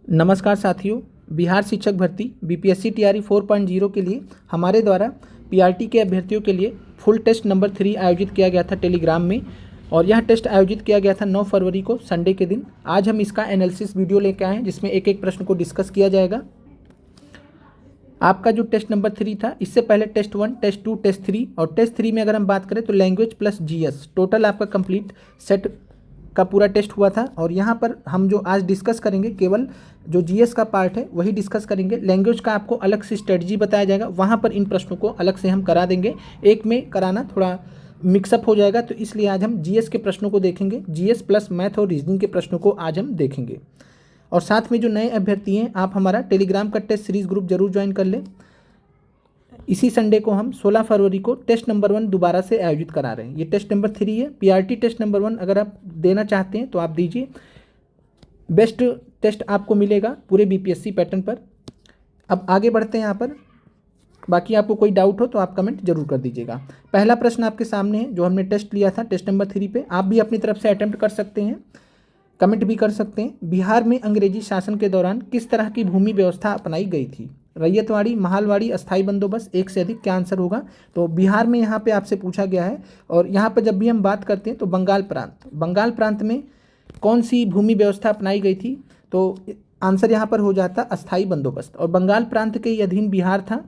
नमस्कार साथियों, बिहार शिक्षक भर्ती बीपीएससी टीआरई 4.0 के लिए हमारे द्वारा पीआरटी के अभ्यर्थियों के लिए फुल टेस्ट नंबर 3 आयोजित किया गया था टेलीग्राम में। और यह टेस्ट आयोजित किया गया था 9 फरवरी को संडे के दिन। आज हम इसका एनालिसिस वीडियो लेकर आए हैं जिसमें एक एक प्रश्न को डिस्कस किया जाएगा। आपका जो टेस्ट नंबर 3 था, इससे पहले टेस्ट 1, टेस्ट 2, टेस्ट 3 और टेस्ट 3 में अगर हम बात करें तो लैंग्वेज प्लस जीएस टोटल आपका कंप्लीट सेट का पूरा टेस्ट हुआ था। और यहाँ पर हम जो आज डिस्कस करेंगे केवल जो जीएस का पार्ट है वही डिस्कस करेंगे। लैंग्वेज का आपको अलग से स्ट्रेटजी बताया जाएगा, वहाँ पर इन प्रश्नों को अलग से हम करा देंगे। एक में कराना थोड़ा मिक्सअप हो जाएगा, तो इसलिए आज हम जीएस के प्रश्नों को देखेंगे। जीएस प्लस मैथ और रीजनिंग के प्रश्नों को आज हम देखेंगे। और साथ में जो नए अभ्यर्थी हैं, आप हमारा टेलीग्राम का टेस्ट सीरीज ग्रुप जरूर ज्वाइन कर लें। इसी संडे को हम 16 फरवरी को टेस्ट नंबर 1 दोबारा से आयोजित करा रहे हैं। ये टेस्ट नंबर 3 है। पीआरटी टेस्ट नंबर 1 अगर आप देना चाहते हैं तो आप दीजिए। बेस्ट टेस्ट आपको मिलेगा पूरे बीपीएससी पैटर्न पर। अब आगे बढ़ते हैं यहाँ पर। बाकी आपको कोई डाउट हो तो आप कमेंट जरूर कर दीजिएगा। पहला प्रश्न आपके सामने है जो हमने टेस्ट लिया था टेस्ट नंबर 3 पे। आप भी अपनी तरफ से अटेम्प्ट कर सकते हैं, कमेंट भी कर सकते हैं। बिहार में अंग्रेजी शासन के दौरान किस तरह की भूमि व्यवस्था अपनाई गई थी? रैयतवाड़ी, महालवाड़ी, अस्थाई बंदोबस्त, एक से अधिक, क्या आंसर होगा? तो बिहार में यहाँ पे आपसे पूछा गया है। और यहाँ पर जब भी हम बात करते हैं तो बंगाल प्रांत में कौन सी भूमि व्यवस्था अपनाई गई थी? तो आंसर यहाँ पर हो जाता अस्थाई बंदोबस्त। और बंगाल प्रांत के अधीन बिहार था,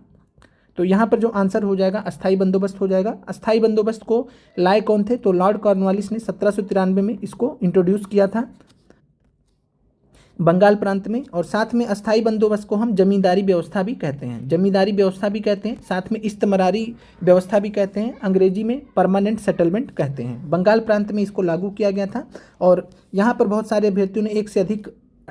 तो यहाँ पर जो आंसर हो जाएगा अस्थाई बंदोबस्त हो जाएगा। अस्थाई बंदोबस्त को लाए कौन थे? तो लॉर्ड कॉर्नवालिस ने 1793 में इसको इंट्रोड्यूस किया था बंगाल प्रांत में। और साथ में अस्थाई बंदोबस्त को हम जमींदारी व्यवस्था भी कहते हैं, साथ में इस्तमरारी व्यवस्था भी कहते हैं, अंग्रेजी में परमानेंट सेटलमेंट कहते हैं। बंगाल प्रांत में इसको लागू किया गया था। और यहाँ पर बहुत सारे अभ्यर्थियों ने एक से अधिक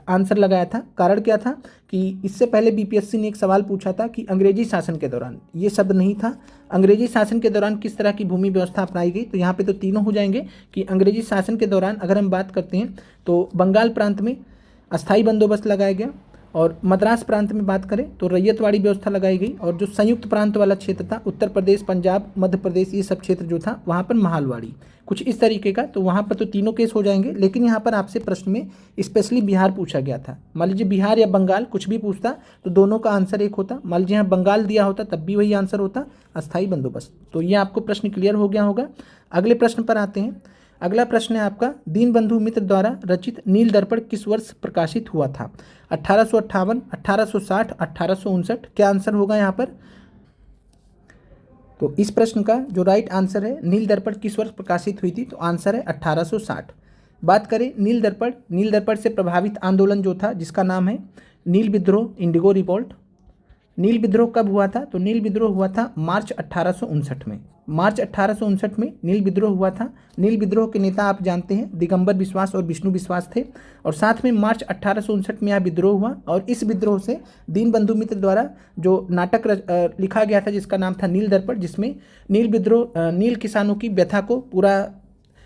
आंसर लगाया था। कारण क्या था कि इससे पहले बीपीएससी ने एक सवाल पूछा था कि अंग्रेजी शासन के दौरान, ये शब्द नहीं था, अंग्रेजी शासन के दौरान किस तरह की भूमि व्यवस्था अपनाई गई। तो यहाँ पे तो तीनों हो जाएंगे कि अंग्रेजी शासन के दौरान अगर हम बात करते हैं तो बंगाल प्रांत में अस्थाई बंदोबस्त लगाया गया। और मद्रास प्रांत में बात करें तो रैयतवाड़ी व्यवस्था लगाई गई। और जो संयुक्त प्रांत वाला क्षेत्र था, उत्तर प्रदेश, पंजाब, मध्य प्रदेश, ये सब क्षेत्र जो था वहाँ पर महालवाड़ी, कुछ इस तरीके का। तो वहाँ पर तो तीनों केस हो जाएंगे। लेकिन यहाँ पर आपसे प्रश्न में स्पेशली बिहार पूछा गया था। मान लीजिए बिहार या बंगाल कुछ भी पूछता तो दोनों का आंसर एक होता। मान लीजिए यहाँ बंगाल दिया होता तब भी वही आंसर होता, अस्थाई बंदोबस्त। तो ये आपको प्रश्न क्लियर हो गया होगा। अगले प्रश्न पर आते हैं। अगला प्रश्न है आपका, दीनबंधु मित्र द्वारा रचित नील दर्पण किस वर्ष प्रकाशित हुआ था? 1858, 1860, 1859, क्या आंसर होगा यहाँ पर? तो इस प्रश्न का जो राइट आंसर है, नील दर्पण किस वर्ष प्रकाशित हुई थी, तो आंसर है 1860। बात करें नील दर्पण से प्रभावित आंदोलन जो था जिसका नाम है नील विद्रोह, इंडिगो रिवोल्ट। नील विद्रोह कब हुआ था? तो नील विद्रोह हुआ था मार्च 1859 में। मार्च 1859 में नील विद्रोह हुआ था। नील विद्रोह के नेता आप जानते हैं दिगंबर बिश्वास और विष्णु बिश्वास थे। और साथ में मार्च 1859 में यह विद्रोह हुआ। और इस विद्रोह से दीनबंधु मित्र द्वारा जो नाटक लिखा गया था जिसका नाम था नील दर्पण, जिसमें नील किसानों की व्यथा को पूरा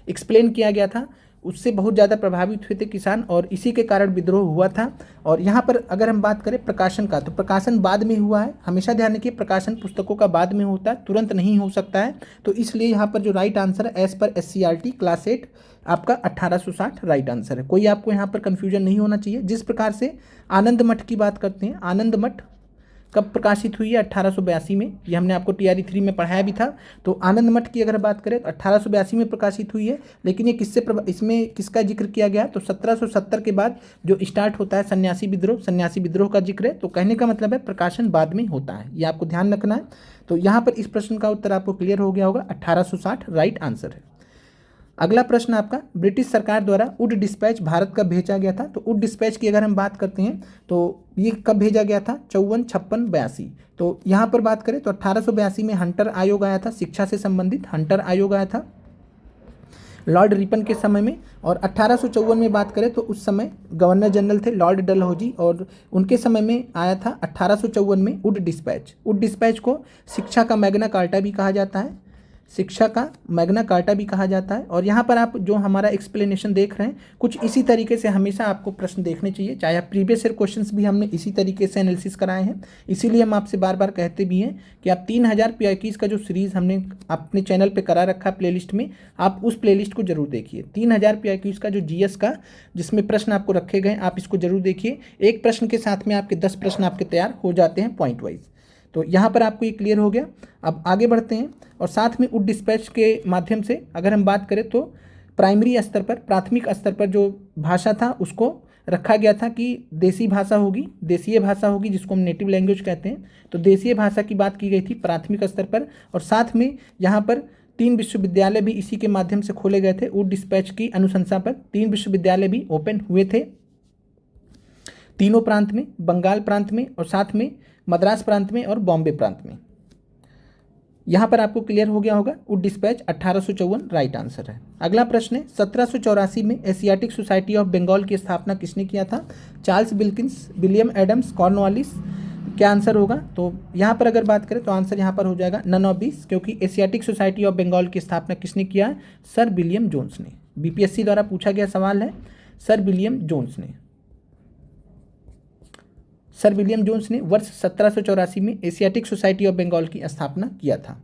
एक्सप्लेन किया गया था। उससे बहुत ज़्यादा प्रभावित हुए थे किसान और इसी के कारण विद्रोह हुआ था। और यहाँ पर अगर हम बात करें प्रकाशन का, तो प्रकाशन बाद में हुआ है। हमेशा ध्यान रखिए, प्रकाशन पुस्तकों का बाद में होता है, तुरंत नहीं हो सकता है। तो इसलिए यहाँ पर जो राइट आंसर है एज पर SCRT क्लास 8 आपका 1860 राइट आंसर है। कोई आपको यहाँ पर कन्फ्यूजन नहीं होना चाहिए। जिस प्रकार से आनंद मठ की बात करते हैं, आनंद मठ कब प्रकाशित हुई है? 1882 में। ये हमने आपको TRE 3 में पढ़ाया भी था। तो आनंद मठ की अगर बात करें तो 1882 में प्रकाशित हुई है। लेकिन ये इसमें किसका जिक्र किया गया? तो 1770 के बाद जो स्टार्ट होता है सन्यासी विद्रोह का जिक्र है। तो कहने का मतलब है प्रकाशन बाद में होता है, ये आपको ध्यान रखना है। तो यहाँ पर इस प्रश्न का उत्तर आपको क्लियर हो गया होगा, 1860 राइट आंसर है। अगला प्रश्न आपका, ब्रिटिश सरकार द्वारा वुड डिस्पैच भारत कब भेजा गया था? तो वुड डिस्पैच की अगर हम बात करते हैं तो ये कब भेजा गया था? 54, 56, 82। तो यहाँ पर बात करें तो 1882 में हंटर आयोग आया था, शिक्षा से संबंधित हंटर आयोग आया था लॉर्ड रिपन के समय में। और 1854 में बात करें तो उस समय गवर्नर जनरल थे लॉर्ड डलहौजी, और उनके समय में आया था 1854 में वुड डिस्पैच को शिक्षा का मैग्ना कार्टा भी कहा जाता है। शिक्षा का मैग्ना कार्टा भी कहा जाता है। और यहाँ पर आप जो हमारा एक्सप्लेनेशन देख रहे हैं कुछ इसी तरीके से हमेशा आपको प्रश्न देखने चाहिए, चाहे आप प्रीवियस ईयर क्वेश्चंस भी हमने इसी तरीके से एनालिसिस कराए हैं। इसीलिए हम आपसे बार बार कहते भी हैं कि आप 3000 PIQs का जो सीरीज़ हमने अपने चैनल पर करा रखा है प्लेलिस्ट में, आप उस प्लेलिस्ट को जरूर देखिए। 3000 PIQs का जो GS का जिसमें प्रश्न आपको रखे गए आप इसको जरूर देखिए। एक प्रश्न के साथ में आपके 10 प्रश्न आपके तैयार हो जाते हैं पॉइंट वाइज। तो यहाँ पर आपको ये क्लियर हो गया। अब आगे बढ़ते हैं और साथ में उड डिस्पैच के माध्यम से अगर हम बात करें तो प्राइमरी स्तर पर, प्राथमिक स्तर पर जो भाषा था उसको रखा गया था कि देसी भाषा होगी, देसीय भाषा होगी जिसको हम नेटिव लैंग्वेज कहते हैं। तो देसीय भाषा की बात की गई थी प्राथमिक स्तर पर। और साथ में यहाँ पर 3 विश्वविद्यालय भी इसी के माध्यम से खोले गए थे। उड डिस्पैच की अनुशंसा पर 3 विश्वविद्यालय भी ओपन हुए थे तीनों प्रांत में, बंगाल प्रांत में और साथ में मद्रास प्रांत में और बॉम्बे प्रांत में। यहाँ पर आपको क्लियर हो गया होगा। उड डिस्पैच 1854 राइट आंसर है। अगला प्रश्न है 1784 में एशियाटिक सोसाइटी ऑफ बंगाल की स्थापना किसने किया था? Charles Wilkins, William Adams, Cornwallis. क्या आंसर होगा? तो यहाँ पर अगर बात करें तो आंसर यहाँ पर हो जाएगा नन ऑफ दिस, क्योंकि एशियाटिक सोसाइटी ऑफ बंगाल की स्थापना किसने किया है? सर विलियम जोन्स ने। BPSC द्वारा पूछा गया सवाल है, सर विलियम जोन्स ने। सर विलियम जोन्स ने वर्ष 1784 में एशियाटिक सोसाइटी ऑफ बंगाल की स्थापना किया था।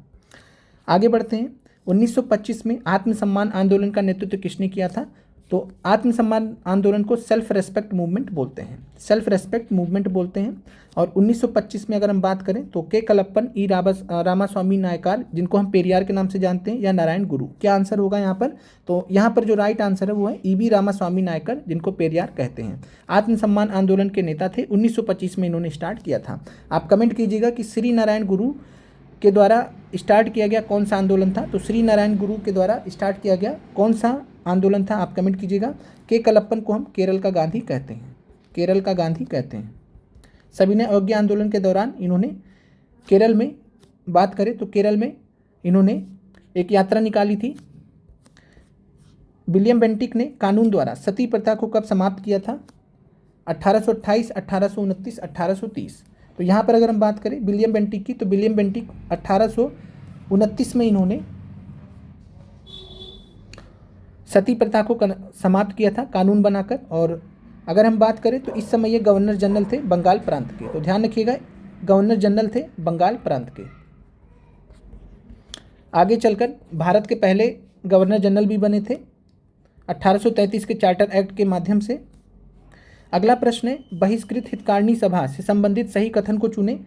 आगे बढ़ते हैं। 1925 में आत्मसम्मान आंदोलन का नेतृत्व किसने किया था? तो आत्मसम्मान आंदोलन को सेल्फ रेस्पेक्ट मूवमेंट बोलते हैं, सेल्फ रेस्पेक्ट मूवमेंट बोलते हैं। और 1925 में अगर हम बात करें तो के कलप्पन, ई रामास्वामी नायकार, जिनको हम पेरियार के नाम से जानते हैं, या नारायण गुरु। क्या आंसर होगा यहाँ पर? तो यहाँ पर जो राइट आंसर है वो है EV रामास्वामी नायकर, जिनको पेरियार कहते हैं। आत्मसम्मान आंदोलन के नेता थे, 1925 में इन्होंने स्टार्ट किया था। आप कमेंट कीजिएगा कि श्री नारायण गुरु के द्वारा स्टार्ट किया गया कौन सा आंदोलन था? तो श्री नारायण गुरु के द्वारा स्टार्ट किया गया कौन सा आंदोलन था? आप कमेंट कीजिएगा। के कलप्पन को हम केरल का गांधी कहते हैं, केरल का गांधी कहते हैं। सविनय अवज्ञा आंदोलन के दौरान इन्होंने केरल में बात करें तो केरल में इन्होंने एक यात्रा निकाली थी। विलियम बेंटिक ने कानून द्वारा सती प्रथा को कब समाप्त किया था? 1828, 1829, 1830। तो यहाँ पर अगर हम बात करें विलियम बेंटिक की, तो विलियम बेंटिक 1829 में इन्होंने सती प्रथा को समाप्त किया था कानून बनाकर। और अगर हम बात करें तो इस समय ये गवर्नर जनरल थे बंगाल प्रांत के। तो ध्यान रखिएगा, गवर्नर जनरल थे बंगाल प्रांत के। आगे चलकर भारत के पहले गवर्नर जनरल भी बने थे 1833 के चार्टर एक्ट के माध्यम से। अगला प्रश्न है बहिष्कृत हितकारिणी सभा से संबंधित सही कथन को चुने।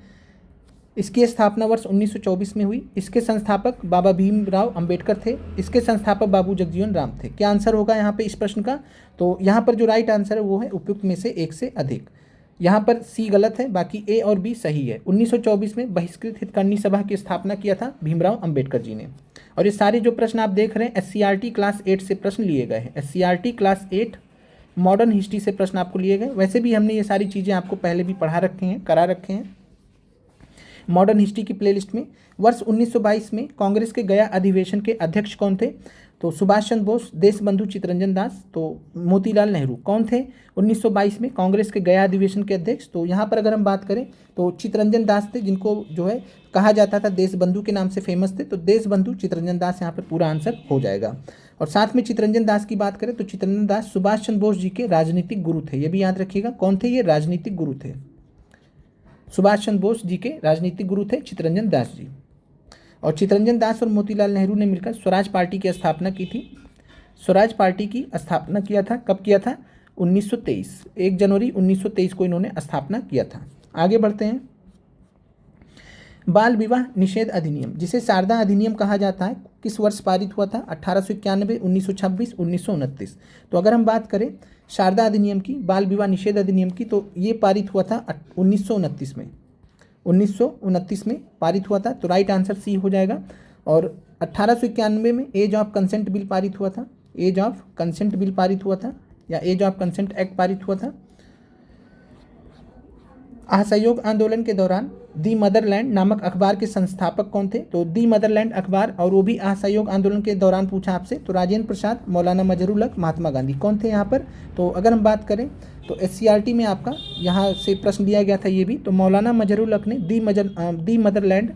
इसकी स्थापना वर्ष 1924 में हुई। इसके संस्थापक बाबा भीमराव अंबेडकर थे। इसके संस्थापक बाबू जगजीवन राम थे। क्या आंसर होगा यहाँ पे इस प्रश्न का? तो यहाँ पर जो राइट आंसर है वो है उपयुक्त में से एक से अधिक। यहाँ पर C गलत है, बाकी A और B सही है। 1924 में बहिष्कृत हितकारिणी सभा की स्थापना किया था भीमराव अंबेडकर जी ने। और ये सारे जो प्रश्न आप देख रहे हैं SCRT क्लास 8 से प्रश्न लिए गए हैं। SCRT क्लास 8 मॉडर्न हिस्ट्री से प्रश्न आपको लिए गए। वैसे भी हमने ये सारी चीज़ें आपको पहले भी पढ़ा रखे हैं, करा रखे हैं मॉडर्न हिस्ट्री की प्लेलिस्ट में। वर्ष 1922 में कांग्रेस के गया अधिवेशन के अध्यक्ष कौन थे? तो सुभाष चंद्र बोस, देशबंधु चित्तरंजन दास, तो मोतीलाल नेहरू। कौन थे 1922 में कांग्रेस के गया अधिवेशन के अध्यक्ष? तो यहाँ पर अगर हम बात करें तो चित्तरंजन दास थे, जिनको जो है कहा जाता था देशबंधु के नाम से फेमस थे। तो देशबंधु चित्तरंजन दास यहाँ पर पूरा आंसर हो जाएगा। और साथ में चित्तरंजन दास की बात करें तो चित्तरंजन दास सुभाष चंद्र बोस जी के राजनीतिक गुरु थे। ये भी याद रखिएगा, कौन थे ये? राजनीतिक गुरु थे। सुभाष चंद्र बोस जी के राजनीतिक गुरु थे चित्तरंजन दास जी। और चित्तरंजन दास और मोतीलाल नेहरू ने मिलकर स्वराज पार्टी की स्थापना की थी। स्वराज पार्टी की स्थापना किया था, कब किया था? 1923, 1 जनवरी 1923 को इन्होंने स्थापना किया था। आगे बढ़ते हैं। बाल विवाह निषेध अधिनियम, जिसे शारदा अधिनियम कहा जाता है, किस वर्ष पारित हुआ था? 1891, 1926, 1929। तो अगर हम बात करें शारदा अधिनियम की, बाल विवाह निषेध अधिनियम की, तो ये पारित हुआ था 1929 में। 1929 में पारित हुआ था। तो राइट आंसर C हो जाएगा। और 1891 में एज ऑफ कंसेंट बिल पारित हुआ था। एज ऑफ कंसेंट बिल पारित हुआ था या एज ऑफ कंसेंट एक्ट पारित हुआ था। असहयोग आंदोलन के दौरान दी मदरलैंड नामक अखबार के संस्थापक कौन थे? तो दी मदरलैंड अखबार, और वो भी असहयोग आंदोलन के दौरान पूछा आपसे, तो राजेंद्र प्रसाद, मौलाना मजहरूल हक, महात्मा गांधी। कौन थे यहाँ पर? तो अगर हम बात करें तो SCRT में आपका यहाँ से प्रश्न दिया गया था ये भी। तो मौलाना मजहरूल हक ने दी मदरलैंड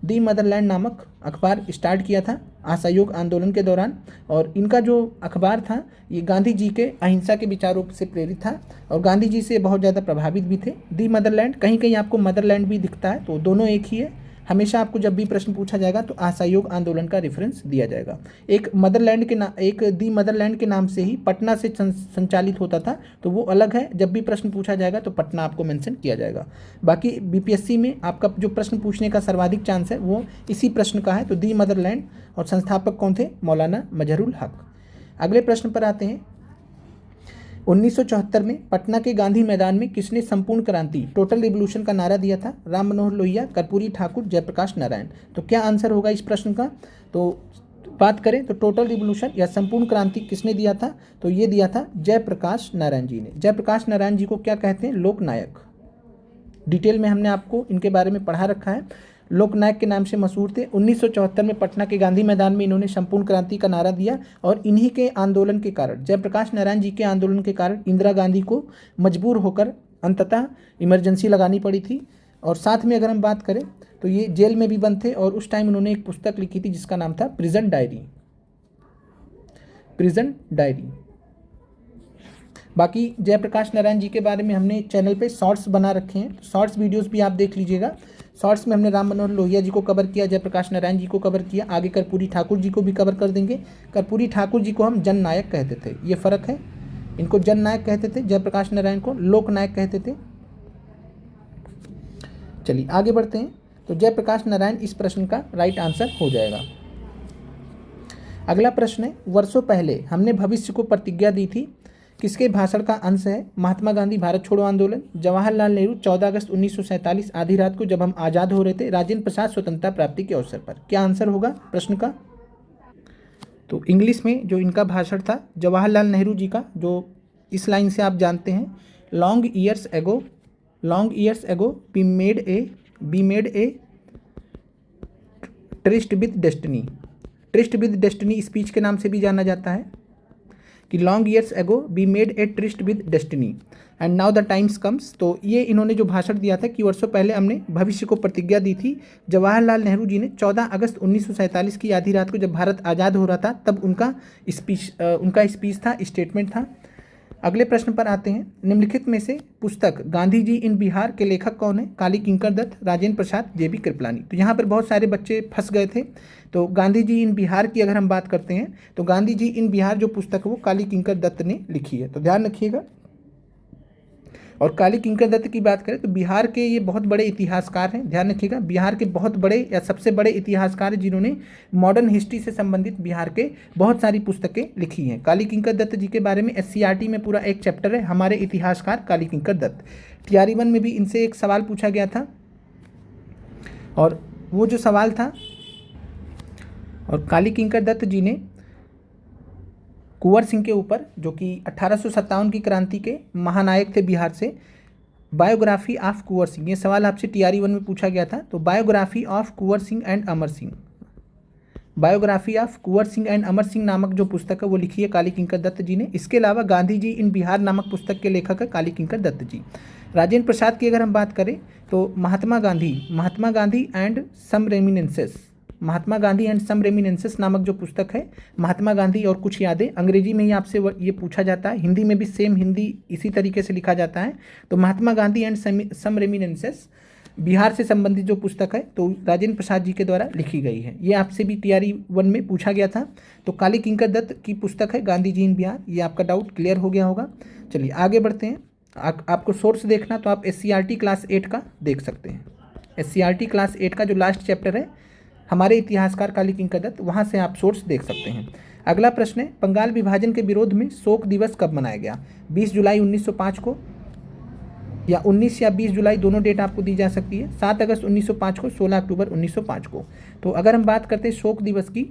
दी मदरलैंड नामक अखबार स्टार्ट किया था असहयोग आंदोलन के दौरान, और इनका जो अखबार था ये गांधी जी के अहिंसा के विचारों से प्रेरित था और गांधी जी से बहुत ज़्यादा प्रभावित भी थे। दी मदरलैंड, कहीं कहीं आपको मदरलैंड भी दिखता है, तो दोनों एक ही है। हमेशा आपको जब भी प्रश्न पूछा जाएगा तो असहयोग आंदोलन का रेफरेंस दिया जाएगा। एक दी मदरलैंड के नाम से ही पटना से संचालित होता था, तो वो अलग है। जब भी प्रश्न पूछा जाएगा तो पटना आपको मेंशन किया जाएगा। बाकी बीपीएससी में आपका जो प्रश्न पूछने का सर्वाधिक चांस है वो इसी प्रश्न का है। तो दी मदरलैंड, और संस्थापक कौन थे? मौलाना मजहरुल हक। अगले प्रश्न पर आते हैं। 1974 में पटना के गांधी मैदान में किसने संपूर्ण क्रांति, टोटल रिवोल्यूशन का नारा दिया था? राम मनोहर लोहिया, कर्पूरी ठाकुर, जयप्रकाश नारायण। तो क्या आंसर होगा इस प्रश्न का? तो बात करें तो टोटल रिवोल्यूशन या संपूर्ण क्रांति किसने दिया था? तो ये दिया था जयप्रकाश नारायण जी ने। जयप्रकाश नारायण जी को क्या कहते हैं? लोकनायक। डिटेल में हमने आपको इनके बारे में पढ़ा रखा है। लोकनायक के नाम से मशहूर थे। 1974 में पटना के गांधी मैदान में इन्होंने संपूर्ण क्रांति का नारा दिया और इन्हीं के आंदोलन के कारण, जयप्रकाश नारायण जी के आंदोलन के कारण इंदिरा गांधी को मजबूर होकर अंततः इमरजेंसी लगानी पड़ी थी। और साथ में अगर हम बात करें तो ये जेल में भी बंद थे और उस टाइम उन्होंने एक पुस्तक लिखी थी जिसका नाम था प्रिजन डायरी। Prison diary. बाकी जयप्रकाश नारायण जी के बारे में हमने चैनल पे शॉर्ट्स बना रखे हैं, शॉर्ट्स वीडियोस भी आप देख लीजिएगा। शॉर्ट्स में हमने राम मनोहर लोहिया जी को कवर किया, जयप्रकाश नारायण जी को कवर किया, आगे कर्पूरी ठाकुर जी को भी कवर कर देंगे। कर्पूरी ठाकुर जी को हम जननायक कहते थे, ये फ़र्क है। इनको जननायक कहते थे, जयप्रकाश नारायण को लोकनायक कहते थे। चलिए आगे बढ़ते हैं। तो जयप्रकाश नारायण इस प्रश्न का राइट आंसर हो जाएगा। अगला प्रश्न है, वर्षों पहले हमने भविष्य को प्रतिज्ञा दी थी, किसके भाषण का अंश है? महात्मा गांधी भारत छोड़ो आंदोलन, जवाहरलाल नेहरू 14 अगस्त 1947 आधी रात को जब हम आज़ाद हो रहे थे, राजेंद्र प्रसाद स्वतंत्रता प्राप्ति के अवसर पर। क्या आंसर होगा प्रश्न का? तो इंग्लिश में जो इनका भाषण था जवाहरलाल नेहरू जी का, जो इस लाइन से आप जानते हैं, long years ago we made a tryst with destiny. Tryst with destiny speech के नाम से भी जाना जाता है कि long years ago we made a tryst with destiny and now the times comes. तो ये इन्होंने जो भाषण दिया था कि वर्षों पहले हमने भविष्य को प्रतिज्ञा दी थी, जवाहरलाल नेहरू जी ने 14 अगस्त 1947 की आधी रात को जब भारत आज़ाद हो रहा था तब उनका स्पीच था, स्टेटमेंट था। अगले प्रश्न पर आते हैं। निम्नलिखित में से पुस्तक गांधी जी इन बिहार के लेखक कौन है? काली किंकर दत्त, राजेंद्र प्रसाद, जेबी कृपलानी। तो यहाँ पर बहुत सारे बच्चे फंस गए थे। तो गांधी जी इन बिहार की अगर हम बात करते हैं तो गांधी जी इन बिहार जो पुस्तक है वो काली किंकर दत्त ने लिखी है, तो ध्यान रखिएगा। और काली किंकर दत्त की बात करें तो बिहार के ये बहुत बड़े इतिहासकार हैं, ध्यान रखिएगा। बिहार के बहुत बड़े या सबसे बड़े इतिहासकार हैं जिन्होंने मॉडर्न हिस्ट्री से संबंधित बिहार के बहुत सारी पुस्तकें लिखी हैं। काली किंकर दत्त जी के बारे में एससीईआरटी में पूरा एक चैप्टर है, हमारे इतिहासकार काली किंकर दत्त। टीआरई 1 में भी इनसे एक सवाल पूछा गया था और वो जो सवाल था, और काली किंकर दत्त जी ने कुंवर सिंह के ऊपर, जो कि 1857 की क्रांति के महानायक थे बिहार से, बायोग्राफी ऑफ कुंवर सिंह, ये सवाल आपसे टीआरई 1 में पूछा गया था। तो biography of Kunwar Singh and Amar Singh, biography of Kunwar Singh and Amar Singh नामक जो पुस्तक है वो लिखी है काली किंकर दत्त जी ने। इसके अलावा गांधी जी इन बिहार नामक पुस्तक के लेखक है काली किंकर दत्त जी। राजेंद्र प्रसाद की अगर हम बात करें तो Mahatma Gandhi and some reminiscences, Mahatma Gandhi and some reminiscences नामक जो पुस्तक है, महात्मा गांधी और कुछ यादें, अंग्रेजी में ही आपसे ये पूछा जाता है, हिंदी में भी सेम हिंदी इसी तरीके से लिखा जाता है। तो महात्मा गांधी एंड सम रेमिनेंसेस बिहार से संबंधित जो पुस्तक है तो राजेंद्र प्रसाद जी के द्वारा लिखी गई है। ये आपसे भी टीआरई 1 में पूछा गया था। तो काली किंकर दत्त की पुस्तक है गांधी जी इन बिहार। ये आपका डाउट क्लियर हो गया होगा। चलिए आगे बढ़ते हैं। आपको सोर्स देखना तो आप एससीईआरटी क्लास 8 का देख सकते हैं। एससीईआरटी क्लास 8 का जो लास्ट चैप्टर है हमारे इतिहासकार काली किंकर दत्त, वहाँ से आप सोर्स देख सकते हैं। अगला प्रश्न है, बंगाल विभाजन के विरोध में शोक दिवस कब मनाया गया? 20 जुलाई 1905 को, या 19 या 20 जुलाई दोनों डेट आपको दी जा सकती है। 7 अगस्त 1905 को, 16 अक्टूबर 1905 को। तो अगर हम बात करते हैं शोक दिवस की,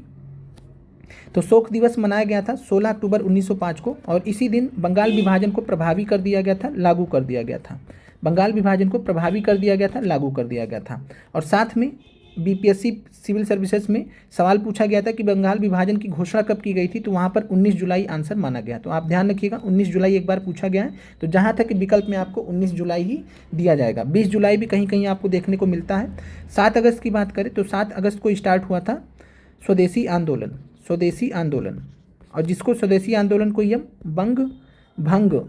तो शोक दिवस मनाया गया था 16 अक्टूबर 1905 को, और इसी दिन बंगाल विभाजन को प्रभावी कर दिया गया था, लागू कर दिया गया था। बंगाल विभाजन को प्रभावी कर दिया गया था, लागू कर दिया गया था। और साथ में बीपीएससी सिविल सर्विसेज में सवाल पूछा गया था कि बंगाल विभाजन की घोषणा कब की गई थी, तो वहाँ पर 19 जुलाई आंसर माना गया। तो आप ध्यान रखिएगा 19 जुलाई एक बार पूछा गया है, तो जहाँ तक विकल्प में आपको 19 जुलाई ही दिया जाएगा। 20 जुलाई भी कहीं कहीं आपको देखने को मिलता है। 7 अगस्त की बात करें तो 7 अगस्त को स्टार्ट हुआ था स्वदेशी आंदोलन, स्वदेशी आंदोलन, और जिसको स्वदेशी आंदोलन को हम बंग भंग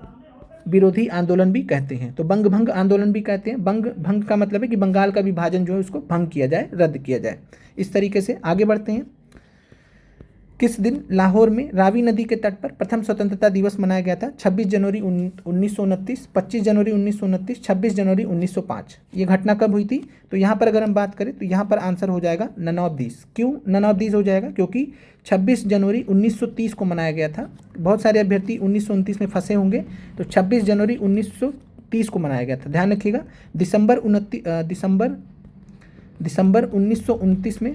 विरोधी आंदोलन भी कहते हैं। तो बंग भंग आंदोलन भी कहते हैं। बंग भंग का मतलब है कि बंगाल का विभाजन जो है उसको भंग किया जाए, रद्द किया जाए। इस तरीके से आगे बढ़ते हैं। किस दिन लाहौर में रावी नदी के तट पर प्रथम स्वतंत्रता दिवस मनाया गया था? 26 जनवरी 1929, 25 जनवरी 1929, 26 जनवरी 1905। ये घटना कब हुई थी? तो यहाँ पर अगर हम बात करें तो यहाँ पर आंसर हो जाएगा नन ऑफ दीज। क्यों नन ऑफ दीज हो जाएगा? क्योंकि 26 जनवरी 1930 को मनाया गया था। बहुत सारे अभ्यर्थी 1929 में फंसे होंगे, तो 26 जनवरी 1930 को मनाया गया था, ध्यान रखिएगा। दिसंबर 1929 में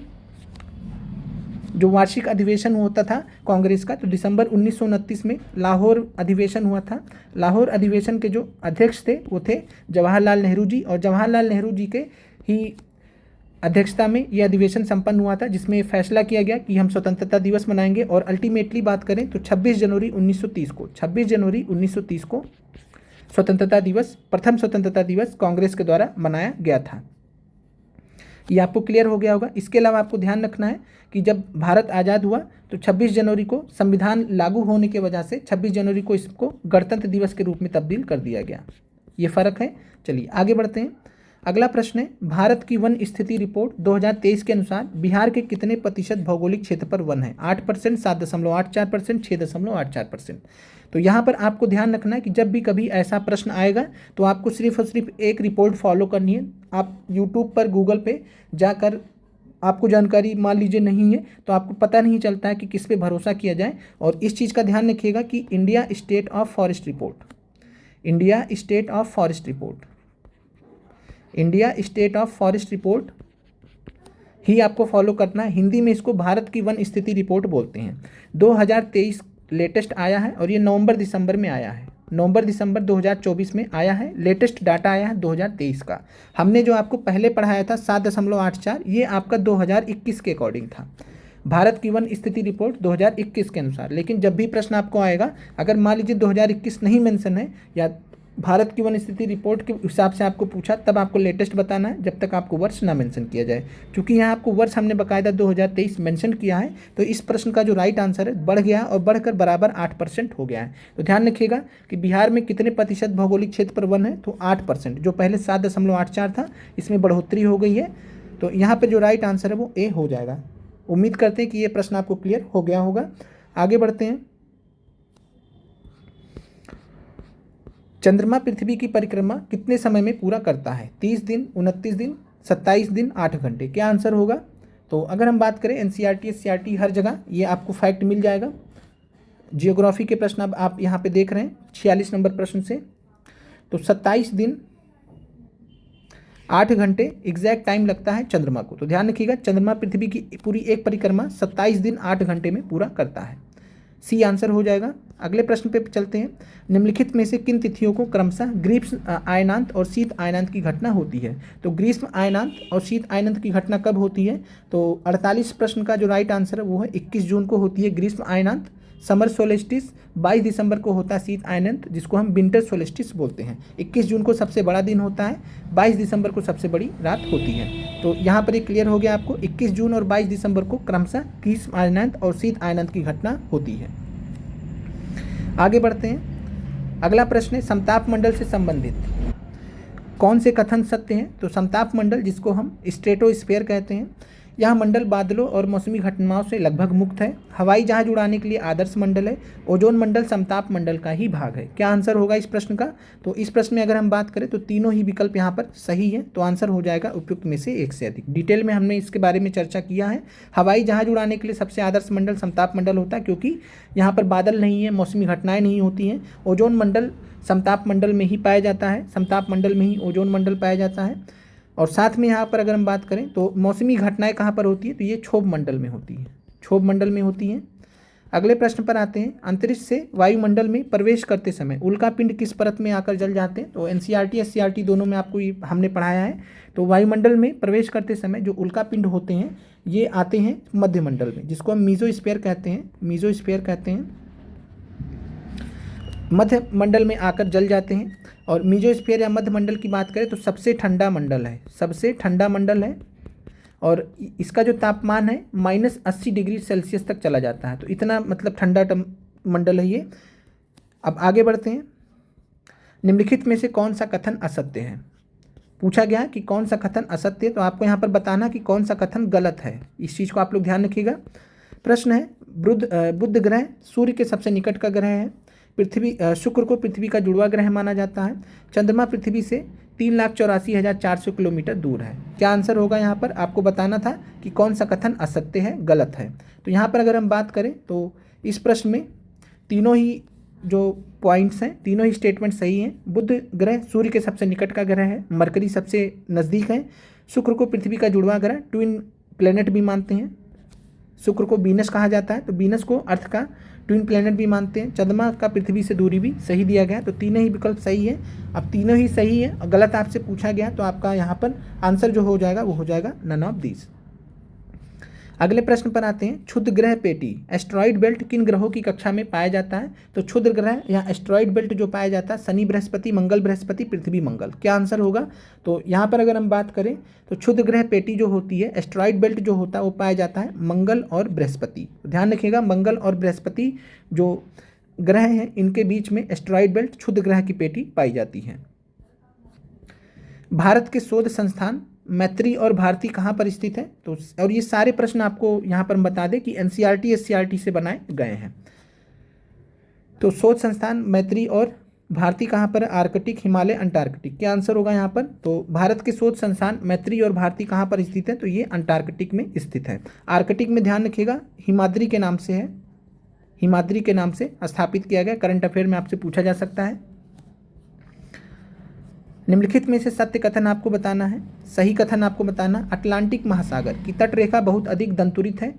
जो वार्षिक अधिवेशन होता था कांग्रेस का, तो दिसंबर 1929 में लाहौर अधिवेशन हुआ था। लाहौर अधिवेशन के जो अध्यक्ष थे वो थे जवाहरलाल नेहरू जी, और जवाहरलाल नेहरू जी के ही अध्यक्षता में यह अधिवेशन संपन्न हुआ था, जिसमें फैसला किया गया कि हम स्वतंत्रता दिवस मनाएंगे। और अल्टीमेटली बात करें तो 26 जनवरी 1930 को स्वतंत्रता दिवस, प्रथम स्वतंत्रता दिवस कांग्रेस के द्वारा मनाया गया था। ये आपको क्लियर हो गया होगा। इसके अलावा आपको ध्यान रखना है कि जब भारत आज़ाद हुआ तो 26 जनवरी को संविधान लागू होने के वजह से 26 जनवरी को इसको गणतंत्र दिवस के रूप में तब्दील कर दिया गया। ये फ़र्क है। चलिए आगे बढ़ते हैं। अगला प्रश्न है, भारत की वन स्थिति रिपोर्ट 2023 के अनुसार बिहार के कितने प्रतिशत भौगोलिक क्षेत्र पर वन है? 8%, 7.84%, 6.84%। तो यहाँ पर आपको ध्यान रखना है कि जब भी कभी ऐसा प्रश्न आएगा तो आपको सिर्फ और सिर्फ एक रिपोर्ट फॉलो करनी है। आप यूट्यूब पर, गूगल पे जाकर आपको जानकारी मान लीजिए नहीं है तो आपको पता नहीं चलता है कि किस पे भरोसा किया जाए। और इस चीज़ का ध्यान रखिएगा कि India state of forest report, India state of forest report, India state of forest report ही आपको फॉलो करना है। हिंदी में इसको भारत की वन स्थिति रिपोर्ट बोलते हैं। 2023 लेटेस्ट आया है और ये नवंबर दिसंबर में आया है। नवंबर दिसंबर 2024 में आया है। लेटेस्ट डाटा आया है 2023 का। हमने जो आपको पहले पढ़ाया था 7.84, ये आपका 2021 के अकॉर्डिंग था। भारत की वन स्थिति रिपोर्ट 2021 के अनुसार। लेकिन जब भी प्रश्न आपको आएगा, अगर मान लीजिए 2021 नहीं मेंशन है या भारत की वन स्थिति रिपोर्ट के हिसाब से आपको पूछा, तब आपको लेटेस्ट बताना है, जब तक आपको वर्ष ना मेंशन किया जाए। क्योंकि यहाँ आपको वर्ष हमने बाकायदा 2023 मेंशन किया है, तो इस प्रश्न का जो राइट आंसर है बढ़ गया और बढ़कर बराबर 8% हो गया है। तो ध्यान रखिएगा कि बिहार में कितने प्रतिशत भौगोलिक क्षेत्र पर वन है? तो 8%। जो पहले 7.84 था, इसमें बढ़ोतरी हो गई है। तो यहाँ पर जो राइट आंसर है वो ए हो जाएगा। उम्मीद करते हैं कि ये प्रश्न आपको क्लियर हो गया होगा। आगे बढ़ते हैं। चंद्रमा पृथ्वी की परिक्रमा कितने समय में पूरा करता है? 30 दिन, 29 दिन, 27 दिन, 8 घंटे। क्या आंसर होगा? तो अगर हम बात करें एनसीईआरटी, एससीईआरटी हर जगह ये आपको फैक्ट मिल जाएगा। जियोग्राफी के प्रश्न अब आप यहाँ पे देख रहे हैं 46 नंबर प्रश्न से। तो 27 दिन 8 घंटे एग्जैक्ट टाइम लगता है चंद्रमा को। तो ध्यान रखिएगा, चंद्रमा पृथ्वी की पूरी एक परिक्रमा 27 दिन 8 घंटे में पूरा करता है। सी आंसर हो जाएगा। अगले प्रश्न पे चलते हैं। निम्नलिखित में से किन तिथियों को क्रमशः ग्रीष्म आयनांत और शीत आयनांत की घटना होती है? तो ग्रीष्म आयनांत और शीत आयनांत की घटना कब होती है? तो 48 प्रश्न का जो राइट आंसर है वो है 21 जून को होती है ग्रीष्म आयनांत। समर सोलेस्टिस 22 दिसंबर को होता है शीत आयनांत, जिसको हम विंटर सोलेस्टिस बोलते हैं। 21 जून को सबसे बड़ा दिन होता है, 22 दिसंबर को सबसे बड़ी रात होती है। तो यहाँ पर ये क्लियर हो गया आपको, 21 जून और 22 दिसंबर को क्रमशः ग्रीष्म आयनांत और शीत आयनांत की घटना होती है। आगे बढ़ते हैं। अगला प्रश्न है, समताप मंडल से संबंधित कौन से कथन सत्य हैं? तो समताप मंडल, जिसको हम स्ट्रेटोस्फीयर कहते हैं, यह मंडल बादलों और मौसमी घटनाओं से लगभग मुक्त है। हवाई जहाज उड़ाने के लिए आदर्श मंडल है। ओजोन मंडल समताप मंडल का ही भाग है। क्या आंसर होगा इस प्रश्न का? तो इस प्रश्न में अगर हम बात करें तो तीनों ही विकल्प यहाँ पर सही है। तो आंसर हो जाएगा उपयुक्त में से एक से अधिक। डिटेल में हमने इसके बारे में चर्चा किया है। हवाई जहाज उड़ाने के लिए सबसे आदर्श मंडल समताप मंडल होता है, क्योंकि यहाँ पर बादल नहीं है, मौसमी घटनाएं नहीं होती हैं। ओजोन मंडल समताप मंडल में ही पाया जाता है, समताप मंडल में ही ओजोन मंडल पाया जाता है। और साथ में यहाँ पर अगर हम बात करें तो मौसमी घटनाएं कहाँ पर होती है? तो ये क्षोभ मंडल में होती है, क्षोभ मंडल में होती हैं। अगले प्रश्न पर आते हैं। अंतरिक्ष से वायुमंडल में प्रवेश करते समय उल्कापिंड किस परत में आकर जल जाते हैं? तो एनसीईआरटी एससीईआरटी दोनों में आपको ये हमने पढ़ाया है। तो वायुमंडल में प्रवेश करते समय जो उल्कापिंड होते हैं ये आते हैं मध्यमंडल में, जिसको हम मीजोस्फीयर कहते हैं। मीजोस्फीयर कहते हैं, मध्य मंडल में आकर जल जाते हैं। और मीजोस्फीयर या मध्य मंडल की बात करें तो सबसे ठंडा मंडल है, सबसे ठंडा मंडल है। और इसका जो तापमान है -80 डिग्री सेल्सियस तक चला जाता है। तो इतना मतलब ठंडा मंडल है ये। अब आगे बढ़ते हैं। निम्नलिखित में से कौन सा कथन असत्य है? पूछा गया कि कौन सा कथन असत्य है, तो आपको यहाँ पर बताना कि कौन सा कथन गलत है। इस चीज़ को आप लोग ध्यान रखिएगा। प्रश्न है, बुध ग्रह सूर्य के सबसे निकट का ग्रह है। पृथ्वी शुक्र को पृथ्वी का जुड़वा ग्रह माना जाता है। चंद्रमा पृथ्वी से 3,84,400 किलोमीटर दूर है। क्या आंसर होगा? यहाँ पर आपको बताना था कि कौन सा कथन असत्य है, गलत है। तो यहाँ पर अगर हम बात करें तो इस प्रश्न में तीनों ही जो पॉइंट्स हैं, तीनों ही स्टेटमेंट सही हैं। बुध ग्रह सूर्य के सबसे निकट का ग्रह है, मरकरी सबसे नज़दीक है। शुक्र को पृथ्वी का जुड़वा ग्रह, ट्विन प्लेनेट भी मानते हैं। शुक्र को वीनस कहा जाता है, तो वीनस को अर्थ का ट्विन प्लेनेट भी मानते हैं। चंद्रमा का पृथ्वी से दूरी भी सही दिया गया है। तो तीनों ही विकल्प सही है। अब तीनों ही सही है और गलत आपसे पूछा गया तो आपका यहाँ पर आंसर जो हो जाएगा वो हो जाएगा नन ऑफ दीज। अगले प्रश्न पर आते हैं। क्षुद्र ग्रह पेटी एस्ट्रॉइड बेल्ट किन ग्रहों की कक्षा में पाया जाता है? तो क्षुद्र ग्रह या एस्ट्रॉइड बेल्ट जो पाया जाता है शनि बृहस्पति, मंगल बृहस्पति, पृथ्वी मंगल। क्या आंसर होगा? तो यहाँ पर अगर हम बात करें तो क्षुद्र ग्रह पेटी जो होती है, एस्ट्रॉइड बेल्ट जो होता है वो पाया जाता है मंगल और बृहस्पति। ध्यान रखिएगा, मंगल और बृहस्पति जो ग्रह हैं इनके बीच में एस्ट्रॉइड बेल्ट क्षुद्र ग्रह की पेटी पाई जाती है। भारत के शोध संस्थान मैत्री और भारती कहाँ पर स्थित है? तो और ये सारे प्रश्न आपको यहाँ पर बता दें कि एनसीईआरटी एससीईआरटी से बनाए गए हैं। तो शोध संस्थान मैत्री और भारती कहाँ पर? Arctic, Himalaya, Antarctic. क्या आंसर होगा यहाँ पर? तो भारत के शोध संस्थान मैत्री और भारती कहाँ पर स्थित है? तो ये अंटार्कटिक में स्थित है। आर्कटिक में ध्यान रखिएगा हिमाद्री के नाम से है, हिमाद्री के नाम से स्थापित किया गया। करंट अफेयर में आपसे पूछा जा सकता है। निम्नलिखित में से सत्य कथन आपको बताना है, सही कथन आपको बताना। अटलांटिक महासागर की तटरेखा बहुत अधिक दंतुरित है।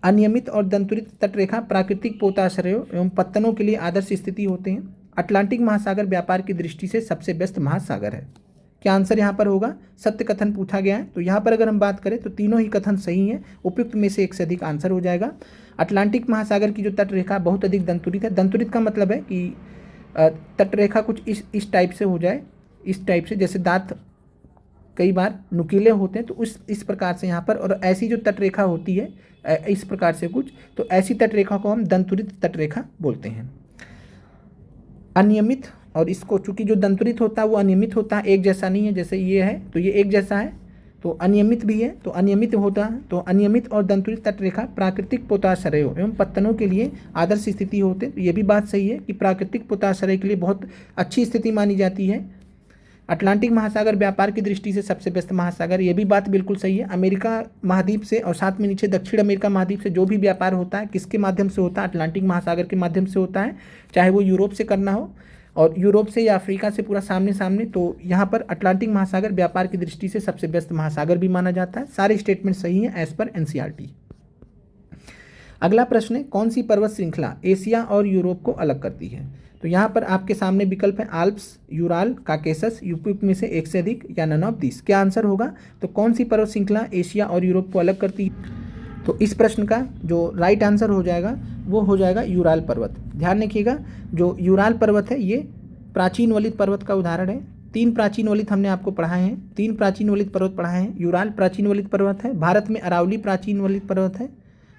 अनियमित और दंतुरित तटरेखा प्राकृतिक पोताश्रयों एवं पत्तनों के लिए आदर्श स्थिति होते हैं। अटलांटिक महासागर व्यापार की दृष्टि से सबसे व्यस्त महासागर है। क्या आंसर यहाँ पर होगा? सत्य कथन पूछा गया है। तो यहाँ पर अगर हम बात करें तो तीनों ही कथन सही हैं। उपयुक्त में से एक से अधिक आंसर हो जाएगा। अटलांटिक महासागर की जो तटरेखा बहुत अधिक दंतुरित है। दंतुरित का मतलब है कि तटरेखा कुछ इस टाइप से हो जाए, इस टाइप से, जैसे दांत कई बार नुकीले होते हैं तो इस प्रकार से यहाँ पर। और ऐसी जो तटरेखा होती है इस प्रकार से कुछ, तो ऐसी तटरेखा को हम दंतुरित तटरेखा बोलते हैं। अनियमित, और इसको चूंकि जो दंतुरित होता है वो अनियमित होता है, एक जैसा नहीं है। जैसे ये है तो ये एक जैसा है, तो अनियमित भी है तो अनियमित होता है। तो अनियमित और दंतुरित तटरेखा प्राकृतिक पोताश्रयों एवं पत्तनों के लिए आदर्श स्थिति होते हैं। तो ये भी बात सही है कि प्राकृतिक पोताश्रय के लिए बहुत अच्छी स्थिति मानी जाती है। अटलांटिक महासागर व्यापार की दृष्टि से सबसे व्यस्त महासागर, ये भी बात बिल्कुल सही है। अमेरिका महाद्वीप से और साथ में नीचे दक्षिण अमेरिका महाद्वीप से जो भी व्यापार होता है किसके माध्यम से होता है? अटलांटिक महासागर के माध्यम से होता है, चाहे वो यूरोप से करना हो और यूरोप से या अफ्रीका से पूरा सामने सामने। तो यहाँ पर अटलांटिक महासागर व्यापार की दृष्टि से सबसे व्यस्त महासागर भी माना जाता है। सारे स्टेटमेंट सही हैं एज पर एनसीईआरटी। अगला प्रश्न है, कौन सी पर्वत श्रृंखला एशिया और यूरोप को अलग करती है? तो यहाँ पर आपके सामने विकल्प है आल्प्स, यूराल, काकेसस, उपयुक्त में से एक से अधिक या नन ऑफ दिस। क्या आंसर होगा? तो कौन सी पर्वत श्रृंखला एशिया और यूरोप को अलग करती है? तो इस प्रश्न का जो राइट आंसर हो जाएगा वो हो जाएगा यूराल पर्वत। ध्यान रखिएगा, जो यूराल पर्वत है ये प्राचीन वलित पर्वत का उदाहरण है। 3 प्राचीन वलित हमने आपको पढ़ाए हैं, 3 प्राचीन वलित पर्वत पढ़ाए हैं। यूराल प्राचीन वलित पर्वत है। भारत में अरावली प्राचीन वलित पर्वत है,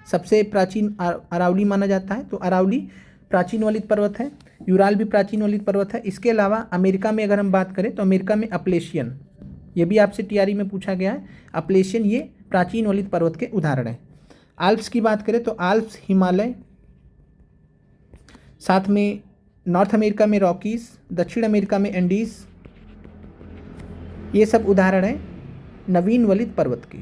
सबसे प्राचीन अरावली माना जाता है। तो अरावली प्राचीन वलित पर्वत है, यूराल भी प्राचीन वलित पर्वत है। इसके अलावा अमेरिका में अगर हम बात करें तो अमेरिका में अपलेशियन, ये भी आपसे टीआरई में पूछा गया है। अपलेशियन ये प्राचीन वलित पर्वत के उदाहरण है। आल्प्स की बात करें तो आल्प्स हिमालय, साथ में नॉर्थ अमेरिका में रॉकीज, दक्षिण अमेरिका में एंडीज, ये सब उदाहरण है नवीन वलित पर्वत के।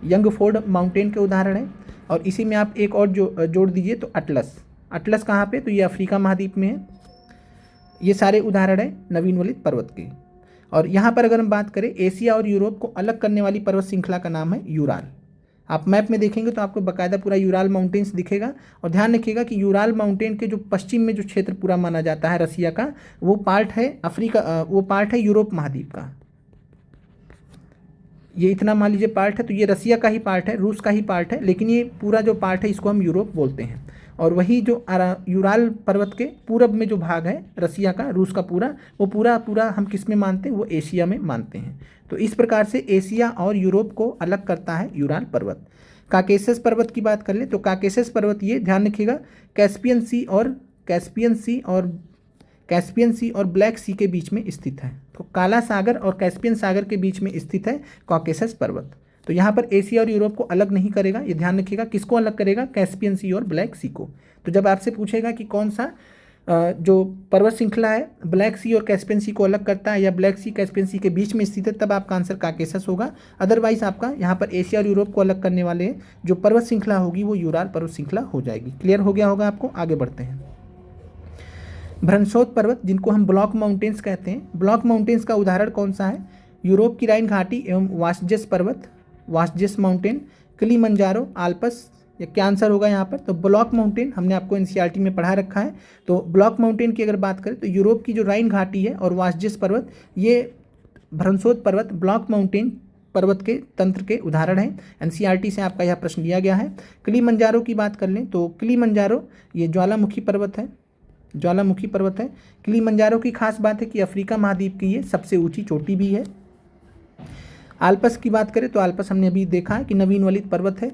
यंगफोर्ड माउंटेन के उदाहरण है। और इसी में आप एक और जोड़ दीजिए तो अटलस। अटलस कहाँ पे? तो ये अफ्रीका महाद्वीप में है। ये सारे उदाहरण है नवीन वलित पर्वत के। और यहाँ पर अगर हम बात करें एशिया और यूरोप को अलग करने वाली पर्वत श्रृंखला का नाम है यूराल। आप मैप में देखेंगे तो आपको बाकायदा पूरा यूराल माउंटेन्स दिखेगा। और ध्यान रखिएगा कि यूराल माउंटेन के जो पश्चिम में जो क्षेत्र पूरा माना जाता है रसिया का, वो पार्ट है अफ्रीका, वो पार्ट है यूरोप महाद्वीप का। ये इतना मान लीजिए पार्ट है, तो ये रसिया का ही पार्ट है, रूस का ही पार्ट है, लेकिन ये पूरा जो पार्ट है इसको हम यूरोप बोलते हैं। और वही जो यूराल पर्वत के पूरब में जो भाग है रसिया का, रूस का पूरा, वो पूरा पूरा हम किस में मानते हैं, वो एशिया में मानते हैं। तो इस प्रकार से एशिया और यूरोप को अलग करता है यूराल पर्वत। काकेशस पर्वत की बात कर लें तो काकेशस पर्वत, ये ध्यान रखिएगा, कैस्पियन सी और ब्लैक सी के बीच में स्थित है। तो काला सागर और कैस्पियन सागर के बीच में स्थित है कॉकेसस पर्वत। तो यहाँ पर एशिया और यूरोप को अलग नहीं करेगा, ये ध्यान रखिएगा। किसको अलग करेगा? कैस्पियन सी और ब्लैक सी को। तो जब आपसे पूछेगा कि कौन सा जो पर्वत श्रृंखला है ब्लैक सी और कैस्पियन सी को अलग करता है या ब्लैक सी कैस्पियन सी के बीच में स्थित है, तब आपका आंसर काकेशस होगा। अदरवाइज आपका यहाँ पर एशिया और यूरोप को अलग करने वाले जो पर्वत श्रृंखला होगी वो यूराल पर्वत श्रृंखला हो जाएगी। क्लियर हो गया होगा आपको? आगे बढ़ते हैं। भ्रंशोत पर्वत, जिनको हम ब्लॉक माउंटेन्स कहते हैं, ब्लॉक माउंटेन्स का उदाहरण कौन सा है? यूरोप की राइन घाटी एवं वास्जेस पर्वत, वास्जेस माउंटेन, किलिमंजारो, आल्प्स। ये क्या आंसर होगा यहाँ पर? तो ब्लॉक माउंटेन हमने आपको एनसीईआरटी में पढ़ा रखा है। तो ब्लॉक माउंटेन की अगर बात करें तो यूरोप की जो राइन घाटी है और वास्जेस पर्वत, ये भ्रंशोत पर्वत ब्लॉक माउंटेन पर्वत के तंत्र के उदाहरण हैं। एनसीईआरटी से आपका यह प्रश्न लिया गया है। किलिमंजारो की बात कर लें तो किलिमंजारो ये ज्वालामुखी पर्वत है, ज्वालामुखी पर्वत है। किलिमंजारो की खास बात है कि अफ्रीका महाद्वीप की ये सबसे ऊंची चोटी भी है। आल्प्स की बात करें तो आल्प्स हमने अभी देखा है कि नवीन वलित पर्वत है।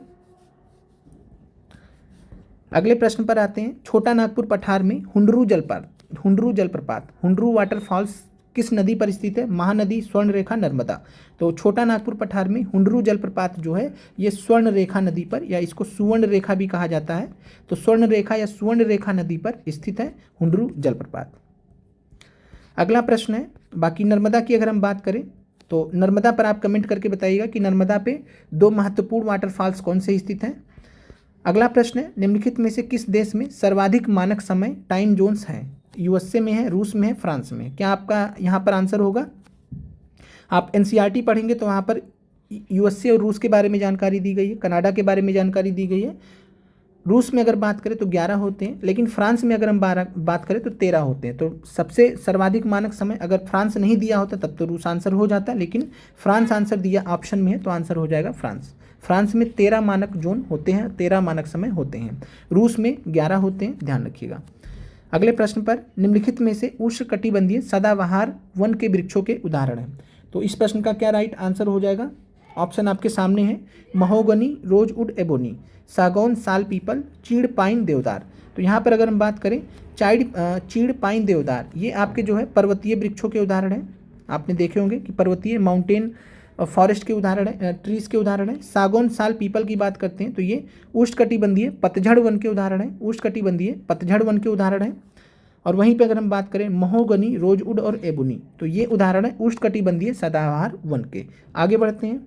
अगले प्रश्न पर आते हैं। छोटा नागपुर पठार में हुंडरू जलप्रपात, हुंडरू वाटरफॉल्स किस नदी पर स्थित है? महानदी, स्वर्ण रेखा, नर्मदा। तो छोटा नागपुर पठार में हुंडरू जलप्रपात जो है ये स्वर्ण रेखा नदी पर, या इसको सुवर्ण रेखा भी कहा जाता है, तो स्वर्ण रेखा या सुवर्ण रेखा नदी पर स्थित है हुंडरू जलप्रपात। अगला प्रश्न है, बाकी नर्मदा की अगर हम बात करें तो नर्मदा पर आप कमेंट करके बताइएगा कि नर्मदा पे 2 महत्वपूर्ण वाटरफॉल्स कौन से स्थित हैं। अगला प्रश्न है, निम्नलिखित में से किस देश में सर्वाधिक मानक समय टाइम जोन्स हैं? यूएसए में है, रूस में है, फ्रांस में है। क्या आपका यहाँ पर आंसर होगा? आप एनसीईआरटी पढ़ेंगे तो वहाँ पर यूएसए और रूस के बारे में जानकारी दी गई है, कनाडा के बारे में जानकारी दी गई है। रूस में अगर बात करें तो 11 होते हैं, लेकिन फ्रांस में अगर हम बात करें तो 13 होते हैं। तो सबसे सर्वाधिक मानक समय अगर फ्रांस नहीं दिया होता तब तो रूस आंसर हो जाता, लेकिन फ्रांस आंसर दिया ऑप्शन में है तो आंसर हो जाएगा फ्रांस। फ्रांस में 13 मानक जोन होते हैं, 13 मानक समय होते हैं। रूस में 11 होते हैं, ध्यान रखिएगा। अगले प्रश्न पर, निम्नलिखित में से उष्णकटिबंधीय सदाबहार वन के वृक्षों के उदाहरण हैं। तो इस प्रश्न का क्या राइट आंसर हो जाएगा? ऑप्शन आपके सामने है, महोगनी, रोजवुड, एबोनी, सागौन, साल, पीपल, चीड़, पाइन, देवदार। तो यहाँ पर अगर हम बात करें चीड़, पाइन, देवदार, ये आपके जो है पर्वतीय वृक्षों के उदाहरण हैं। आपने देखे होंगे कि पर्वतीय माउंटेन फॉरेस्ट के उदाहरण है, ट्रीज के उदाहरण है। सागौन, साल, पीपल की बात करते हैं तो ये उष्णकटिबंधीय पतझड़ वन के उदाहरण है, उष्णकटिबंधीय पतझड़ वन के उदाहरण है। और वहीं पे अगर हम बात करें महोगनी, रोजवुड और एबोनी, तो ये उदाहरण है उष्णकटिबंधीय सदाबहार वन के। आगे बढ़ते हैं।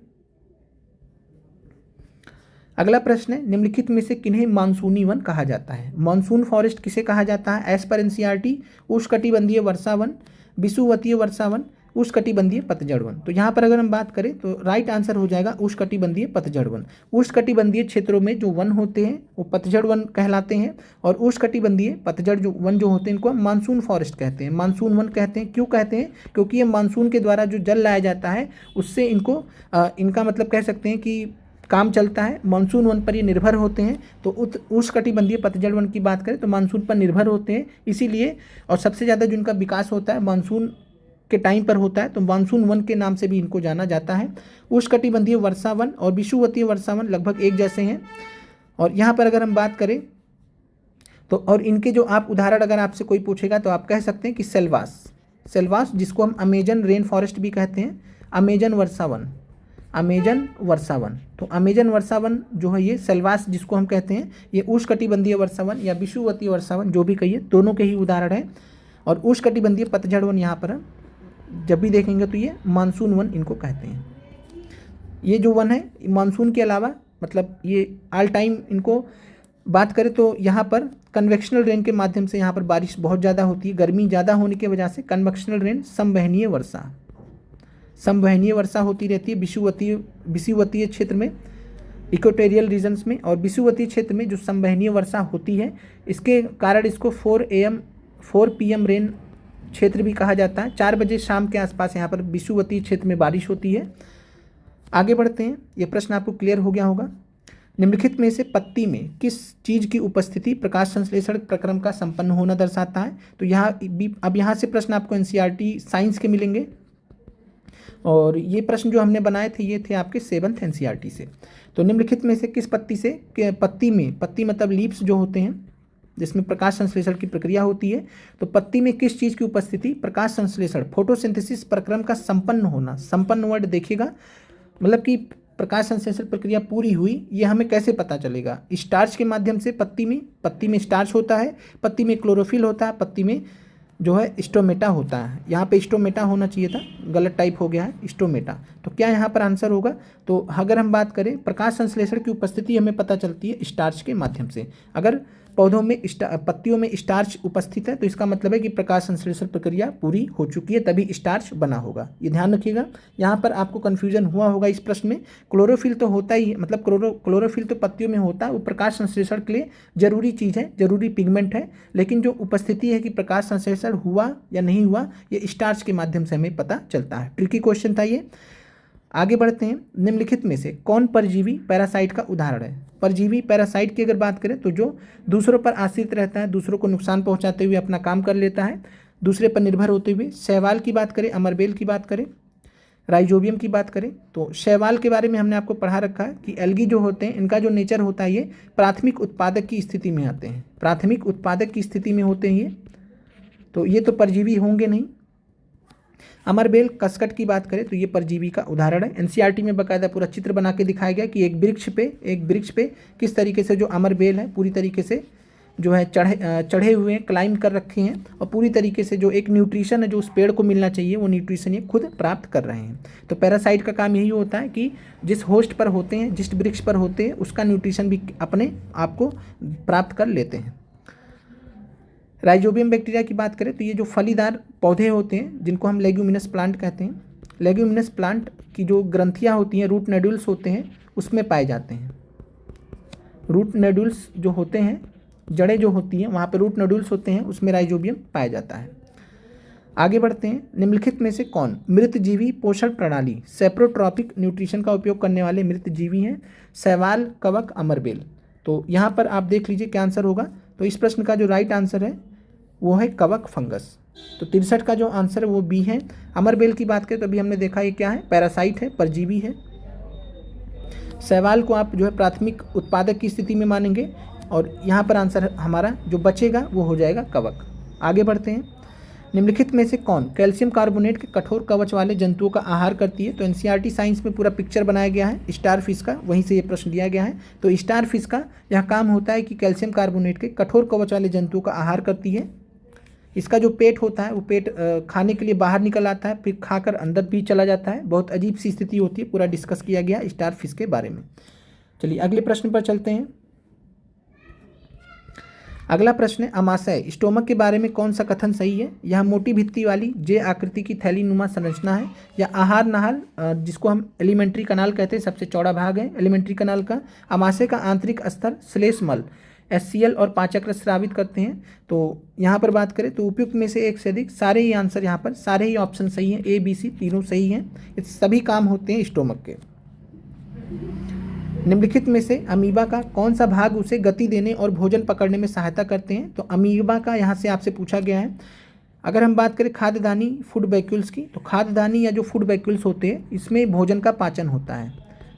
अगला प्रश्न है, निम्नलिखित में से किन्हें मानसूनी वन कहा जाता है? मानसून फॉरेस्ट किसे कहा जाता है? एज पर एनसीईआरटी, उष्णकटिबंधीय वर्षा वन, विषुवतीय वर्षा वन, उष्णकटिबंधीय पतझड़ वन। तो यहाँ पर अगर हम बात करें तो राइट आंसर हो जाएगा उष्णकटिबंधीय पतझड़ वन। उष्णकटिबंधीय क्षेत्रों में जो वन होते हैं वो पतझड़ वन कहलाते हैं, और उष्णकटिबंधीय पतझड़ जो वन जो होते हैं इनको हम मानसून फॉरेस्ट कहते हैं, मानसून वन कहते हैं। क्यों कहते हैं? क्योंकि ये मानसून के द्वारा जो जल लाया जाता है उससे इनको इनका मतलब कह सकते हैं कि काम चलता है। मानसून वन पर ये निर्भर होते हैं। तो उष्णकटिबंधीय पतझड़ वन की बात करें तो मानसून पर निर्भर होते हैं, इसीलिए, और सबसे ज़्यादा जो इनका विकास होता है मानसून के टाइम पर होता है, तो मानसून वन के नाम से भी इनको जाना जाता है। उष्णकटिबंधीय वर्षा वन और विषुवतीय वर्षा वन लगभग एक जैसे हैं। और यहाँ पर अगर हम बात करें तो, और इनके जो आप उदाहरण अगर आपसे कोई पूछेगा तो आप कह सकते हैं कि सेल्वास जिसको हम अमेजन रेन फॉरेस्ट भी कहते हैं, अमेजन वर्षा वन, तो अमेजन वर्षा वन जो है ये सेल्वास जिसको हम कहते हैं, ये उष्णकटिबंधीय वर्षा वन या विषुवतीय वर्षा वन जो भी कहिए, दोनों के ही उदाहरण हैं। और उष्णकटिबंधीय पतझड़ वन यहाँ पर जब भी देखेंगे तो ये मानसून वन इनको कहते हैं। ये जो वन है मानसून के अलावा मतलब ये ऑल टाइम इनको बात करें तो यहाँ पर कन्वेक्शनल रेन के माध्यम से यहाँ पर बारिश बहुत ज़्यादा होती है। गर्मी ज़्यादा होने की वजह से कन्वेक्शनल रेन, संवहनीय वर्षा होती रहती है विषुवतीय क्षेत्र में। इक्वेटोरियल रीजन्स में, और विषुवतीय क्षेत्र में जो संवहनीय वर्षा होती है, इसके कारण इसको 4 PM रेन क्षेत्र भी कहा जाता है। 4 बजे शाम के आसपास यहाँ पर विषुवतीय क्षेत्र में बारिश होती है। आगे बढ़ते हैं, ये प्रश्न आपको क्लियर हो गया होगा। निम्नलिखित में से पत्ती में किस चीज़ की उपस्थिति प्रकाश संश्लेषण प्रक्रम का संपन्न होना दर्शाता है? तो अब यहाँ से प्रश्न आपको NCERT साइंस के मिलेंगे, और ये प्रश्न जो हमने बनाए थे ये थे आपके 7th NCERT से। तो निम्नलिखित में से किस पत्ती से, पत्ती मतलब लीव्स जो होते हैं जिसमें प्रकाश संश्लेषण की प्रक्रिया होती है, तो पत्ती में किस चीज़ की उपस्थिति प्रकाश संश्लेषण फोटोसिंथेसिस प्रक्रम का संपन्न होना, संपन्न वर्ड देखिएगा, मतलब कि प्रकाश संश्लेषण प्रक्रिया पूरी हुई, ये हमें कैसे पता चलेगा? स्टार्च के माध्यम से। पत्ती में स्टार्च होता है, पत्ती में क्लोरोफिल होता है, पत्ती में जो है स्टोमेटा होता है। यहाँ पे स्टोमेटा होना चाहिए था, गलत टाइप हो गया है, स्टोमेटा। तो क्या यहाँ पर आंसर होगा? तो अगर हम बात करें प्रकाश संश्लेषण की उपस्थिति हमें पता चलती है स्टार्च के माध्यम से। अगर पौधों में पत्तियों में स्टार्च उपस्थित है तो इसका मतलब है कि प्रकाश संश्लेषण प्रक्रिया पूरी हो चुकी है, तभी स्टार्च बना होगा। ये ध्यान रखिएगा। यहाँ पर आपको कन्फ्यूजन हुआ होगा इस प्रश्न में। क्लोरोफिल तो होता ही है, मतलब क्लोरोफिल तो पत्तियों में होता है, वो प्रकाश संश्लेषण के लिए जरूरी चीज़ है, जरूरी पिगमेंट है, लेकिन जो उपस्थिति है कि प्रकाश संश्लेषण हुआ या नहीं हुआ, ये स्टार्च के माध्यम से हमें पता चलता है। ट्रिकी क्वेश्चन था ये। आगे बढ़ते हैं, निम्नलिखित में से कौन परजीवी पैरासाइट का उदाहरण है? परजीवी पैरासाइट की अगर बात करें तो जो दूसरों पर आश्रित रहता है, दूसरों को नुकसान पहुंचाते हुए अपना काम कर लेता है, दूसरे पर निर्भर होते हुए। शैवाल की बात करें, अमरबेल की बात करें, राइजोबियम की बात करें, तो शैवाल के बारे में हमने आपको पढ़ा रखा है कि एल्गी जो होते हैं इनका जो नेचर होता है ये प्राथमिक उत्पादक की स्थिति में आते हैं, प्राथमिक उत्पादक की स्थिति में होते हैं ये, तो ये तो परजीवी होंगे नहीं। अमरबेल कसकट की बात करें तो ये परजीवी का उदाहरण है। NCERT में बाकायदा पूरा चित्र बना के दिखाया गया कि एक वृक्ष पे किस तरीके से जो अमरबेल है पूरी तरीके से जो है चढ़े हुए हैं, क्लाइंब कर रखे हैं, और पूरी तरीके से जो एक न्यूट्रिशन है जो उस पेड़ को मिलना चाहिए वो न्यूट्रिशन ये खुद प्राप्त कर रहे हैं। तो पैरासाइट का काम यही होता है कि जिस होस्ट पर होते हैं, जिस वृक्ष पर होते हैं, उसका न्यूट्रिशन भी अपने आप को प्राप्त कर लेते हैं। राइजोबियम बैक्टीरिया की बात करें तो ये जो फलीदार पौधे होते हैं जिनको हम लेग्यूमिनस प्लांट कहते हैं, लेग्यूमिनस प्लांट की जो ग्रंथियाँ होती हैं, रूट नोड्यूल्स होते हैं, उसमें पाए जाते हैं। रूट नोड्यूल्स जो होते हैं, जड़ें जो होती हैं वहाँ पर रूट नोड्यूल्स होते हैं, उसमें राइजोबियम पाया जाता है। आगे बढ़ते हैं, निम्नलिखित में से कौन मृतजीवी पोषण प्रणाली सेप्रोट्रॉपिक न्यूट्रिशन का उपयोग करने वाले मृतजीवी हैं? शैवाल, कवक, अमरबेल। तो यहाँ पर आप देख लीजिए क्या आंसर होगा। तो इस प्रश्न का जो राइट आंसर है वो है कवक फंगस। तो 63 का जो आंसर है वो बी है। अमरबेल की बात करें तो अभी हमने देखा ये क्या है, पैरासाइट है, परजीवी है। शैवाल को आप जो है प्राथमिक उत्पादक की स्थिति में मानेंगे, और यहाँ पर आंसर हमारा जो बचेगा वो हो जाएगा कवक। आगे बढ़ते हैं, निम्नलिखित में से कौन कैल्शियम कार्बोनेट के कठोर कवच वाले जंतुओं का आहार करती है? तो NCERT साइंस में पूरा पिक्चर बनाया गया है स्टार फिश का, वहीं से ये प्रश्न दिया गया है। तो स्टार फिश का यह काम होता है कि कैल्शियम कार्बोनेट के कठोर कवच वाले जंतुओं का आहार करती है। इसका जो पेट होता है वो पेट खाने के लिए बाहर निकल आता है, फिर खाकर अंदर भी चला जाता है। बहुत अजीब सी स्थिति होती है, पूरा डिस्कस किया गया स्टार फिश के बारे में। चलिए अगले प्रश्न पर चलते हैं। अगला प्रश्न है, अमाशय स्टोमक के बारे में कौन सा कथन सही है? यह मोटी भित्ति वाली जे आकृति की थैली नुमा संरचना है, या आहार नाल जिसको हम एलिमेंट्री कनाल कहते हैं, सबसे चौड़ा भाग है एलिमेंट्री कनाल का। अमाशय का आंतरिक स्तर श्लेष्मल HCl और पाचक रस स्रावित करते हैं। तो यहाँ पर बात करें तो उपयुक्त में से एक से अधिक, सारे ही आंसर यहाँ पर, सारे ही ऑप्शन सही हैं, A, B, C तीनों सही हैं। ये सभी काम होते हैं स्टोमक के। निम्नलिखित में से अमीबा का कौन सा भाग उसे गति देने और भोजन पकड़ने में सहायता करते हैं? तो अमीबा का यहाँ से आपसे पूछा गया है। अगर हम बात करें खाद्यदानी फूड वैक्यूल्स की, तो खाद्यदानी या जो फूड वैक्यूल्स होते हैं इसमें भोजन का पाचन होता है,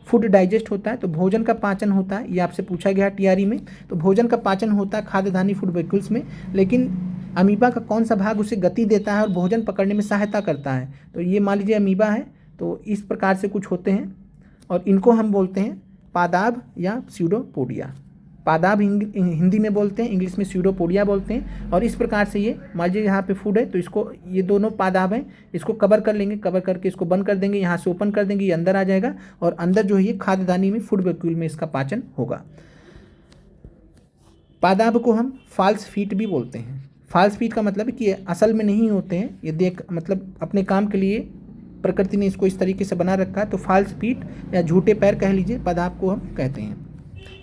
फूड डाइजेस्ट होता है, तो भोजन का पाचन होता है, ये आपसे पूछा गया TRE में। तो भोजन का पाचन होता है खाद्यदानी फूड वैक्यूल्स में, लेकिन अमीबा का कौन सा भाग उसे गति देता है और भोजन पकड़ने में सहायता करता है? तो ये मान लीजिए अमीबा है, तो इस प्रकार से कुछ होते हैं, और इनको हम बोलते हैं पादाब या स्यूडोपोडिया। पादाब हिंदी में बोलते हैं, इंग्लिश में स्यूडोपोडिया बोलते हैं। और इस प्रकार से ये मान लीजिए यहाँ पे फूड है, तो इसको, ये दोनों पादाब हैं, इसको कवर कर लेंगे, कवर करके इसको बंद कर देंगे, यहाँ से ओपन कर देंगे, ये अंदर आ जाएगा, और अंदर जो है ये खाद्यदानी में फूड वैक्यूल में इसका पाचन होगा। पादाब को हम फाल्स फीट भी बोलते हैं। फाल्स फीट का मतलब है कि असल में नहीं होते हैं, ये देख मतलब अपने काम के लिए प्रकृति ने इसको इस तरीके से बना रखा है, तो फाल्स फीट या झूठे पैर कह लीजिए, पदार्थ को हम कहते हैं।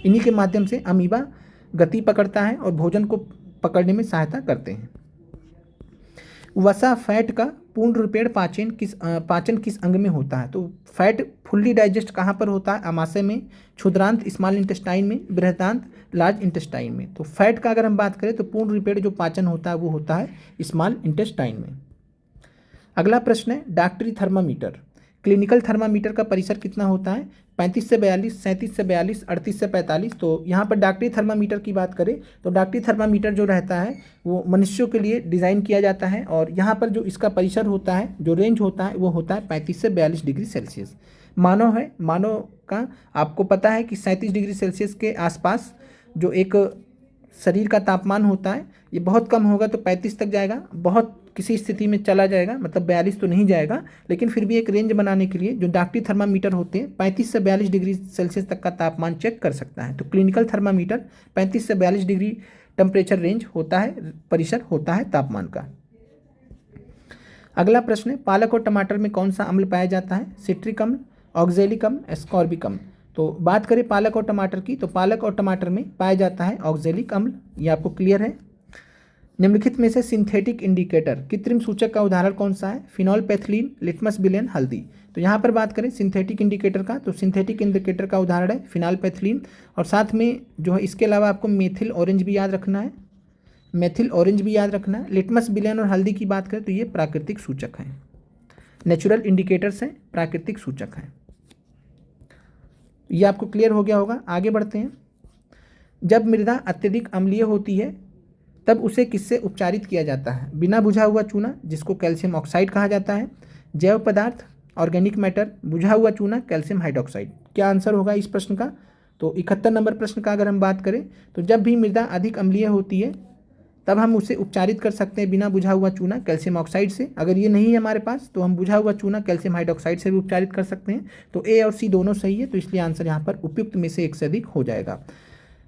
इन्हीं के माध्यम से अमीबा गति पकड़ता है और भोजन को पकड़ने में सहायता करते हैं। वसा फैट का पूर्ण रूपेण पाचन किस अंग में होता है? तो फैट फुल्ली डाइजेस्ट कहाँ पर होता है? आमाशय में, क्षुद्रांत स्मॉल इंटेस्टाइन में, बृहदांत लार्ज इंटेस्टाइन में। तो फैट का अगर हम बात करें तो पूर्ण रूपेण जो पाचन होता है वो होता है स्मॉल इंटेस्टाइन में। अगला प्रश्न है डॉक्टरी थर्मामीटर। क्लिनिकल थर्मामीटर का परिसर कितना होता है? 35 से 42, 37 से 42, 38 से 45। तो यहाँ पर डॉक्टरी थर्मामीटर की बात करें तो डॉक्टरी थर्मामीटर जो रहता है वो मनुष्यों के लिए डिज़ाइन किया जाता है, और यहाँ पर जो इसका परिसर होता है, जो रेंज होता है, वो होता है 35 से 42 डिग्री सेल्सियस। मानव है, मानव का आपको पता है कि 37 डिग्री सेल्सियस के आसपास जो एक शरीर का तापमान होता है, ये बहुत कम होगा तो 35 तक जाएगा, बहुत किसी स्थिति में चला जाएगा, मतलब 42 तो नहीं जाएगा, लेकिन फिर भी एक रेंज बनाने के लिए जो डॉक्टरी थर्मामीटर होते हैं 35 से 42 डिग्री सेल्सियस तक का तापमान चेक कर सकता है। तो क्लिनिकल थर्मामीटर 35 से 42 डिग्री टेम्परेचर रेंज होता है, परिसर होता है तापमान का। अगला प्रश्न है पालक और टमाटर में कौन सा अम्ल पाया जाता है? सिट्रिक अम्ल, ऑक्जेलिक अम्ल, एस्कॉर्बिक अम्ल। तो बात करें पालक और टमाटर की, तो पालक और टमाटर में पाया जाता है ऑक्जेलिक अम्ल, ये आपको क्लियर है। निम्नलिखित में से सिंथेटिक इंडिकेटर कृत्रिम सूचक का उदाहरण कौन सा है? फिनॉल पैथिलीन, लिटमस बिलियन, हल्दी। तो यहाँ पर बात करें सिंथेटिक इंडिकेटर का, तो सिंथेटिक इंडिकेटर का उदाहरण है फिनॉल पैथिलीन, और साथ में जो है इसके अलावा आपको मेथिल ऑरेंज भी याद रखना है, मेथिल ऑरेंज भी याद रखना है। लिटमस बिलियन और हल्दी की बात करें तो ये प्राकृतिक सूचक हैं, नेचुरल इंडिकेटर्स हैं, प्राकृतिक सूचक हैं। ये आपको क्लियर हो गया होगा। आगे बढ़ते हैं। जब मृदा अत्यधिक अम्लीय होती है तब उसे किससे उपचारित किया जाता है? बिना बुझा हुआ चूना, जिसको कैल्शियम ऑक्साइड कहा जाता है, जैव पदार्थ, ऑर्गेनिक मैटर, बुझा हुआ चूना, कैल्शियम हाइड्रोक्साइड। क्या आंसर होगा इस प्रश्न का? तो 71 नंबर प्रश्न का अगर हम बात करें तो जब भी मृदा अधिक अम्लीय होती है तब हम उसे उपचारित कर सकते हैं बिना बुझा हुआ चूना कैल्शियम ऑक्साइड से। अगर ये नहीं है हमारे पास तो हम बुझा हुआ चूना कैल्शियम हाइड्रोक्साइड से भी उपचारित कर सकते हैं। तो ए और सी दोनों सही है, तो इसलिए आंसर यहाँ पर उपयुक्त में से एक से अधिक हो जाएगा।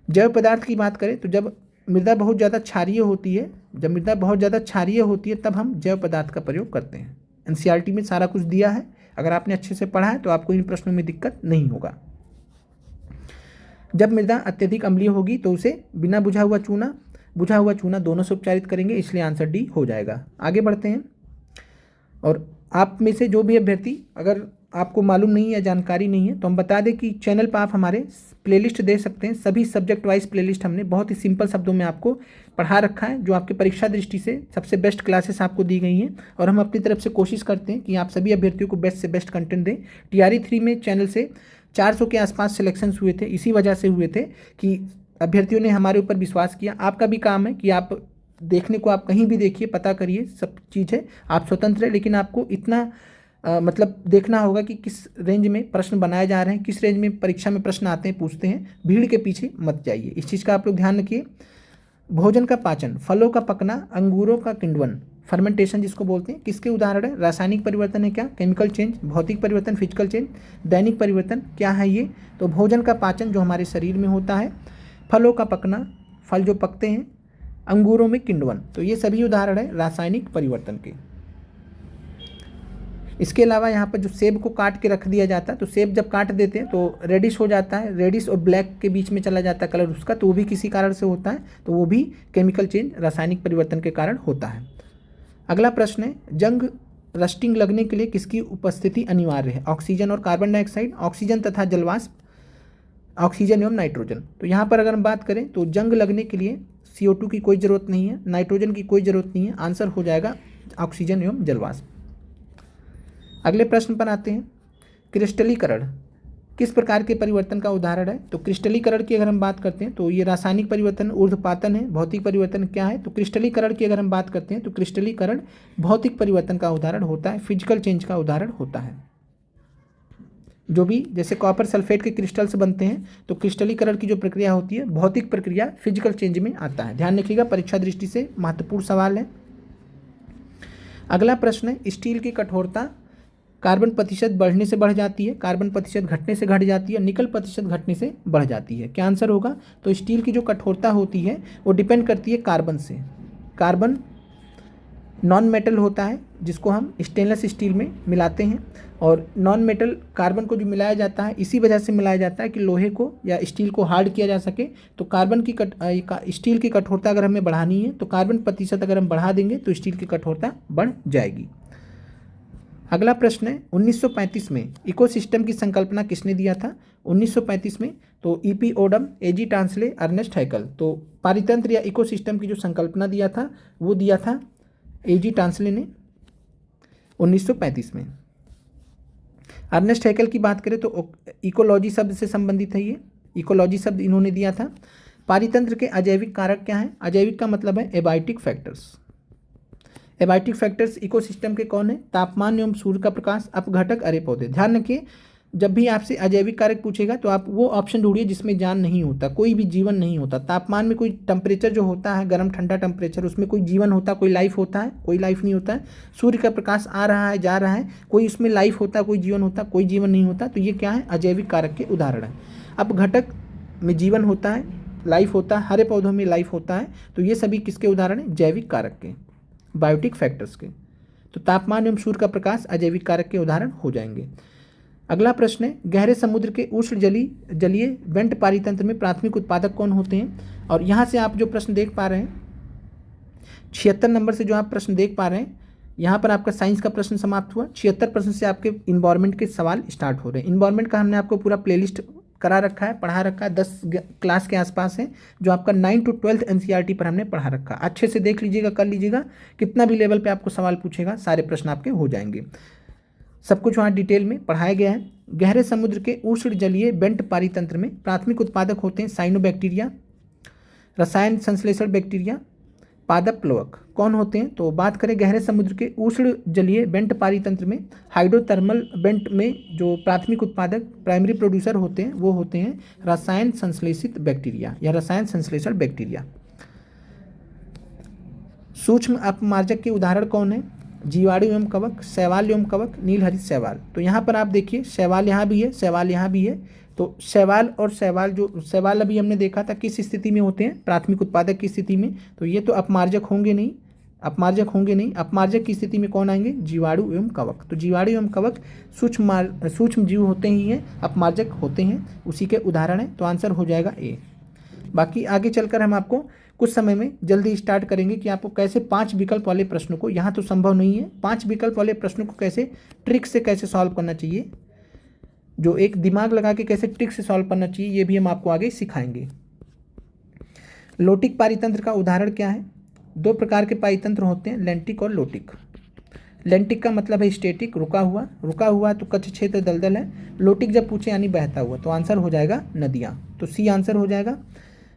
जैव पदार्थ की बात करें तो जब मृदा बहुत ज़्यादा क्षारीय होती है, जब मृदा बहुत ज़्यादा क्षारीय होती है तब हम जैव पदार्थ का प्रयोग करते हैं। एनसीईआरटी में सारा कुछ दिया है, अगर आपने अच्छे से पढ़ा है तो आपको इन प्रश्नों में दिक्कत नहीं होगा। जब मृदा अत्यधिक अम्लीय होगी तो उसे बिना बुझा हुआ चूना दोनों से उपचारित करेंगे, इसलिए आंसर डी हो जाएगा। आगे बढ़ते हैं। और आप में से जो भी अभ्यर्थी अगर आपको मालूम नहीं है या जानकारी नहीं है तो हम बता दें कि चैनल पर आप हमारे प्लेलिस्ट दे सकते हैं। सभी सब्जेक्ट वाइज प्लेलिस्ट हमने बहुत ही सिंपल शब्दों में आपको पढ़ा रखा है, जो आपके परीक्षा दृष्टि से सबसे बेस्ट क्लासेस आपको दी गई हैं, और हम अपनी तरफ से कोशिश करते हैं कि आप सभी अभ्यर्थियों को बेस्ट से बेस्ट कंटेंट दें। टीआरई 3 में चैनल से 400 के आसपास सिलेक्शंस हुए थे, इसी वजह से हुए थे कि अभ्यर्थियों ने हमारे ऊपर विश्वास किया। आपका भी काम है कि आप देखने को आप कहीं भी देखिए, पता करिए, सब चीज़ है, आप स्वतंत्र है, लेकिन आपको इतना मतलब देखना होगा कि किस रेंज में प्रश्न बनाए जा रहे हैं, किस रेंज में परीक्षा में प्रश्न आते हैं, पूछते हैं। भीड़ के पीछे मत जाइए, इस चीज़ का आप लोग ध्यान रखिए। भोजन का पाचन, फलों का पकना, अंगूरों का किण्वन, फर्मेंटेशन जिसको बोलते हैं, किसके उदाहरण है? रासायनिक परिवर्तन है क्या? केमिकल चेंज, भौतिक परिवर्तन, फिजिकल चेंज, दैनिक परिवर्तन, क्या है ये? तो भोजन का पाचन जो हमारे शरीर में होता है, फलों का पकना, फल जो पकते हैं, अंगूरों में किण्वन, तो ये सभी उदाहरण है रासायनिक परिवर्तन के। इसके अलावा यहाँ पर जो सेब को काट के रख दिया जाता है, तो सेब जब काट देते हैं तो रेडिश हो जाता है, रेडिश और ब्लैक के बीच में चला जाता है कलर उसका, तो वो भी किसी कारण से होता है, तो वो भी केमिकल चेंज, रासायनिक परिवर्तन के कारण होता है। अगला प्रश्न है जंग रस्टिंग लगने के लिए किसकी उपस्थिति अनिवार्य है? ऑक्सीजन और कार्बन डाइऑक्साइड, ऑक्सीजन तथा जलवाष्प, ऑक्सीजन एवं नाइट्रोजन। तो यहाँ पर अगर हम बात करें तो जंग लगने के लिए CO2 की कोई ज़रूरत नहीं है, नाइट्रोजन की कोई ज़रूरत नहीं है, आंसर हो जाएगा ऑक्सीजन एवं जलवाष्प। अगले प्रश्न पर आते हैं। क्रिस्टलीकरण किस प्रकार के परिवर्तन का उदाहरण है? तो क्रिस्टलीकरण की अगर हम बात करते हैं तो ये रासायनिक परिवर्तन, ऊर्ध्वपातन है। भौतिक परिवर्तन क्या है? तो क्रिस्टलीकरण की अगर हम बात करते हैं तो क्रिस्टलीकरण भौतिक परिवर्तन का उदाहरण होता है, फिजिकल चेंज का उदाहरण होता है। जो भी जैसे कॉपर सल्फेट के क्रिस्टल्स बनते हैं तो क्रिस्टलीकरण की जो प्रक्रिया होती है, भौतिक प्रक्रिया, फिजिकल चेंज में आता है। ध्यान रखिएगा, परीक्षा दृष्टि से महत्वपूर्ण सवाल है। अगला प्रश्न है स्टील की कठोरता कार्बन प्रतिशत बढ़ने से बढ़ जाती है, कार्बन प्रतिशत घटने से घट जाती है, निकल प्रतिशत घटने से बढ़ जाती है। क्या आंसर होगा? तो स्टील की जो कठोरता होती है वो डिपेंड करती है कार्बन से। कार्बन नॉन मेटल होता है जिसको हम स्टेनलेस स्टील में मिलाते हैं, और नॉन मेटल कार्बन को जो मिलाया जाता है इसी वजह से मिलाया जाता है कि लोहे को या स्टील को हार्ड किया जा सके। तो कार्बन की स्टील की कठोरता अगर हमें बढ़ानी है तो कार्बन प्रतिशत अगर हम बढ़ा देंगे तो स्टील की कठोरता बढ़ जाएगी। अगला प्रश्न है 1935 में इकोसिस्टम की संकल्पना किसने दिया था? 1935 में तो ईपी ओडम, एजी टांसले, अर्नेस्ट हैकल। तो पारितंत्र या इकोसिस्टम की जो संकल्पना दिया था वो दिया था एजी टांसले ने 1935 में। अर्नेस्ट हैकल की बात करें तो इकोलॉजी शब्द से संबंधित है, ये इकोलॉजी शब्द इन्होंने दिया था। पारितंत्र के अजैविक कारक क्या हैं? अजैविक का मतलब है abiotic factors. Abiotic factors ecosystem के कौन है? तापमान एवं सूर्य का प्रकाश, अपघटक, अरे पौधे। ध्यान रखिए, जब भी आपसे अजैविक कारक पूछेगा तो आप वो ऑप्शन ढूंढिए जिसमें जान नहीं होता, कोई भी जीवन नहीं होता। तापमान में कोई टेम्परेचर जो होता है, गर्म ठंडा टेम्परेचर, उसमें कोई जीवन होता, कोई लाइफ होता है? कोई लाइफ नहीं होता है। सूर्य का प्रकाश आ रहा है, जा रहा है, कोई उसमें लाइफ होता, कोई जीवन होता? कोई जीवन नहीं होता। तो ये क्या है? अजैविक कारक के उदाहरण है। अपघटक में जीवन होता है, लाइफ होता है, हरे पौधों में लाइफ होता है। तो ये सभी किसके उदाहरण हैं? जैविक कारक के, बायोटिक फैक्टर्स के। तो तापमान एवं सूर्य का प्रकाश अजैविक कारक के उदाहरण हो जाएंगे। अगला प्रश्न है गहरे समुद्र के उष्ण जलीय वेंट पारितंत्र में प्राथमिक उत्पादक कौन होते हैं? और यहाँ से आप जो प्रश्न देख पा रहे हैं 76 नंबर से जो आप प्रश्न देख पा रहे हैं, यहाँ पर आपका साइंस का प्रश्न समाप्त हुआ। 76 प्रश्न से आपके इन्वायरमेंट के सवाल स्टार्ट हो रहे हैं। इन्वायरमेंट का हमने आपको पूरा प्लेलिस्ट करा रखा है, पढ़ा रखा है, 10 क्लास के आसपास है, जो आपका 9 to 12 एनसीईआरटी पर हमने पढ़ा रखा। अच्छे से देख लीजिएगा, कर लीजिएगा, कितना भी लेवल पे आपको सवाल पूछेगा सारे प्रश्न आपके हो जाएंगे। सब कुछ वहाँ डिटेल में पढ़ाया गया है। गहरे समुद्र के उष्ण जलीय बेंट पारितंत्र में प्राथमिक उत्पादक होते हैं साइनोबैक्टीरिया, रसायन संश्लेषण बैक्टीरिया, पादप प्लवक। कौन होते हैं? तो बात करें गहरे समुद्र के उष्ण जलीय बेंट पारितंत्र में, हाइड्रोथर्मल बेंट में जो प्राथमिक उत्पादक प्राइमरी प्रोड्यूसर होते हैं वो होते हैं रसायन संश्लेषित बैक्टीरिया या रसायन संश्लेषण बैक्टीरिया। सूक्ष्म अपमार्जक के उदाहरण कौन है? जीवाणु एवं कवक, शैवाल एवं कवक, नीलहरित शैवाल। तो यहाँ पर आप देखिए शैवाल यहाँ भी है, शैवाल यहाँ भी है। तो शैवाल और शैवाल, जो शैवाल अभी हमने देखा था किस स्थिति में होते हैं? प्राथमिक उत्पादक की स्थिति में। तो ये तो अपमार्जक होंगे नहीं, अपमार्जक होंगे नहीं। अपमार्जक की स्थिति में कौन आएंगे? जीवाणु एवं कवक। तो जीवाणु एवं कवक सूक्ष्म जीव होते ही हैं, अपमार्जक होते हैं, उसी के उदाहरण है। तो आंसर हो जाएगा ए। बाकी आगे चलकर हम आपको कुछ समय में जल्दी स्टार्ट करेंगे कि आपको कैसे 5 विकल्प वाले प्रश्नों को, यहाँ तो संभव नहीं है, 5 विकल्प वाले प्रश्नों को कैसे ट्रिक से कैसे सॉल्व करना चाहिए, जो एक दिमाग लगा के कैसे ट्रिक से सॉल्व करना चाहिए, ये भी हम आपको आगे सिखाएंगे। लोटिक पारितंत्र का उदाहरण क्या है? 2 प्रकार के पारितंत्र होते हैं, लेंटिक और लोटिक। लेंटिक का मतलब है स्टेटिक, रुका हुआ तो कच्छ क्षेत्र दलदल है। लोटिक जब पूछे यानी बहता हुआ, तो आंसर हो जाएगा नदियाँ। तो सी आंसर हो जाएगा।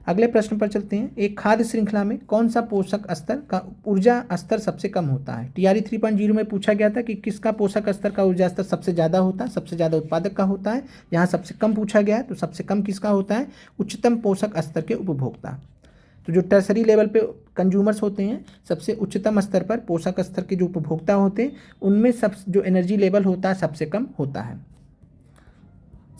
अगले प्रश्न पर चलते हैं। एक खाद्य श्रृंखला में कौन सा पोषक स्तर का ऊर्जा स्तर सबसे कम होता है? टीआरई 3.0 में पूछा गया था कि किसका पोषक स्तर का ऊर्जा स्तर सबसे ज़्यादा होता है, सबसे ज़्यादा उत्पादक का होता है। यहाँ सबसे कम पूछा गया है, तो सबसे कम किसका होता है? उच्चतम पोषक स्तर के उपभोक्ता। तो जो टर्सरी लेवल पे कंज्यूमर्स होते हैं, सबसे उच्चतम स्तर पर पोषक स्तर के जो उपभोक्ता होते हैं, उनमें सब जो एनर्जी लेवल होता है सबसे कम होता है।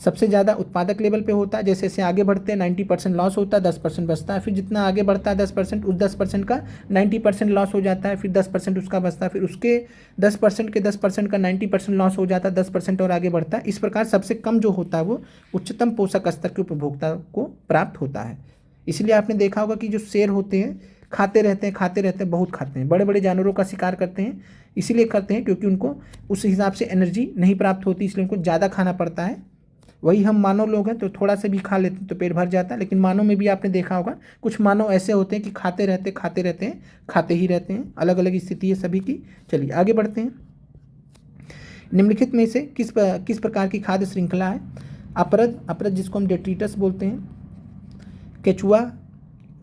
सबसे ज़्यादा उत्पादक लेवल पे होता है। जैसे जैसे आगे बढ़ते हैं 90% लॉस होता है, 10% बचता है। फिर जितना आगे बढ़ता है 10%, उस 10% का 90% लॉस हो जाता है, फिर 10% उसका बचता है, फिर उसके 10% के 10% का 90% लॉस हो जाता है, 10% और आगे बढ़ता है। इस प्रकार सबसे कम जो होता है वो उच्चतम पोषक स्तर के उपभोक्ता को प्राप्त होता है। इसलिए आपने देखा होगा कि जो शेर होते हैं खाते रहते हैं, बहुत खाते हैं, बड़े बड़े जानवरों का शिकार करते हैं। इसीलिए करते हैं क्योंकि उनको उस हिसाब से एनर्जी नहीं प्राप्त होती, इसलिए उनको ज़्यादा खाना पड़ता है। वही हम मानव लोग हैं तो थोड़ा सा भी खा लेते हैं तो पेट भर जाता है। लेकिन मानव में भी आपने देखा होगा कुछ मानव ऐसे होते हैं कि खाते ही रहते हैं। अलग अलग स्थिति है सभी की। चलिए आगे बढ़ते हैं। निम्नलिखित में से किस प्रकार की खाद्य श्रृंखला है? अपरद जिसको हम डेट्रिटस बोलते हैं, केचुआ,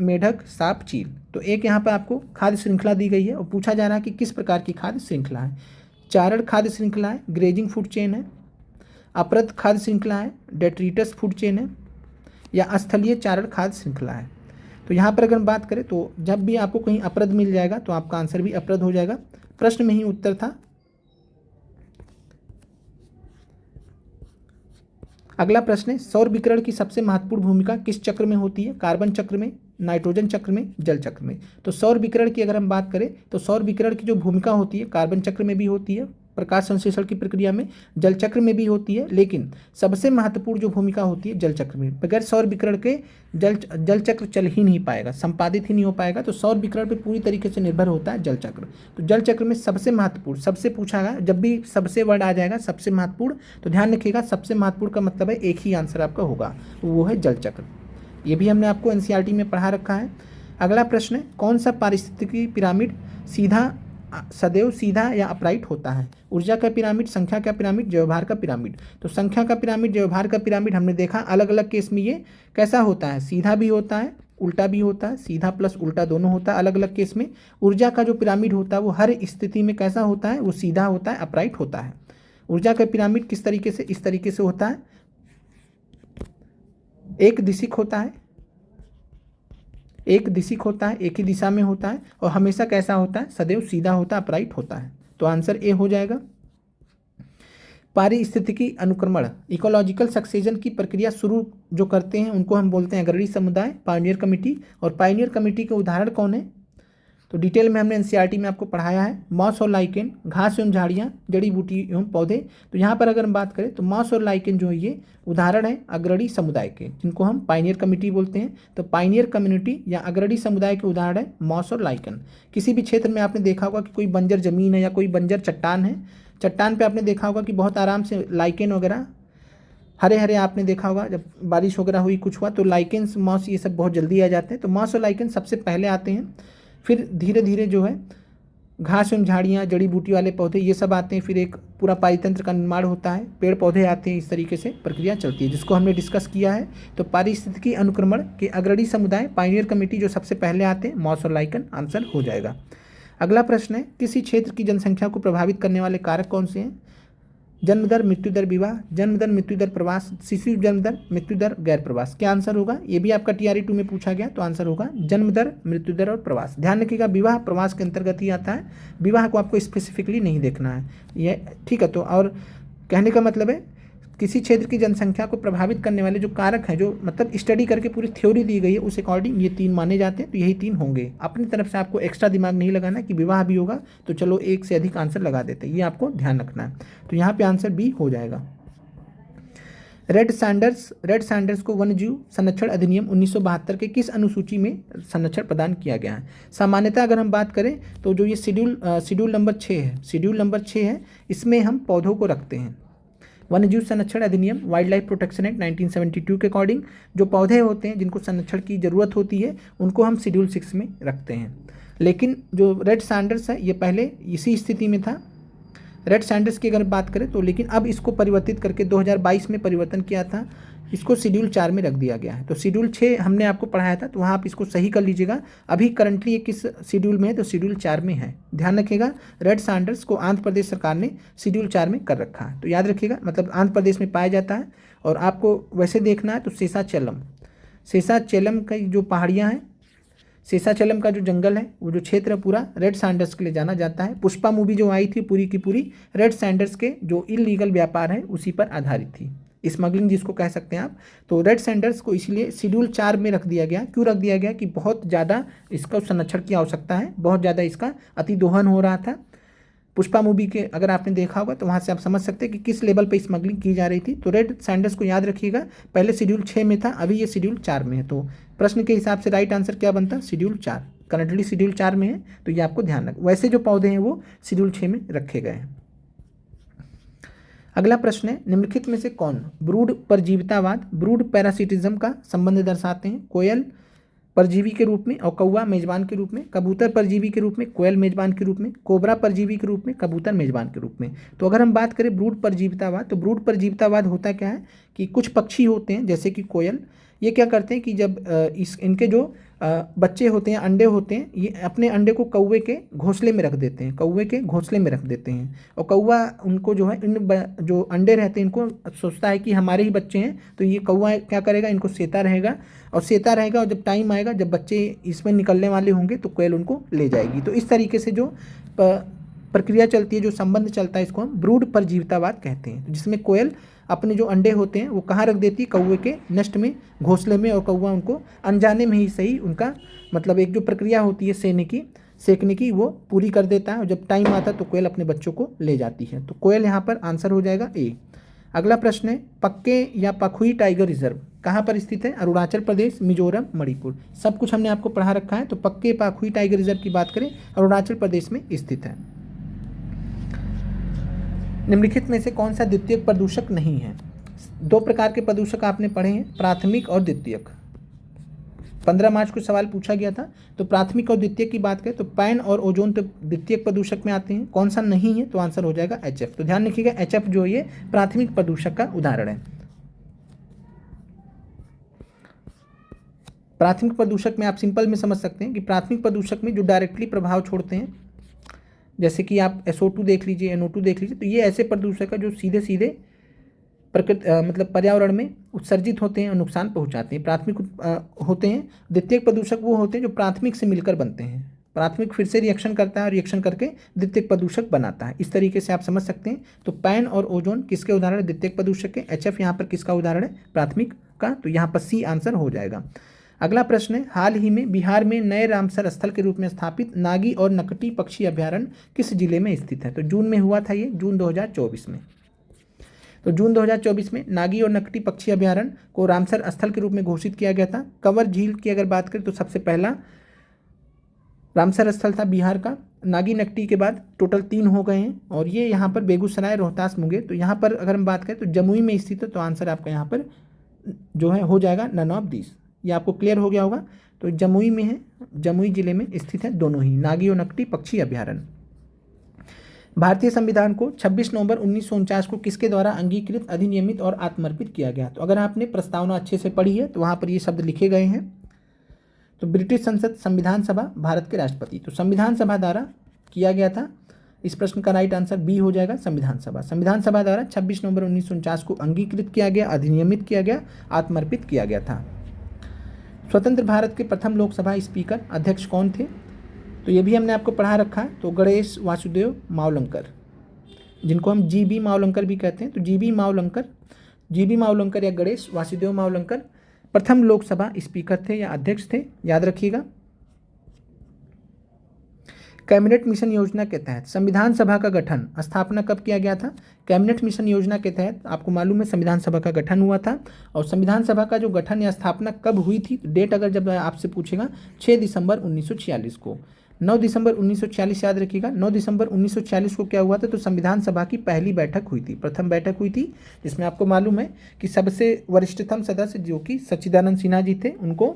मेढक, सांप, चील। तो एक यहाँ पर आपको खाद्य श्रृंखला दी गई है और पूछा जा रहा है कि किस प्रकार की खाद्य श्रृंखला है। चारण खाद्य श्रृंखला है, ग्रेजिंग फूड चेन है, अपरद खाद्य श्रृंखला है, डेट्रिटस फूड चेन है, या स्थलीय चारण खाद्य श्रृंखला है। तो यहाँ पर अगर हम बात करें तो जब भी आपको कहीं अपरद मिल जाएगा तो आपका आंसर भी अपरद हो जाएगा। प्रश्न में ही उत्तर था। अगला प्रश्न है सौर विकिरण की सबसे महत्वपूर्ण भूमिका किस चक्र में होती है? कार्बन चक्र में, नाइट्रोजन चक्र में, जल चक्र में। तो सौर विकिरण की अगर हम बात करें तो सौर विकिरण की जो भूमिका होती है कार्बन चक्र में भी होती है, प्रकाश संश्लेषण की प्रक्रिया में, जल चक्र में भी होती है, लेकिन सबसे महत्वपूर्ण जो भूमिका होती है जल चक्र में। बगैर सौर विकिरण के जल चक्र चल ही नहीं पाएगा, संपादित ही नहीं हो पाएगा। तो सौर विकिरण पे पूरी तरीके से निर्भर होता है जल चक्र। तो जल चक्र में सबसे महत्वपूर्ण, सबसे पूछा गया, जब भी सबसे वर्ड आ जाएगा सबसे महत्वपूर्ण, तो ध्यान रखिएगा सबसे महत्वपूर्ण का मतलब है एक ही आंसर आपका होगा, वो है जल चक्र। ये भी हमने आपको एनसीईआरटी में पढ़ा रखा है। अगला प्रश्न है, कौन सा पारिस्थितिकी पिरामिड सीधा, सदैव सीधा या अपराइट होता है? ऊर्जा का पिरामिड, संख्या का पिरामिड, व्यवहार का पिरामिड। तो संख्या का पिरामिड, व्यवहार का पिरामिड हमने देखा अलग अलग केस में ये कैसा होता है, सीधा भी होता है, उल्टा भी होता है, सीधा प्लस उल्टा दोनों होता है अलग अलग केस में। ऊर्जा का जो पिरामिड होता है वो हर स्थिति में कैसा होता है, वो सीधा होता है, अपराइट होता है। ऊर्जा का पिरामिड किस तरीके से, इस तरीके से होता है, एक दिशिक होता है, एक दिशिक होता है, एक ही दिशा में होता है, और हमेशा कैसा होता है, सदैव सीधा होता है, अपराइट होता है। तो आंसर ए हो जाएगा। पारिस्थितिकी अनुक्रमण, इकोलॉजिकल सक्सेशन की प्रक्रिया शुरू जो करते हैं उनको हम बोलते हैं अग्रणी समुदाय, पायनियर कमेटी। और पायनियर कमेटी के उदाहरण कौन है? तो डिटेल में हमने एनसीईआरटी में आपको पढ़ाया है। मॉस और लाइकेन, घास एवं झाड़ियाँ, जड़ी बूटी एवं पौधे। तो यहाँ पर अगर हम बात करें तो मॉस और लाइकेन जो है ये उदाहरण है अग्रणी समुदाय के, जिनको हम पायनियर कमेटी बोलते हैं। तो पायनियर कम्युनिटी या अग्रणी समुदाय के उदाहरण है मॉस और लाइकेन। किसी भी क्षेत्र में आपने देखा होगा कि कोई बंजर जमीन है या कोई बंजर चट्टान है, चट्टान पे आपने देखा होगा कि बहुत आराम से लाइकेन वगैरह हरे हरे आपने देखा होगा, जब बारिश वगैरह हुई कुछ हुआ तो लाइकेन्स, मॉस, ये सब बहुत जल्दी आ जाते हैं। तो मॉस और लाइकेन सबसे पहले आते हैं, फिर धीरे धीरे जो है घास एवं झाड़ियाँ, जड़ी बूटी वाले पौधे, ये सब आते हैं, फिर एक पूरा पारितंत्र का निर्माण होता है, पेड़ पौधे आते हैं, इस तरीके से प्रक्रिया चलती है जिसको हमने डिस्कस किया है। तो पारिस्थितिकी अनुक्रमण के अग्रणी समुदाय पायनियर कमेटी जो सबसे पहले आते हैं, मॉस और लाइकेन आंसर हो जाएगा। अगला प्रश्न है, किसी क्षेत्र की जनसंख्या को प्रभावित करने वाले कारक कौन से हैं? जन्म दर, मृत्यु दर, विवाह, जन्म दर, मृत्यु दर, प्रवास, शिशु जन्म दर, मृत्यु दर, गैर प्रवास। क्या आंसर होगा? ये भी आपका TRE 2 में पूछा गया, तो आंसर होगा जन्म दर, मृत्यु दर और प्रवास। ध्यान रखिएगा विवाह प्रवास के अंतर्गत ही आता है, विवाह को आपको स्पेसिफिकली नहीं देखना है ये, ठीक है। तो और कहने का मतलब है किसी क्षेत्र की जनसंख्या को प्रभावित करने वाले जो कारक हैं, जो मतलब स्टडी करके पूरी थ्योरी दी गई है उस अकॉर्डिंग ये 3 माने जाते हैं। तो यही 3 होंगे। अपनी तरफ से आपको एक्स्ट्रा दिमाग नहीं लगाना कि विवाह भी होगा तो चलो एक से अधिक आंसर लगा देते हैं, ये आपको ध्यान रखना है। तो यहाँ पे आंसर बी हो जाएगा। रेड सैंडर्स को वन्यजीव संरक्षण अधिनियम 1972 के किस अनुसूची में संरक्षण प्रदान किया गया है? सामान्यतः अगर हम बात करें तो जो ये शेड्यूल नंबर 6 है, इसमें हम पौधों को रखते हैं। वन्यजीव संरक्षण अधिनियम, वाइल्ड लाइफ प्रोटेक्शन एक्ट 1972 के अकॉर्डिंग जो पौधे होते हैं जिनको संरक्षण की ज़रूरत होती है उनको हम शेड्यूल 6 में रखते हैं। लेकिन जो रेड सैंडर्स है ये पहले इसी स्थिति में था, रेड सैंडर्स की अगर बात करें तो, लेकिन अब इसको परिवर्तित करके 2022 में परिवर्तन किया था, इसको शेड्यूल 4 में रख दिया गया है। तो शेड्यूल 6 हमने आपको पढ़ाया था, तो वहाँ आप इसको सही कर लीजिएगा। अभी करंटली ये किस शेड्यूल में है? तो शेड्यूल 4 में है। ध्यान रखिएगा रेड सैंडर्स को आंध्र प्रदेश सरकार ने शेड्यूल 4 में कर रखा है, तो याद रखिएगा मतलब आंध्र प्रदेश में पाया जाता है। और आपको वैसे देखना है तो शेषाचलम की जो पहाड़ियाँ हैं, शेषाचलम का जो जंगल है, वो जो क्षेत्र है पूरा रेड सैंडर्स के लिए जाना जाता है। पुष्पा मूवी जो आई थी पूरी की पूरी रेड सैंडर्स के जो इलीगल व्यापार है उसी पर आधारित थी, स्मगलिंग जिसको कह सकते हैं आप। तो रेड सैंडर्स को इसलिए शेड्यूल 4 में रख दिया गया। क्यों रख दिया गया? कि बहुत ज़्यादा इसका संरक्षण की आवश्यकता है, बहुत ज़्यादा इसका अतिदोहन हो रहा था। पुष्पा मूवी के अगर आपने देखा होगा तो वहाँ से आप समझ सकते हैं कि किस लेवल पे स्मगलिंग की जा रही थी। तो रेड सैंडर्स को याद रखिएगा, पहले शेड्यूल 6 में था, अभी ये शेड्यूल 4 में है। तो प्रश्न के हिसाब से राइट आंसर क्या बनता? शेड्यूल 4। करंटली शेड्यूल 4 में है, तो ये आपको ध्यान रख। वैसे जो पौधे हैं वो शेड्यूल 6 में रखे गए हैं। अगला प्रश्न है, निम्नलिखित में से कौन ब्रूड परजीवितावाद, ब्रूड पैरासिटिज्म का संबंध दर्शाते हैं? कोयल परजीवी के रूप में और कौवा मेजबान के रूप में, कबूतर परजीवी के रूप में, कोयल मेजबान के रूप में, कोबरा परजीवी के रूप में, कबूतर मेजबान के रूप में। तो अगर हम बात करें ब्रूड परजीवितावाद, तो ब्रूड परजीवितावाद होता क्या है कि कुछ पक्षी होते हैं जैसे कि कोयल, ये क्या करते हैं कि जब इनके जो बच्चे होते हैं, अंडे होते हैं, ये अपने अंडे को कौवे के घोंसले में रख देते हैं, और कौवा उनको जो है जो अंडे रहते हैं इनको सोचता है कि हमारे ही बच्चे हैं, तो ये कौवा क्या करेगा, इनको सेता रहेगा और जब टाइम आएगा, जब बच्चे इसमें निकलने वाले होंगे तो कोयल उनको ले जाएगी। तो इस तरीके से जो प्रक्रिया चलती है, जो संबंध चलता है, इसको हम ब्रूड परजीवितावाद कहते हैं, जिसमें कोयल अपने जो अंडे होते हैं वो कहाँ रख देती है, कौवे के नेस्ट में, घोंसले में, और कौवा उनको अनजाने में ही सही उनका मतलब एक जो प्रक्रिया होती है सेकने की वो पूरी कर देता है, और जब टाइम आता है तो कोयल अपने बच्चों को ले जाती है। तो कोयल यहाँ पर आंसर हो जाएगा ए। अगला प्रश्न है, पक्के या पखुई टाइगर रिजर्व कहाँ पर स्थित है? अरुणाचल प्रदेश, मिजोरम, मणिपुर। सब कुछ हमने आपको पढ़ा रखा है। तो पक्के पखुई टाइगर रिजर्व की बात करें, अरुणाचल प्रदेश में स्थित है। निम्नलिखित में से कौन सा द्वितीयक प्रदूषक नहीं है? दो प्रकार के प्रदूषक आपने पढ़े हैं, प्राथमिक और द्वितीयक। 15 मार्च को सवाल पूछा गया था। तो प्राथमिक और द्वितीयक की बात करें तो पैन और ओजोन तो द्वितीयक प्रदूषक में आते हैं। कौन सा नहीं है? तो आंसर हो जाएगा HF। तो ध्यान रखिएगा, HF जो ये प्राथमिक प्रदूषक का उदाहरण है। प्राथमिक प्रदूषक में आप सिंपल में समझ सकते हैं कि प्राथमिक प्रदूषक में जो डायरेक्टली प्रभाव छोड़ते हैं, जैसे कि आप SO2 देख लीजिए, NO2 देख लीजिए, तो ये ऐसे प्रदूषक है जो सीधे सीधे मतलब पर्यावरण में उत्सर्जित होते हैं और नुकसान पहुंचाते हैं। प्राथमिक होते हैं। द्वितीयक प्रदूषक वो होते हैं जो प्राथमिक से मिलकर बनते हैं। प्राथमिक फिर से रिएक्शन करता है और रिएक्शन करके द्वितीयक प्रदूषक बनाता है। इस तरीके से आप समझ सकते हैं। तो पैन और ओजोन किसके उदाहरण है? द्वितीयक प्रदूषक के। HF यहाँ पर किसका उदाहरण है? प्राथमिक का। तो यहाँ पर C आंसर हो जाएगा। अगला प्रश्न है, हाल ही में बिहार में नए रामसर स्थल के रूप में स्थापित नागी और नकटी पक्षी अभ्यारण्य किस जिले में स्थित है? तो जून में हुआ था ये, जून 2024 में। तो जून 2024 में नागी और नकटी पक्षी अभ्यारण्य को रामसर स्थल के रूप में घोषित किया गया था। कंवर झील की अगर बात करें तो सबसे पहला रामसर स्थल था बिहार का। नागी नकटी के बाद टोटल 3 हो गए हैं, और ये यहाँ पर बेगूसराय, रोहतास, मुंगेर। तो यहाँ पर अगर हम बात करें तो जमुई में स्थित है। तो आंसर आपका यहाँ पर जो है हो जाएगा नन ऑफ दिस। ये आपको क्लियर हो गया होगा। तो जमुई में है, जमुई जिले में स्थित है दोनों ही, नागी और नकटी पक्षी अभ्यारण्य। भारतीय संविधान को 26 नवंबर 1949 को किसके द्वारा अंगीकृत, अधिनियमित और आत्मर्पित किया गया? तो अगर आपने प्रस्तावना अच्छे से पढ़ी है तो वहाँ पर ये शब्द लिखे गए हैं। तो ब्रिटिश संसद, संविधान सभा, भारत के राष्ट्रपति। तो संविधान सभा द्वारा किया गया था। इस प्रश्न का राइट आंसर बी हो जाएगा, संविधान सभा। संविधान सभा द्वारा 26 नवंबर 1949 को अंगीकृत किया गया, अधिनियमित किया गया, आत्मर्पित किया गया था। स्वतंत्र भारत के प्रथम लोकसभा स्पीकर अध्यक्ष कौन थे? तो ये भी हमने आपको पढ़ा रखा है। तो गणेश वासुदेव मावलंकर, जिनको हम GB मावलंकर भी कहते हैं। तो GB मावलंकर या गणेश वासुदेव मावलंकर प्रथम लोकसभा स्पीकर थे या अध्यक्ष थे, याद रखिएगा। कैबिनेट मिशन योजना के तहत संविधान सभा का गठन, स्थापना कब किया गया था? कैबिनेट मिशन योजना के तहत आपको मालूम है संविधान सभा का गठन हुआ था। और संविधान सभा का जो गठन या स्थापना कब हुई थी, डेट अगर जब आपसे पूछेगा 6 दिसंबर 1946 को। 9 दिसंबर 1946 याद रखिएगा। 9 दिसंबर 1946 को क्या हुआ था? तो संविधान सभा की पहली बैठक हुई थी, प्रथम बैठक हुई थी, जिसमें आपको मालूम है कि सबसे वरिष्ठतम सदस्य जो कि सच्चिदानंद सिन्हा जी थे, उनको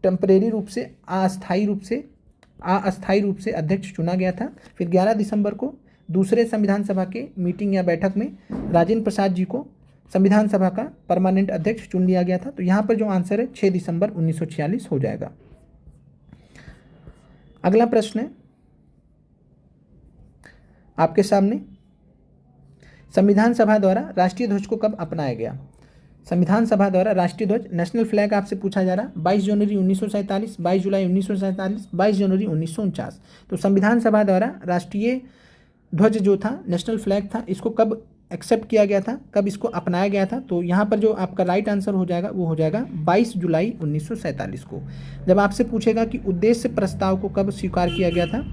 टेम्परेरी रूप से, अस्थायी रूप से अध्यक्ष चुना गया था। फिर 11 दिसंबर को दूसरे संविधान सभा के मीटिंग या बैठक में राजेंद्र प्रसाद जी को संविधान सभा का परमानेंट अध्यक्ष चुन लिया गया था। तो यहाँ पर जो आंसर है 6 दिसंबर 1946 हो जाएगा। अगला प्रश्न है आपके सामने, संविधान सभा द्वारा राष्ट्रीय ध्वज को कब अपनाया गया? संविधान सभा द्वारा राष्ट्रीय ध्वज, नेशनल फ्लैग आपसे पूछा जा रहा, 22 जनवरी 1947, 22 जुलाई 1947, 22 जनवरी 1949। तो संविधान सभा द्वारा राष्ट्रीय ध्वज जो था, नेशनल फ्लैग था, इसको कब एक्सेप्ट किया गया था, कब इसको अपनाया गया था? तो यहाँ पर जो आपका राइट आंसर हो जाएगा वो हो जाएगा 22 जुलाई 1947 को। जब आपसे पूछेगा कि उद्देश्य प्रस्ताव को कब स्वीकार किया गया था,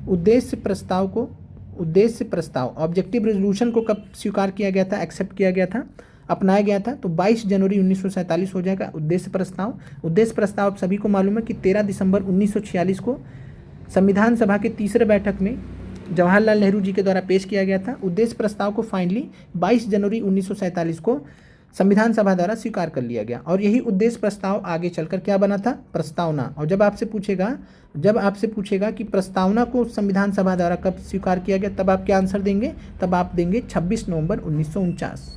उद्देश्य प्रस्ताव ऑब्जेक्टिव रेजोल्यूशन को कब स्वीकार किया गया था, एक्सेप्ट किया गया था, अपनाया गया था? तो 22 जनवरी 1947 हो जाएगा उद्देश्य प्रस्ताव। उद्देश्य प्रस्ताव आप सभी को मालूम है कि 13 दिसंबर 1946 को संविधान सभा के तीसरे बैठक में जवाहरलाल नेहरू जी के द्वारा पेश किया गया था। उद्देश्य प्रस्ताव को फाइनली 22 जनवरी 1947 को संविधान सभा द्वारा स्वीकार कर लिया गया, और यही उद्देश्य प्रस्ताव आगे चलकर क्या बना था? प्रस्तावना। और जब आपसे पूछेगा कि प्रस्तावना को संविधान सभा द्वारा कब स्वीकार किया गया, तब आप क्या आंसर देंगे? तब आप देंगे 26 नवंबर 1949।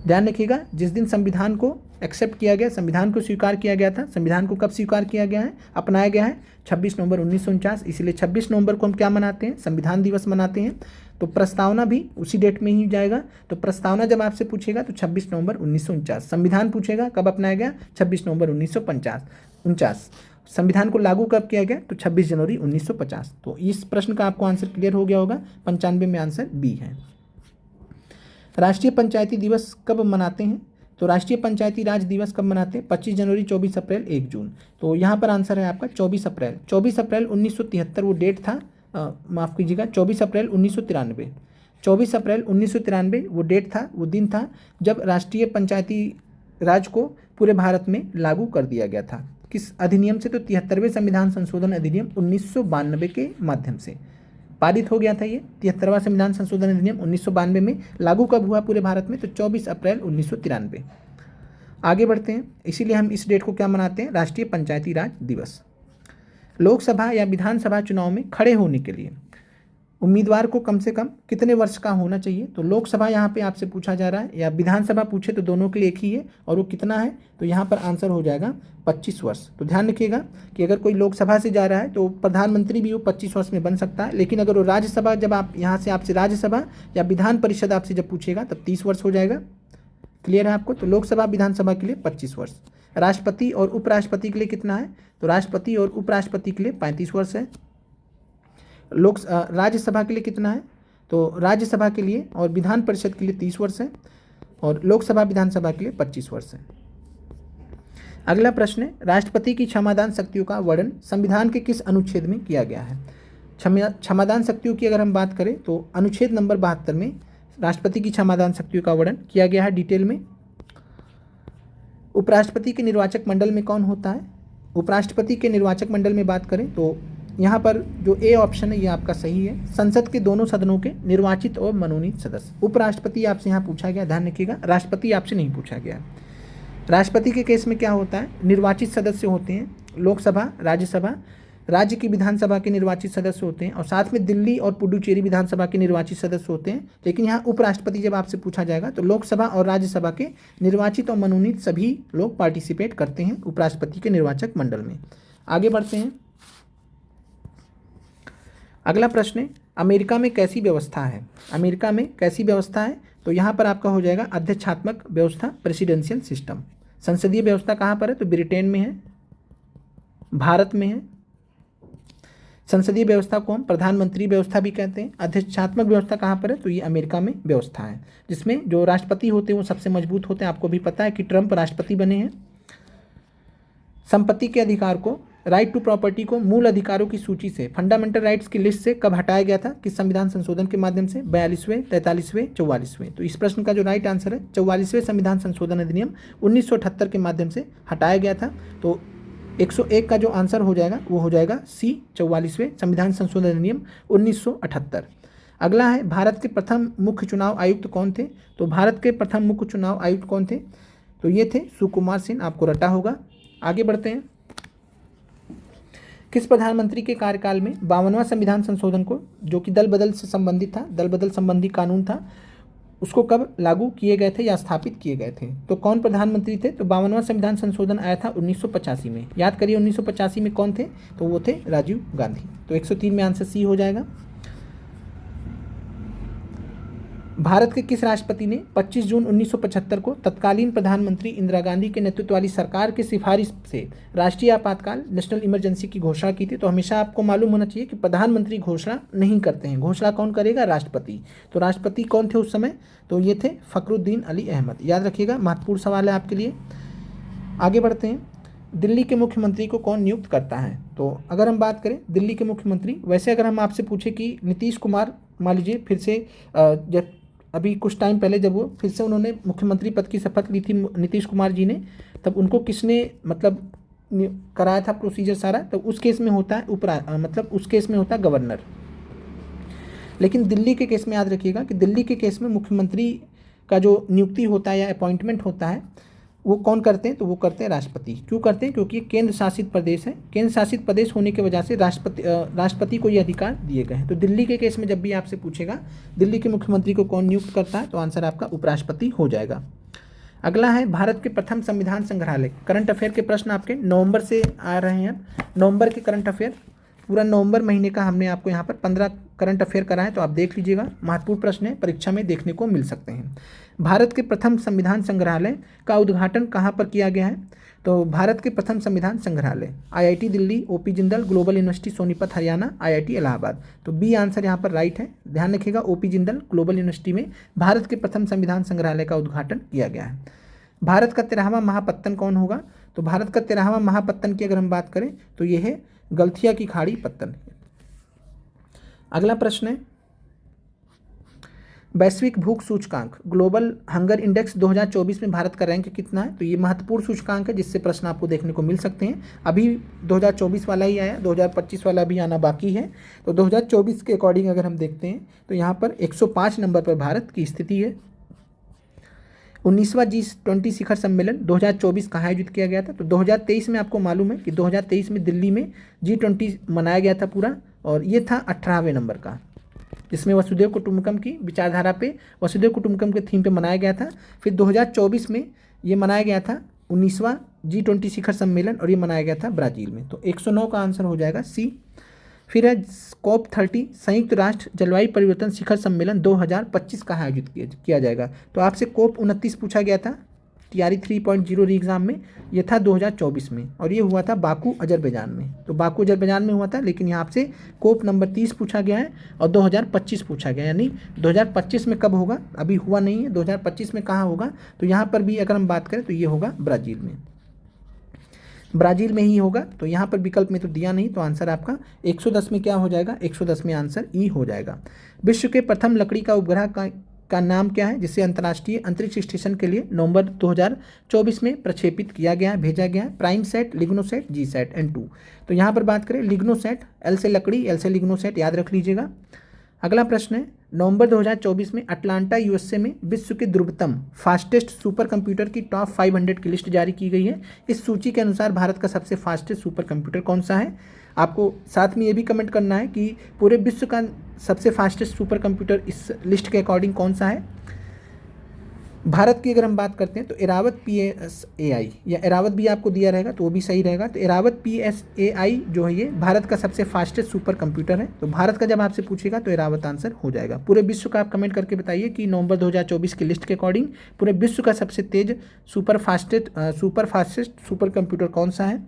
ध्यान रखिएगा, जिस दिन संविधान को एक्सेप्ट किया गया, संविधान को स्वीकार किया गया था, संविधान को कब स्वीकार किया गया है, अपनाया गया है? 26 नवंबर 1949। इसलिए 26 नवंबर को हम क्या मनाते हैं? संविधान दिवस मनाते हैं। तो प्रस्तावना भी उसी डेट में ही जाएगा। तो प्रस्तावना जब आपसे पूछेगा तो 26 नवंबर 1949। संविधान पूछेगा कब अपनाया गया? 26 नवंबर 1949। संविधान को लागू कब किया गया? तो 26 जनवरी 1950। तो इस प्रश्न का आपको आंसर क्लियर हो गया होगा। 95 में आंसर बी है। राष्ट्रीय पंचायती दिवस कब मनाते हैं? तो राष्ट्रीय पंचायती राज दिवस कब मनाते हैं? 25 जनवरी, 24 अप्रैल, 1 जून। तो यहाँ पर आंसर है आपका 24 अप्रैल। 24 अप्रैल 1973 वो डेट था, माफ़ कीजिएगा, 24 अप्रैल 1993। 24 अप्रैल 1993 वो डेट था, वो दिन था जब राष्ट्रीय पंचायती राज को पूरे भारत में लागू कर दिया गया था। किस अधिनियम से? तो 73वें संविधान संशोधन अधिनियम 1992 के माध्यम से पारित हो गया था। ये 73वां संविधान संशोधन अधिनियम 1992 में लागू कब हुआ पूरे भारत में? तो 24 अप्रैल 1993। आगे बढ़ते हैं, इसीलिए हम इस डेट को क्या मनाते हैं? राष्ट्रीय पंचायती राज दिवस। लोकसभा या विधानसभा चुनाव में खड़े होने के लिए उम्मीदवार को कम से कम कितने वर्ष का होना चाहिए? तो लोकसभा यहाँ पे आपसे पूछा जा रहा है, या विधानसभा पूछे तो दोनों के लिए एक ही है, और वो कितना है? तो यहाँ पर आंसर हो जाएगा 25 वर्ष। तो ध्यान रखिएगा कि अगर कोई लोकसभा से जा रहा है तो प्रधानमंत्री भी वो 25 वर्ष में बन सकता है, लेकिन अगर वो राज्यसभा, जब आप यहाँ से आपसे राज्यसभा या विधान परिषद आपसे जब पूछेगा तब 30 वर्ष हो जाएगा। क्लियर है आपको? तो लोकसभा विधानसभा के लिए 25 वर्ष। राष्ट्रपति और उपराष्ट्रपति के लिए कितना है? तो राष्ट्रपति और उपराष्ट्रपति के लिए 35 वर्ष है। राज्यसभा के लिए कितना है? तो राज्यसभा के लिए और विधान परिषद के लिए 30 वर्ष है, और लोकसभा विधानसभा के लिए 25 वर्ष है। अगला प्रश्न है, राष्ट्रपति की क्षमादान शक्तियों का वर्णन संविधान के किस अनुच्छेद में किया गया है? क्षमादान शक्तियों की अगर हम बात करें तो अनुच्छेद नंबर 72 में राष्ट्रपति की क्षमादान शक्तियों का वर्णन किया गया है डिटेल में। उपराष्ट्रपति के निर्वाचक मंडल में कौन होता है? उपराष्ट्रपति के निर्वाचक मंडल में बात करें तो यहाँ पर जो ए ऑप्शन है ये आपका सही है। संसद के दोनों सदनों के निर्वाचित और मनोनीत सदस्य। उपराष्ट्रपति आपसे यहाँ पूछा गया, ध्यान रखिएगा, राष्ट्रपति आपसे नहीं पूछा गया। राष्ट्रपति के केस में क्या होता है? निर्वाचित सदस्य होते हैं लोकसभा, राज्यसभा, राज्य की विधानसभा के निर्वाचित सदस्य होते हैं, और साथ में दिल्ली और पुडुचेरी विधानसभा के निर्वाचित सदस्य होते हैं। लेकिन यहाँ उपराष्ट्रपति जब आपसे पूछा जाएगा तो लोकसभा और राज्यसभा के निर्वाचित और मनोनीत सभी लोग पार्टिसिपेट करते हैं उपराष्ट्रपति के निर्वाचक मंडल में। आगे बढ़ते हैं, अगला प्रश्न है, अमेरिका में कैसी व्यवस्था है? अमेरिका में कैसी व्यवस्था है? तो यहाँ पर आपका हो जाएगा अध्यक्षात्मक व्यवस्था, प्रेसिडेंशियल सिस्टम। संसदीय व्यवस्था कहाँ पर है? तो ब्रिटेन में है, भारत में है। संसदीय व्यवस्था को हम प्रधानमंत्री व्यवस्था भी कहते हैं। अध्यक्षात्मक व्यवस्था कहाँ पर है? तो ये अमेरिका में व्यवस्था है, जिसमें जो राष्ट्रपति होते हैं वो सबसे मजबूत होते हैं। आपको भी पता है कि ट्रंप राष्ट्रपति बने हैं। संपत्ति के अधिकार को, राइट टू प्रॉपर्टी को मूल अधिकारों की सूची से, फंडामेंटल राइट्स की लिस्ट से कब हटाया गया था? किस संविधान संशोधन के माध्यम से? 42वें, 43वें, 44वें। तो इस प्रश्न का जो राइट आंसर है 44वें संविधान संशोधन अधिनियम 1978 के माध्यम से हटाया गया था। तो 101 का जो आंसर हो जाएगा वो हो जाएगा सी, 44वें संविधान संशोधन अधिनियम 1978। अगला है, भारत के प्रथम मुख्य चुनाव आयुक्त कौन थे? तो भारत के प्रथम मुख्य चुनाव आयुक्त कौन थे? तो ये थे सुकुमार सेन, आपको रटा होगा। आगे बढ़ते हैं, किस प्रधानमंत्री के कार्यकाल में 52वां संविधान संशोधन को, जो कि दल बदल से संबंधित था, दल बदल संबंधी कानून था, उसको कब लागू किए गए थे या स्थापित किए गए थे? तो कौन प्रधानमंत्री थे? तो 52वां संविधान संशोधन आया था 1985 में। याद करिए 1985 में कौन थे? तो वो थे राजीव गांधी। तो 103 में आंसर सी हो जाएगा। भारत के किस राष्ट्रपति ने 25 जून 1975 को तत्कालीन प्रधानमंत्री इंदिरा गांधी के नेतृत्व वाली सरकार की सिफारिश से राष्ट्रीय आपातकाल, नेशनल इमरजेंसी की घोषणा की थी? तो हमेशा आपको मालूम होना चाहिए कि प्रधानमंत्री घोषणा नहीं करते हैं, घोषणा कौन करेगा? राष्ट्रपति। तो राष्ट्रपति कौन थे उस समय? तो ये थे फखरुद्दीन अली अहमद। याद रखिएगा, महत्वपूर्ण सवाल है आपके लिए। आगे बढ़ते हैं, दिल्ली के मुख्यमंत्री को कौन नियुक्त करता है? तो अगर हम बात करें दिल्ली के मुख्यमंत्री, वैसे अगर हम आपसे पूछे कि नीतीश कुमार, मान लीजिए फिर से जब अभी कुछ टाइम पहले जब वो फिर से उन्होंने मुख्यमंत्री पद की शपथ ली थी नीतीश कुमार जी ने, तब उनको किसने मतलब कराया था प्रोसीजर सारा? तो उस केस में होता है मतलब उस केस में होता है गवर्नर। लेकिन दिल्ली के केस में याद रखिएगा कि दिल्ली के केस में मुख्यमंत्री का जो नियुक्ति होता है या अपॉइंटमेंट होता है वो कौन करते हैं? तो वो करते हैं राष्ट्रपति। क्यों करते हैं? क्योंकि केंद्र शासित प्रदेश है। केंद्र शासित प्रदेश होने की वजह से राष्ट्रपति को ये अधिकार दिए गए हैं। तो दिल्ली के केस में जब भी आपसे पूछेगा दिल्ली के मुख्यमंत्री को कौन नियुक्त करता है, तो आंसर आपका उपराष्ट्रपति हो जाएगा। अगला है, भारत के प्रथम संविधान संग्रहालय। करंट अफेयर के प्रश्न आपके नवंबर से आ रहे हैं। नवंबर के करंट अफेयर पूरा नवंबर महीने का हमने आपको यहाँ पर 15 करंट अफेयर कराएं तो आप देख लीजिएगा, महत्वपूर्ण प्रश्न है, परीक्षा में देखने को मिल सकते हैं। भारत के प्रथम संविधान संग्रहालय का उद्घाटन कहाँ पर किया गया है? तो भारत के प्रथम संविधान संग्रहालय IIT Delhi, OP Jindal global university Sonipat Haryana, IIT Allahabad. तो बी आंसर यहाँ पर राइट है। ध्यान रखिएगा, ओपी जिंदल ग्लोबल यूनिवर्सिटी में भारत के प्रथम संविधान संग्रहालय का उद्घाटन किया गया है। भारत का 13वां महापत्तन कौन होगा? तो भारत का 13वां महापत्तन की अगर हम बात करें तो यह है गलथिया की खाड़ी पत्तन। अगला प्रश्न है, वैश्विक भूख सूचकांक ग्लोबल हंगर इंडेक्स 2024 में भारत का रैंक कितना है? तो ये महत्वपूर्ण सूचकांक है जिससे प्रश्न आपको देखने को मिल सकते हैं। अभी 2024 वाला ही आया, 2025 वाला भी आना बाकी है। तो 2024 के अकॉर्डिंग अगर हम देखते हैं तो यहाँ पर 105 नंबर पर भारत की स्थिति है। 19वां G20 शिखर सम्मेलन 2024 कहाँ आयोजित किया गया था? तो 2023 में आपको मालूम है कि 2023 में दिल्ली में G20 मनाया गया था पूरा, और ये था 18वें नंबर का, जिसमें वसुधैव कुटुंबकम की विचारधारा पे, वसुधैव कुटुंबकम के थीम पे मनाया गया था। फिर 2024 में ये मनाया गया था 19वां G20 शिखर सम्मेलन, और ये मनाया गया था ब्राज़ील में। तो 109 का आंसर हो जाएगा सी। फिर है COP30 संयुक्त राष्ट्र जलवायु परिवर्तन शिखर सम्मेलन 2025 कहाँ आयोजित किया जाएगा? तो आपसे COP29 पूछा गया था TRE 3.0 री एग्ज़ाम में, यह था 2024 में, और ये हुआ था बाकू अजरबैजान में। तो बाकू अजरबैजान में हुआ था, लेकिन यहाँ से COP नंबर 30 पूछा गया है और 2025 पूछा गया, यानी 2025 में कब होगा? अभी हुआ नहीं है। 2025 में कहाँ होगा? तो यहाँ पर भी अगर हम बात करें तो ये होगा ब्राज़ील में, ब्राज़ील में ही होगा। तो यहाँ पर विकल्प में तो दिया नहीं, तो आंसर आपका 110 में क्या हो जाएगा? 110 में आंसर ई हो जाएगा। विश्व के प्रथम लकड़ी का उपग्रह का नाम क्या है, जिसे अंतर्राष्ट्रीय अंतरिक्ष स्टेशन के लिए नवंबर 2024 में प्रक्षेपित किया गया है, भेजा गया है? प्राइम सेट, लिग्नोसेट, जी सेट N2। तो यहाँ पर बात करें लिग्नोसेट, एल से लकड़ी, एल से लिग्नोसेट, याद रख लीजिएगा। अगला प्रश्न है, नवंबर 2024 में अटलांटा यूएसए में विश्व के ध्रुवतम फास्टेस्ट सुपर कंप्यूटर की टॉप 500 की लिस्ट जारी की गई है। इस सूची के अनुसार भारत का सबसे फास्टेस्ट सुपर कंप्यूटर कौन सा है? आपको साथ में ये भी कमेंट करना है कि पूरे विश्व का सबसे फास्टेस्ट सुपर कंप्यूटर इस लिस्ट के अकॉर्डिंग कौन सा है। भारत की अगर हम बात करते हैं तो एरावत PSAI, या एरावत भी आपको दिया रहेगा तो वो भी सही रहेगा। तो एरावत PSAI जो है ये भारत का सबसे फास्टेस्ट सुपर कंप्यूटर है। तो भारत का जब आपसे पूछेगा तो एरावत आंसर हो जाएगा। पूरे विश्व का आप कमेंट करके बताइए कि नवंबर 2024 की लिस्ट के अकॉर्डिंग पूरे विश्व का सबसे तेज सुपर फास्टेस्ट सुपर कंप्यूटर कौन सा है।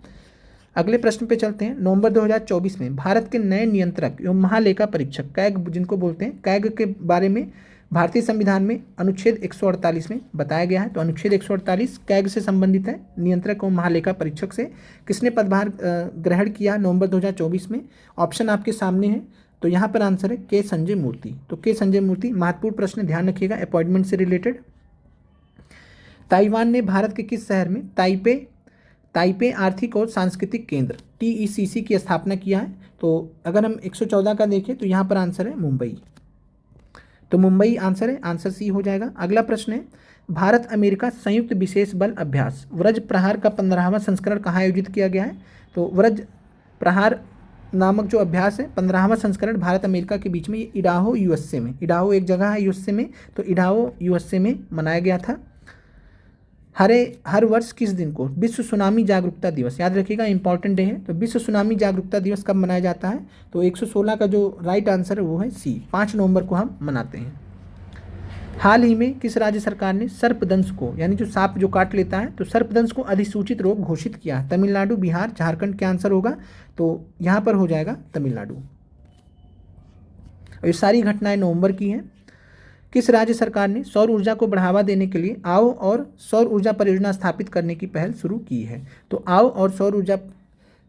अगले प्रश्न पे चलते हैं। नवंबर 2024 में भारत के नए नियंत्रक एवं महालेखा परीक्षक कैग जिनको बोलते हैं, कैग के बारे में भारतीय संविधान में अनुच्छेद 148 में बताया गया है। तो अनुच्छेद 148 कैग से संबंधित है, नियंत्रक एवं महालेखा परीक्षक से। किसने पदभार ग्रहण किया नवंबर 2024 में? ऑप्शन आपके सामने है। तो यहाँ पर आंसर है के संजय मूर्ति। तो के संजय मूर्ति, महत्वपूर्ण प्रश्न, ध्यान रखिएगा, अपॉइंटमेंट से रिलेटेड। ताइवान ने भारत के किस शहर में ताइपे आर्थिक और सांस्कृतिक केंद्र TECC की स्थापना किया है? तो अगर हम 114 का देखें तो यहाँ पर आंसर है मुंबई। तो मुंबई आंसर है, आंसर सी हो जाएगा। अगला प्रश्न है, भारत अमेरिका संयुक्त विशेष बल अभ्यास व्रज प्रहार का 15वां संस्करण कहाँ आयोजित किया गया है? तो व्रज प्रहार नामक जो अभ्यास है 15वां संस्करण भारत अमेरिका के बीच में, ये इडाहो USA में, इडाहो एक जगह है USA में, तो इडाहो USA में मनाया गया था। हर वर्ष किस दिन को विश्व सुनामी जागरूकता दिवस, याद रखिएगा इंपॉर्टेंट डे है। तो विश्व सुनामी जागरूकता दिवस कब मनाया जाता है? तो 116 का जो राइट आंसर है वो है सी, 5 नवंबर को हम मनाते हैं। हाल ही में किस राज्य सरकार ने सर्पदंश को, यानी जो सांप जो काट लेता है, तो सर्पदंश को अधिसूचित रोग घोषित किया है? तमिलनाडु, बिहार, झारखंड क्या आंसर होगा? तो यहाँ पर हो जाएगा तमिलनाडु। और ये सारी घटनाएं नवंबर की हैं। किस राज्य सरकार ने सौर ऊर्जा को बढ़ावा देने के लिए आओ और सौर ऊर्जा परियोजना स्थापित करने की पहल शुरू की है? तो आओ और सौर ऊर्जा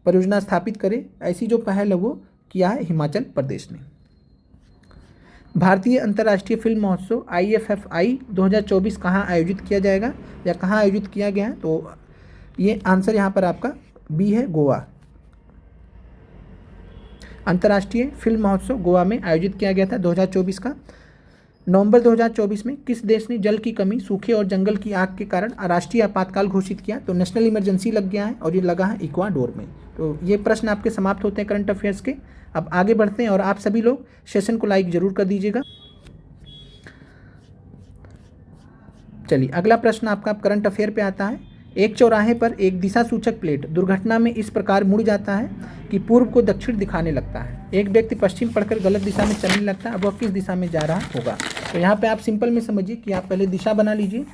परियोजना स्थापित करें, ऐसी जो पहल है वो किया है हिमाचल प्रदेश ने। भारतीय अंतर्राष्ट्रीय फिल्म महोत्सव IFFI 2024 कहाँ आयोजित किया जाएगा या कहाँ आयोजित किया गया है? तो ये आंसर यहाँ पर आपका बी है, गोवा। अंतर्राष्ट्रीय फिल्म महोत्सव गोवा में आयोजित किया गया था 2024 का। नवंबर 2024 में किस देश ने जल की कमी, सूखे और जंगल की आग के कारण राष्ट्रीय आपातकाल घोषित किया? तो नेशनल इमरजेंसी लग गया है और ये लगा है इक्वाडोर में। तो ये प्रश्न आपके समाप्त होते हैं करंट अफेयर्स के। अब आगे बढ़ते हैं और आप सभी लोग सेशन को लाइक जरूर कर दीजिएगा। चलिए अगला प्रश्न आपका करंट अफेयर पे आता है। एक चौराहे पर एक दिशा सूचक प्लेट दुर्घटना में इस प्रकार मुड़ जाता है कि पूर्व को दक्षिण दिखाने लगता है। एक व्यक्ति पश्चिम पढ़कर गलत दिशा में चलने लगता है, अब वह किस दिशा में जा रहा होगा। तो यहाँ पे आप सिंपल में समझिए कि आप पहले दिशा बना लीजिए।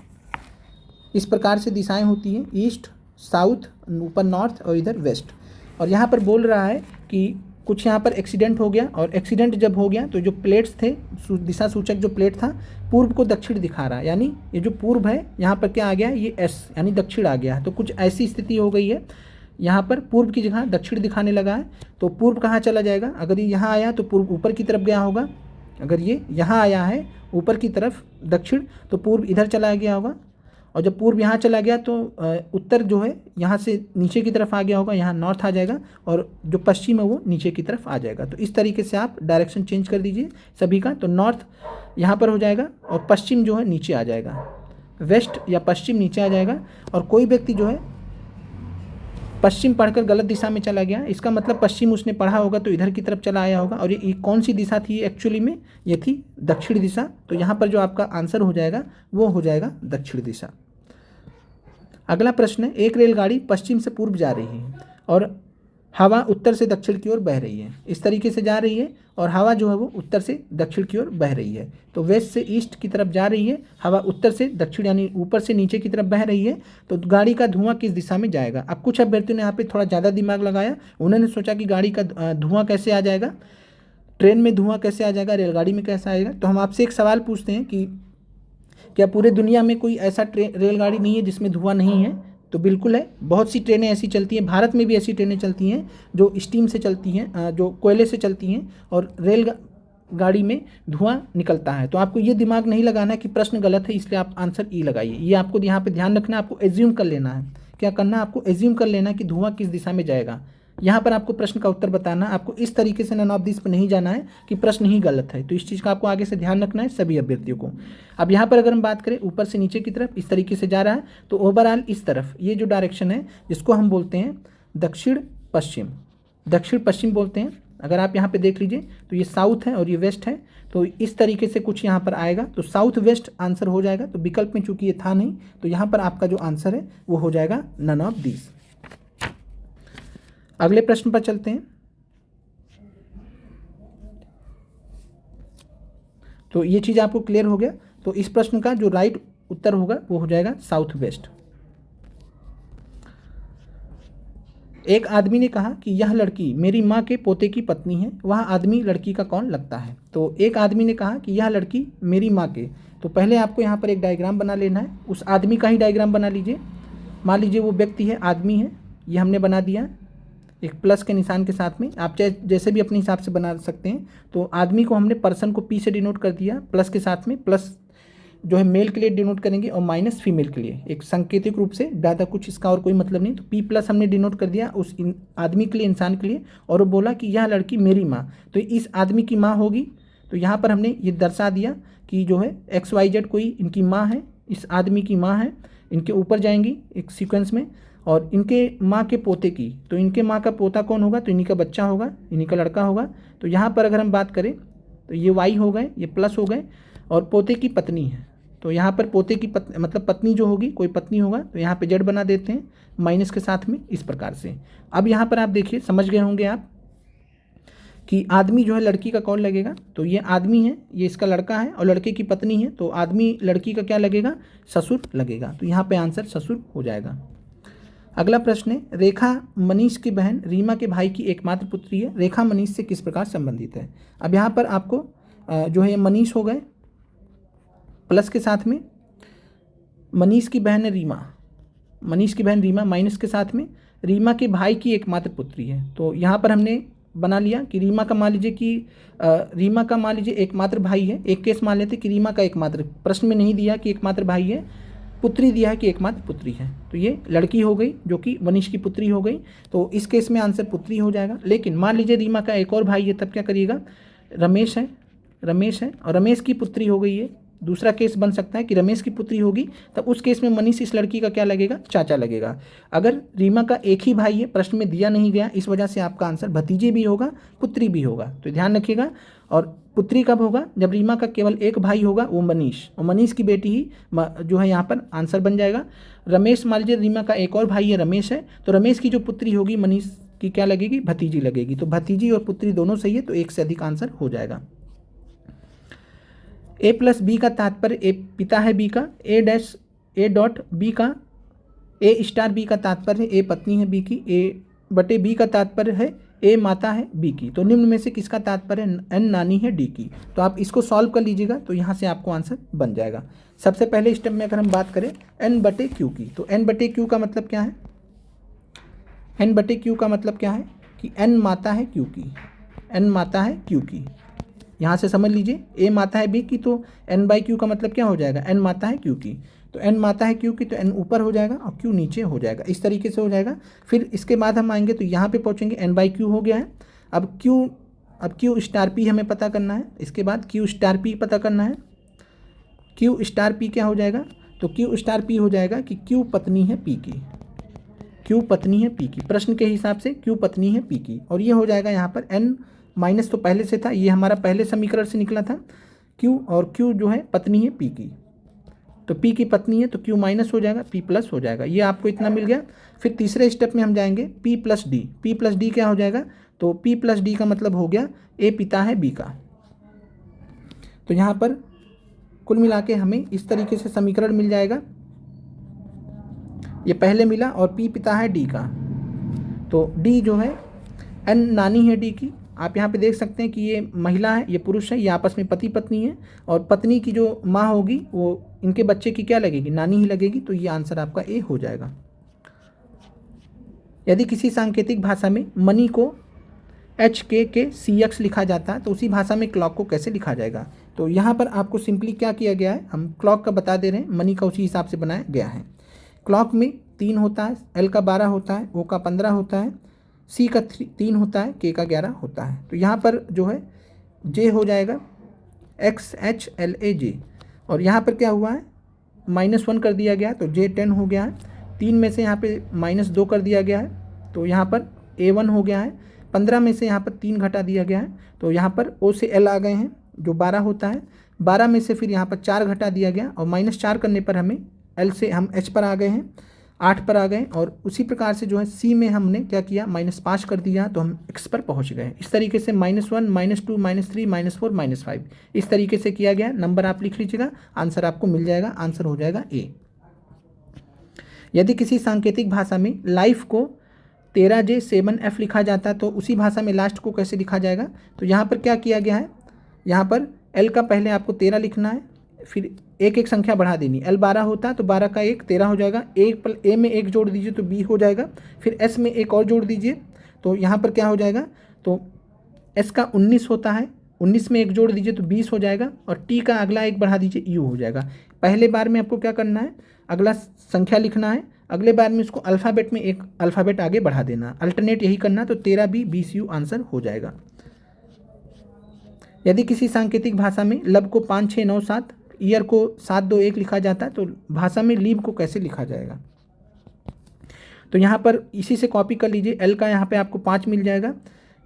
इस प्रकार से दिशाएं होती हैं, ईस्ट, साउथ, ऊपर नॉर्थ और इधर वेस्ट। और यहाँ पर बोल रहा है कि कुछ यहाँ पर एक्सीडेंट हो गया, और एक्सीडेंट जब हो गया तो जो प्लेट्स थे, दिशा सूचक जो प्लेट था पूर्व को दक्षिण दिखा रहा है, यानी ये जो पूर्व है यहाँ पर क्या आ गया, ये एस यानी दक्षिण आ गया है। तो कुछ ऐसी स्थिति हो गई है, यहाँ पर पूर्व की जगह दक्षिण दिखाने लगा है। तो पूर्व कहाँ चला जाएगा, अगर ये यहाँ आया तो पूर्व ऊपर की तरफ गया होगा, अगर ये यहाँ आया है ऊपर की तरफ दक्षिण तो पूर्व इधर चला गया होगा, और जब पूर्व यहाँ चला गया तो उत्तर जो है यहाँ से नीचे की तरफ आ गया होगा, यहाँ नॉर्थ आ जाएगा, और जो पश्चिम है वो नीचे की तरफ आ जाएगा। तो इस तरीके से आप डायरेक्शन चेंज कर दीजिए सभी का। तो नॉर्थ यहाँ पर हो जाएगा और पश्चिम जो है नीचे आ जाएगा, वेस्ट या पश्चिम नीचे आ जाएगा। और कोई व्यक्ति जो है पश्चिम पढ़कर गलत दिशा में चला गया, इसका मतलब पश्चिम उसने पढ़ा होगा तो इधर की तरफ चला आया होगा, और ये कौन सी दिशा थी एक्चुअली में, ये थी दक्षिण दिशा। तो यहाँ पर जो आपका आंसर हो जाएगा वो हो जाएगा दक्षिण दिशा। अगला प्रश्न है, एक रेलगाड़ी पश्चिम से पूर्व जा रही है और हवा उत्तर से दक्षिण की ओर बह रही है। इस तरीके से जा रही है और हवा जो है वो उत्तर से दक्षिण की ओर बह रही है। तो वेस्ट से ईस्ट की तरफ जा रही है, हवा उत्तर से दक्षिण यानी ऊपर से नीचे की तरफ बह रही है। तो गाड़ी का धुआं किस दिशा में जाएगा। अब कुछ अभ्यर्थियों ने यहाँ पे थोड़ा ज़्यादा दिमाग लगाया, उन्होंने सोचा कि गाड़ी का धुआं कैसे आ जाएगा, ट्रेन में धुआं कैसे आ जाएगा, रेलगाड़ी में कैसे आएगा। तो हम आपसे एक सवाल पूछते हैं कि क्या पूरे दुनिया में कोई ऐसा रेलगाड़ी नहीं है जिसमें धुआं नहीं है। तो बिल्कुल है, बहुत सी ट्रेनें ऐसी चलती हैं, भारत में भी ऐसी ट्रेनें चलती हैं जो स्टीम से चलती हैं, जो कोयले से चलती हैं, और गाड़ी में धुआं निकलता है। तो आपको ये दिमाग नहीं लगाना है कि प्रश्न गलत है इसलिए आप आंसर ई लगाइए। ये आपको यहाँ पे ध्यान रखना है, आपको एज्यूम कर लेना है। क्या करना है, आपको एज्यूम कर लेना है कि धुआं किस दिशा में जाएगा। यहाँ पर आपको प्रश्न का उत्तर बताना, आपको इस तरीके से नन ऑफ दिस पर नहीं जाना है कि प्रश्न ही गलत है। तो इस चीज़ का आपको आगे से ध्यान रखना है सभी अभ्यर्थियों को। अब यहाँ पर अगर हम बात करें ऊपर से नीचे की तरफ इस तरीके से जा रहा है, तो ओवरऑल इस तरफ ये जो डायरेक्शन है जिसको हम बोलते हैं दक्षिण पश्चिम बोलते हैं। अगर आप यहाँ पे देख लीजिए तो ये साउथ है और ये वेस्ट है, तो इस तरीके से कुछ यहाँ पर आएगा, तो साउथ वेस्ट आंसर हो जाएगा। तो विकल्प में चूंकि ये था नहीं, तो यहाँ पर आपका जो आंसर है वो हो जाएगा नन ऑफ दिस। अगले प्रश्न पर चलते हैं। तो ये चीज़ आपको क्लियर हो गया। तो इस प्रश्न का जो राइट उत्तर होगा वो हो जाएगा साउथ वेस्ट। एक आदमी ने कहा कि यह लड़की मेरी माँ के पोते की पत्नी है, वह आदमी लड़की का कौन लगता है। तो एक आदमी ने कहा कि यह लड़की मेरी माँ के, तो पहले आपको यहाँ पर एक डायग्राम बना लेना है, उस आदमी का ही डायग्राम बना लीजिए। मान लीजिए वो व्यक्ति है, आदमी है, ये हमने बना दिया एक प्लस के निशान के साथ में, आप चाहे जैसे भी अपने हिसाब से बना सकते हैं। तो आदमी को हमने पर्सन को पी से डिनोट कर दिया प्लस के साथ में, प्लस जो है मेल के लिए डिनोट करेंगे और माइनस फीमेल के लिए, एक सांकेतिक रूप से, ज़्यादा कुछ इसका और कोई मतलब नहीं। तो पी प्लस हमने डिनोट कर दिया उस आदमी के लिए, इंसान के लिए, और वो बोला कि यह लड़की मेरी माँ, तो इस आदमी की माँ होगी। तो यहाँ पर हमने ये दर्शा दिया कि जो है XYZ कोई इनकी माँ है, इस आदमी की माँ है, इनके ऊपर जाएंगी एक सीक्वेंस में, और इनके माँ के पोते की, तो इनके माँ का पोता कौन होगा, तो इन्हीं का बच्चा होगा, इन्हीं का लड़का होगा। तो यहाँ पर अगर हम बात करें तो ये Y हो गए, ये प्लस हो गए, और पोते की पत्नी है, तो यहाँ पर पोते की मतलब पत्नी जो होगी, कोई पत्नी होगा, तो यहाँ पे जेड बना देते हैं माइनस के साथ में, इस प्रकार से। अब यहाँ पर आप देखिए, समझ गए होंगे आप कि आदमी जो है लड़की का कौन लगेगा। तो ये आदमी है, ये इसका लड़का है, और लड़के की पत्नी है, तो आदमी लड़की का क्या लगेगा, ससुर लगेगा। तो यहाँ पे आंसर ससुर हो जाएगा। अगला प्रश्न है, रेखा मनीष की बहन रीमा के भाई की एकमात्र पुत्री है, रेखा मनीष से किस प्रकार संबंधित है। अब यहाँ पर आपको जो है मनीष हो गए प्लस के साथ में, मनीष की बहन है रीमा, मनीष की बहन रीमा माइनस के साथ में, रीमा के भाई की एकमात्र पुत्री है। तो यहाँ पर हमने बना लिया कि रीमा का मान लीजिए कि रीमा का मान लीजिए एकमात्र भाई है, एक केस मान लेते कि रीमा का एकमात्र, प्रश्न में नहीं दिया कि एकमात्र भाई है, पुत्री दिया है कि एकमात्र पुत्री है, तो ये लड़की हो गई जो कि मनीष की पुत्री हो गई। तो इस केस में आंसर पुत्री हो जाएगा। लेकिन मान लीजिए रीमा का एक और भाई है, तब क्या करिएगा, रमेश है और रमेश की पुत्री हो गई है। दूसरा केस बन सकता है कि रमेश की पुत्री होगी, तब उस केस में मनीष इस लड़की का क्या लगेगा, चाचा लगेगा। अगर रीमा का एक ही भाई है, प्रश्न में दिया नहीं गया, इस वजह से आपका आंसर भतीजे भी होगा, पुत्री भी होगा। तो ध्यान रखिएगा। और पुत्री कब होगा, जब रीमा का केवल एक भाई होगा, वो मनीष, और मनीष की बेटी ही जो है यहाँ पर आंसर बन जाएगा। रमेश, मान लीजिए रीमा का एक और भाई है, रमेश है, तो रमेश की जो पुत्री होगी मनीष की क्या लगेगी, भतीजी लगेगी। तो भतीजी और पुत्री दोनों सही है, तो एक से अधिक आंसर हो जाएगा। ए प्लस बी का तात्पर्य ए पिता है बी का, ए डॉट बी का, ए स्टार बी का तात्पर्य ए पत्नी है बी की, ए बटे बी का तात्पर्य है ए माता है बी की। तो निम्न में से किसका तात्पर्य एन नानी है डी की। तो आप इसको सॉल्व कर लीजिएगा, तो यहाँ से आपको आंसर बन जाएगा। सबसे पहले स्टेप में अगर हम बात करें एन बटे क्यू की, तो एन बटे क्यू का मतलब क्या है, एन बटे क्यू का मतलब क्या है कि एन माता है क्यू की, एन माता है क्यू की। यहाँ से समझ लीजिए ए माता है बी की, तो एन बाई क्यू का मतलब क्या हो जाएगा, एन माता है क्यू की। तो एन माता है क्यू की, तो एन ऊपर हो जाएगा और क्यू नीचे हो जाएगा, इस तरीके से हो जाएगा। फिर इसके बाद हम आएंगे तो यहाँ पे पहुँचेंगे, एन बाई क्यू हो गया है। अब क्यू स्टार पी हमें पता करना है, इसके बाद क्यू स्टार पी पता करना है। क्यू स्टार पी क्या हो जाएगा, तो क्यू स्टार पी हो जाएगा कि क्यू पत्नी है पी की, क्यू पत्नी है पी की। प्रश्न के हिसाब से क्यू पत्नी है पी की, और ये हो जाएगा यहाँ पर एन माइनस तो पहले से था, ये हमारा पहले समीकरण से निकला था, क्यू और क्यू जो है पत्नी है पी की, तो पी की पत्नी है तो क्यू माइनस हो जाएगा, पी प्लस हो जाएगा। ये आपको इतना मिल गया। फिर तीसरे स्टेप में हम जाएंगे P plus D. P plus D क्या हो जाएगा, तो पी प्लस डी का मतलब हो गया ए पिता है बी का। तो यहाँ पर कुल मिला के हमें इस तरीके से समीकरण मिल जाएगा, ये पहले मिला, और पी पिता है डी का, तो डी जो है एन नानी है डी की। आप यहाँ पे देख सकते हैं कि ये महिला है, ये पुरुष है, ये आपस में पति पत्नी है, और पत्नी की जो माँ होगी वो इनके बच्चे की क्या लगेगी, नानी ही लगेगी। तो ये आंसर आपका ए हो जाएगा। यदि किसी सांकेतिक भाषा में मनी को HK CX लिखा जाता है, तो उसी भाषा में क्लॉक को कैसे लिखा जाएगा। तो यहाँ पर आपको सिंपली क्या किया गया है, हम क्लॉक का बता दे रहे हैं, मनी का उसी हिसाब से बनाया गया है। क्लॉक में 3 होता है, L का 12 होता है, O का 15 होता है, C का 3 होता है, K का 11 होता है। तो यहाँ पर जो है J हो जाएगा XHLAJ, और यहाँ पर क्या हुआ है -1 कर दिया गया, तो J 10 हो गया है। 3 में से यहाँ पे -2 कर दिया गया है, तो यहाँ पर A1 हो गया है। 15 में से यहाँ पर 3 घटा दिया गया है, तो यहाँ पर O से L आ गए हैं जो 12 होता है। 12 में से फिर यहाँ पर 4 घटा दिया गया, और -4 करने पर हमें L से हम H पर आ गए हैं, 8 पर आ गए। और उसी प्रकार से जो है C में हमने क्या किया, -5 कर दिया, तो हम X पर पहुँच गए। इस तरीके से -1 -2 -3 -4 -5 इस तरीके से किया गया। नंबर आप लिख लीजिएगा, आंसर आपको मिल जाएगा, आंसर हो जाएगा ए। यदि किसी सांकेतिक भाषा में लाइफ को 13J 7F लिखा जाता, तो उसी भाषा में लास्ट को कैसे लिखा जाएगा। तो यहाँ पर क्या किया गया है, यहाँ पर L का पहले आपको 13 लिखना है, फिर एक एक संख्या बढ़ा देनी। L 12 होता है तो 12 का 1 13 हो जाएगा, A में 1 जोड़ दीजिए तो B हो जाएगा, फिर S में 1 और जोड़ दीजिए तो यहाँ पर क्या हो जाएगा, तो S का 19 होता है, 19 में 1 जोड़ दीजिए तो 20 हो जाएगा, और T का अगला 1 बढ़ा दीजिए U हो जाएगा। पहले बार में आपको क्या करना है, अगला संख्या लिखना है, अगले बार में उसको अल्फ़ाबेट में एक अल्फ़ाबेट आगे बढ़ा देना, अल्टरनेट यही करना, तो 13B 20U आंसर हो जाएगा। यदि किसी सांकेतिक भाषा में लब को 5 6 9 7, ईयर को 7 2 1 लिखा जाता है, तो भाषा में लीव को कैसे लिखा जाएगा। तो यहाँ पर इसी से कॉपी कर लीजिए। L का यहाँ पे आपको 5 मिल जाएगा,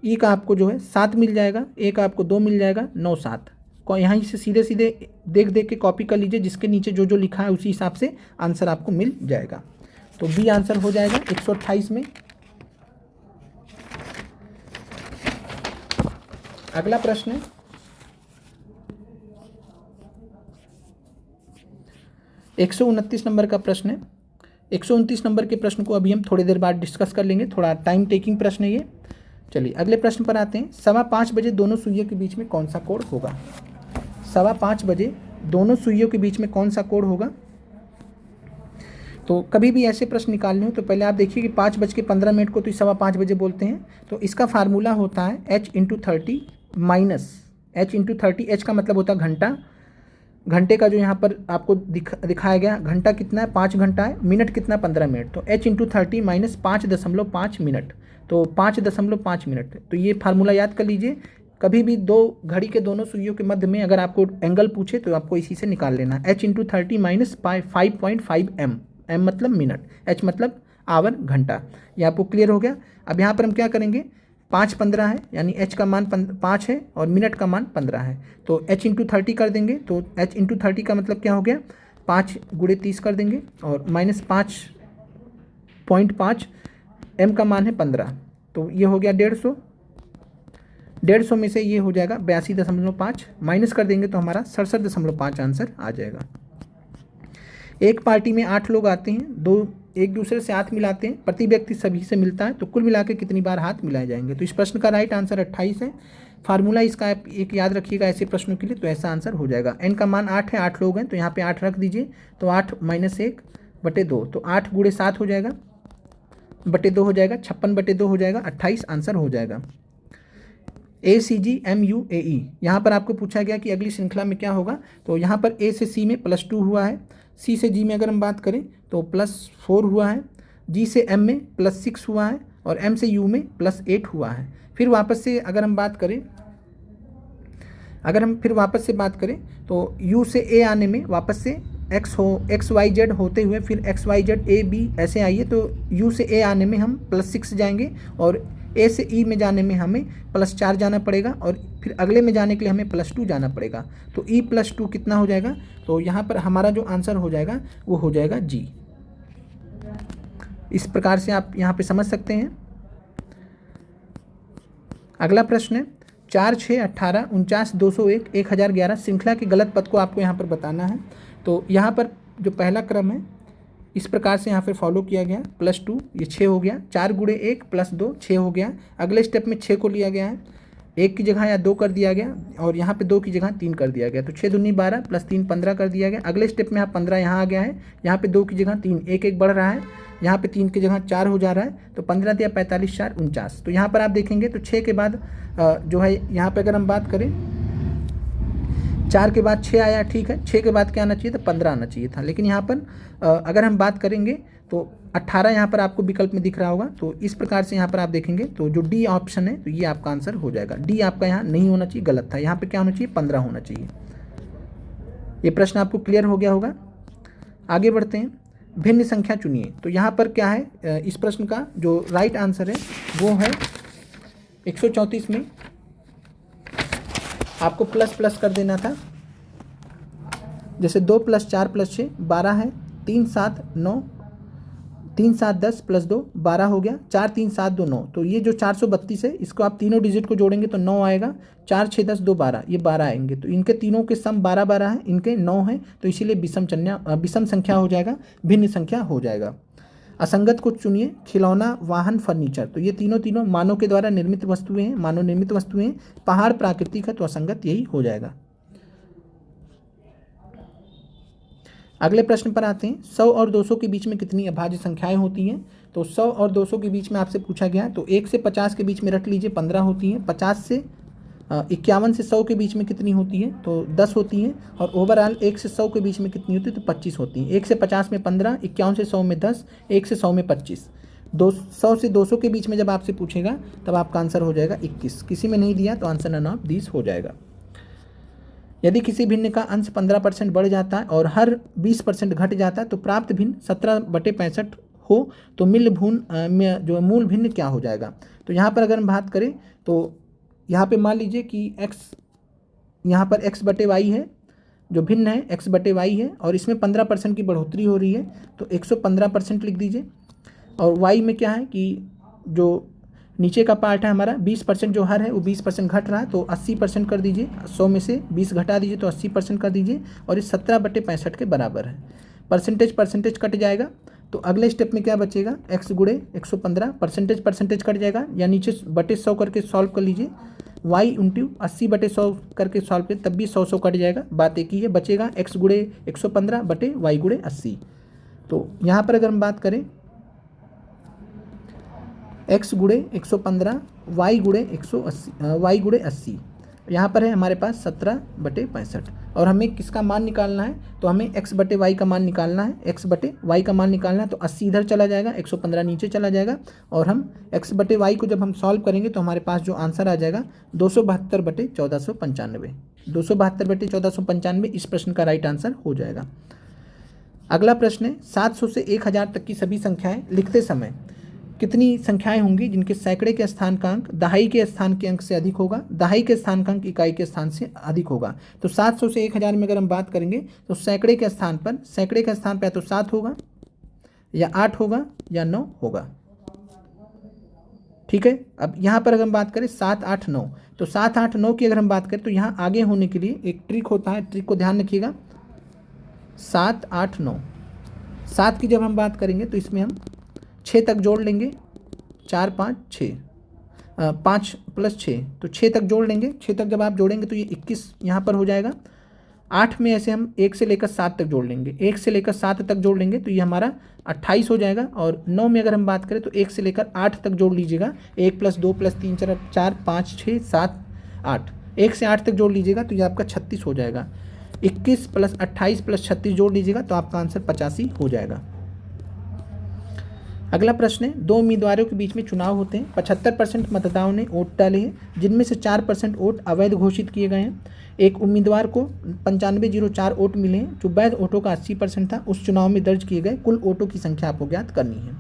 E का आपको जो है 7 मिल जाएगा, A का आपको 2 मिल जाएगा, 9 7 को यहाँ से सीधे सीधे देख देख के कॉपी कर लीजिए, जिसके नीचे जो जो लिखा है उसी हिसाब से आंसर आपको मिल जाएगा। तो बी आंसर हो जाएगा 128 में। अगला प्रश्न है 129 नंबर का प्रश्न है। 129 नंबर के प्रश्न को अभी हम थोड़ी देर बाद डिस्कस कर लेंगे, थोड़ा टाइम टेकिंग प्रश्न है ये। चलिए अगले प्रश्न पर आते हैं। 5:15 बजे दोनों सुइयों के बीच में कौन सा कोण होगा। 5:15 बजे दोनों सुइयों के बीच में कौन सा कोण होगा। तो कभी भी ऐसे प्रश्न निकालने हो तो पहले आप देखिए कि 5:15 को तो 5:15 बजे बोलते हैं, तो इसका फार्मूला होता है h/30 माइनस h/30। h का मतलब होता है घंटा, घंटे का जो यहाँ पर आपको दिखाया गया घंटा कितना है, 5 घंटा है, मिनट कितना 15 मिनट, तो h/30 माइनस 5.5 मिनट, तो 5.5 मिनट। तो ये फार्मूला याद कर लीजिए। कभी भी दो घड़ी के दोनों सुइयों के मध्य में अगर आपको एंगल पूछे तो आपको इसी से निकाल लेना, h/30 माइनस 5.5 m, m मतलब मिनट, h मतलब आवर घंटा। ये आपको क्लियर हो गया। अब यहाँ पर हम क्या करेंगे, 5:15 है यानी h का मान 5 है और मिनट का मान 15 है, तो h/30 कर देंगे, तो h/30 का मतलब क्या हो गया, 5 × 30 कर देंगे, और -5.5 m का मान है 15, तो ये हो गया 150, 150 में से ये हो जाएगा 82.5, माइनस कर देंगे तो हमारा 67.5 आंसर आ जाएगा। एक पार्टी में 8 लोग आते हैं, दो एक दूसरे से हाथ मिलाते हैं, प्रति व्यक्ति सभी से मिलता है, तो कुल मिला के कितनी बार हाथ मिलाए जाएंगे। तो इस प्रश्न का राइट आंसर 28 है। फार्मूला इसका आप एक याद रखिएगा ऐसे प्रश्नों के लिए, तो ऐसा आंसर हो जाएगा। n का मान 8 है, 8 लोग हैं तो यहाँ पे 8 रख दीजिए, तो 8 - 1/2, तो 8 × 7 हो जाएगा, बटे 2 हो जाएगा, 56/2 हो जाएगा, 28 आंसर हो जाएगा। ACGMUAE, यहाँ पर आपको पूछा गया कि अगली श्रृंखला में क्या होगा, तो यहाँ पर A से C में +2 हुआ है, C से G में अगर हम बात करें तो +4 हुआ है, G से M में +6 हुआ है, और M से U में +8 हुआ है। फिर वापस से अगर हम बात करें बात करें तो U से A आने में वापस से XYZ होते हुए फिर XYZ AB ऐसे आइए, तो U से A आने में हम +6 जाएंगे, और A से E में जाने में हमें +4 जाना पड़ेगा, और फिर अगले में जाने के लिए हमें +2 जाना पड़ेगा। तो E + 2 कितना हो जाएगा, तो यहाँ पर हमारा जो आंसर हो जाएगा वो हो जाएगा G। इस प्रकार से आप यहाँ पे समझ सकते हैं। अगला प्रश्न है 4, 6, 18, 49, 201, 1011 श्रृंखला के गलत पद को आपको यहाँ पर बताना है। तो यहाँ पर जो पहला क्रम है इस प्रकार से यहाँ पे फॉलो किया गया, +2 ये 6 हो गया, 4 × 1 + 2 6 हो गया। अगले स्टेप में 6 को लिया गया है, 1 की जगह या 2 कर दिया गया, और यहाँ पे 2 की जगह 3 कर दिया गया, तो 6 दूनी 12 + 3 15 कर दिया गया। अगले स्टेप में यहाँ 15 यहाँ आ गया है, यहाँ पे 2 की जगह 3, 1 1 बढ़ रहा है, यहाँ पे 3 की जगह 4 हो जा रहा है, तो 15 × 45 = 4 49। तो यहाँ पर आप देखेंगे तो 6 के बाद जो है यहाँ पे अगर हम बात करें 4 के बाद 6 आया, ठीक है, 6 के बाद क्या आना चाहिए था, 15 आना चाहिए था, लेकिन यहाँ पर अगर हम बात करेंगे तो 18 यहाँ पर आपको विकल्प में दिख रहा होगा। तो इस प्रकार से यहाँ पर आप देखेंगे तो जो डी ऑप्शन है तो ये आपका आंसर हो जाएगा। डी आपका यहाँ नहीं होना चाहिए, गलत था, यहाँ पे क्या होना चाहिए, 15 होना चाहिए। ये प्रश्न आपको क्लियर हो गया होगा। आगे बढ़ते हैं, भिन्न संख्या चुनिए। तो यहाँ पर क्या है, इस प्रश्न का जो राइट आंसर है वो है 134 में आपको प्लस कर देना था, जैसे 2 + 4 + 6 12 है, 3 7 9, 3 7 10 + 2 12 हो गया, 4 3 7 2 9। तो ये जो 432 है इसको आप तीनों डिजिट को जोड़ेंगे तो 9 आएगा, 4 6 10 2 12, ये 12 आएंगे। तो इनके तीनों के सम 12 12 है, इनके 9 है, तो इसीलिए विषम संख्या हो जाएगा, भिन्न संख्या हो जाएगा। असंगत को चुनिए, खिलौना, वाहन, फर्नीचर। तो ये तीनों मानव के द्वारा निर्मित वस्तुएं हैं, मानव निर्मित वस्तुएं, पहाड़ प्राकृतिक है, तो असंगत यही हो जाएगा। अगले प्रश्न पर आते हैं, 100 और 200 के बीच में कितनी अभाज्य संख्याएं होती हैं। तो 100 और 200 के बीच में आपसे पूछा गया, तो 1 से 50 के बीच में रख लीजिए 15 होती हैं, 50 से 51 से 100 के बीच में कितनी होती है, तो 10 होती हैं, और ओवरऑल 1 से 100 के बीच में कितनी होती है, तो 25 होती हैं। 1 से 50 में 15, 51 से 100 में 10, 1 से 100 में 25। 100 से 200 के बीच में जब आपसे पूछेगा तब आपका आंसर हो जाएगा 21। किसी में नहीं दिया तो आंसर नन ऑफ दीस हो जाएगा। यदि किसी भिन्न का अंश 15% बढ़ जाता है और हर 20% घट जाता है तो प्राप्त भिन्न 17/65 हो, तो मूल भिन्न क्या हो जाएगा। तो यहाँ पर अगर हम बात करें तो यहाँ पे मान लीजिए कि यहाँ पर x/y है, जो भिन्न है x/y है, और इसमें 15% की बढ़ोतरी हो रही है, तो 115% लिख दीजिए। और y में क्या है कि जो नीचे का पार्ट है हमारा 20% जो हर है वो 20% घट रहा है, तो 80% कर दीजिए, 100 में से 20 घटा दीजिए तो 80% कर दीजिए, और इस 17/65 के बराबर है। परसेंटेज कट जाएगा, तो अगले स्टेप में क्या बचेगा, x × 115, परसेंटेज कट जाएगा, या नीचे बटे 100 करके सॉल्व कर लीजिए, y × 80/100 करके सॉल्व करें तब भी 100 कट जाएगा, बात एक ही है, बचेगा x × 115 बटे y × 80। तो यहाँ पर अगर हम बात करें x × 115 y × 80, यहाँ पर है हमारे पास 17/65, और हमें किसका मान निकालना है, तो हमें x/y का मान निकालना है, x/y का मान निकालना है, तो 80 इधर चला जाएगा, 115 नीचे चला जाएगा, और हम x/y को जब हम सॉल्व करेंगे तो हमारे पास जो आंसर आ जाएगा 272/1495। 272/1495 इस प्रश्न का राइट आंसर हो जाएगा। अगला प्रश्न है, 700 से 1000 तक की सभी संख्याएं लिखते समय कितनी संख्याएं होंगी जिनके सैकड़े के स्थान का अंक दहाई के स्थान के अंक से अधिक होगा, दहाई के स्थान का अंक इकाई के स्थान से अधिक होगा। तो 700 से 1000 में अगर हम बात करेंगे तो सैकड़े के स्थान पर या तो 7 होगा, या 8 होगा, या 9 होगा। ठीक है। अब यहाँ पर अगर हम बात करें 7, 8, 9, तो 7, 8, 9 की अगर हम बात करें तो यहाँ आगे होने के लिए एक ट्रिक होता है, ट्रिक को ध्यान रखिएगा। 7, 8, 9, 7 की जब हम बात करेंगे तो इसमें हम 6 तक जोड़ लेंगे, 4, 5, 6, 5 + 6, तो 6 तक जोड़ लेंगे। 6 तक जब आप जोड़ेंगे तो ये 21 यहाँ पर हो जाएगा। 8 में ऐसे हम 1 से लेकर 7 तक जोड़ लेंगे, 1 से लेकर 7 तक जोड़ लेंगे तो ये हमारा 28 हो जाएगा। और 9 में अगर हम बात करें तो 1 से लेकर 8 तक जोड़ लीजिएगा, 1 + 2 + 3 4 5 6 7 8, 1 से 8 तक जोड़ लीजिएगा तो ये आपका 36 हो जाएगा। 21 + 28 + 36 जोड़ लीजिएगा तो आपका आंसर 85 हो जाएगा। अगला प्रश्न है, 2 उम्मीदवारों के बीच में चुनाव होते हैं, 75% मतदाताओं ने वोट डाले हैं, जिनमें से 4% वोट अवैध घोषित किए गए हैं। एक उम्मीदवार को 9504 वोट मिले हैं, जो वैध वोटों का 80% था। उस चुनाव में दर्ज किए गए कुल वोटों की संख्या आपको ज्ञात करनी है।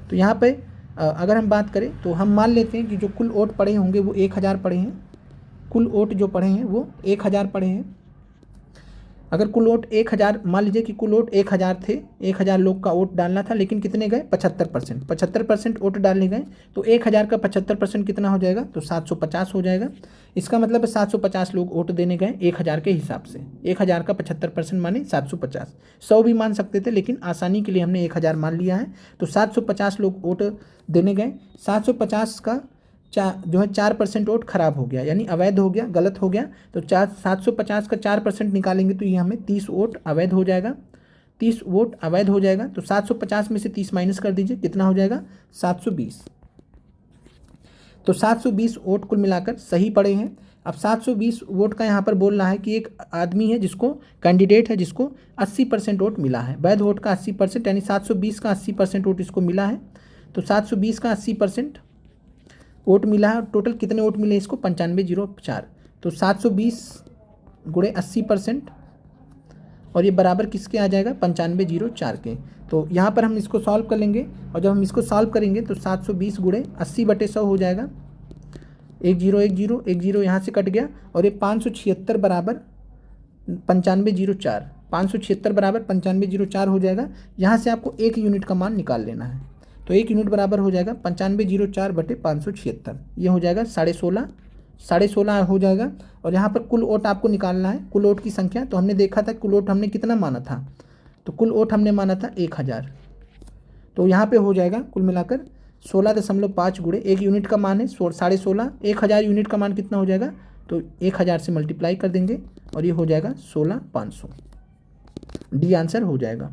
तो यहाँ पे अगर हम बात करें तो हम मान लेते हैं कि जो कुल वोट पड़े होंगे वो 1000 पड़े हैं, कुल वोट जो पड़े हैं वो 1000 पड़े हैं। अगर कुल वोट 1000, मान लीजिए कि कुल वोट 1000 थे, 1000 लोग का वोट डालना था, लेकिन कितने गए 75%, 75% वोट डालने गए, तो 1000 का 75% कितना हो जाएगा, तो 750 हो जाएगा। इसका मतलब है 750 लोग वोट देने गए 1000 के हिसाब से। 1000 का 75% माने 750, 100 भी मान सकते थे, लेकिन आसानी के लिए हमने 1000 मान लिया है। तो 750 लोग वोट देने गए, 750 का जो है 4% वोट खराब हो गया, यानी अवैध हो गया, गलत हो गया। तो 750 का 4% निकालेंगे तो ये हमें 30 वोट अवैध हो जाएगा, 30 वोट अवैध हो जाएगा। तो 750 में से 30 माइनस कर दीजिए, कितना हो जाएगा 720। तो 720 वोट कुल मिलाकर सही पड़े हैं। अब 720 वोट का यहाँ पर बोल रहा है कि एक आदमी है जिसको, कैंडिडेट है जिसको 80% वोट मिला है, वैध वोट का 80%, यानी 720 का 80% वोट इसको मिला है। तो 720 का 80% वोट मिला है। टोटल कितने वोट मिले इसको 9504, तो 720 गुणे 80%, और ये बराबर किसके आ जाएगा 9504 के। तो यहाँ पर हम इसको सॉल्व कर लेंगे, और जब हम इसको सॉल्व करेंगे तो 720 गुणे 80/100 हो जाएगा। 1 0 1 0 1 0 यहाँ से कट गया, और ये 576 बराबर 9504, 576 बराबर 9504 हो जाएगा। यहाँ से आपको 1 यूनिट का मान निकाल लेना है, तो 1 यूनिट बराबर हो जाएगा 9504/576, ये हो जाएगा 16.5 हो जाएगा। और यहाँ पर कुल वोट आपको निकालना है, कुल वोट की संख्या। तो हमने देखा था कुल वोट हमने कितना माना था, तो कुल वोट हमने माना था 1000, तो यहाँ पे हो जाएगा कुल मिलाकर 16.5 गुणे 1 यूनिट का मान है 16.5, 1000 यूनिट का मान कितना हो जाएगा, तो 1000 से मल्टीप्लाई कर देंगे और ये हो जाएगा 16,500। डी आंसर हो जाएगा।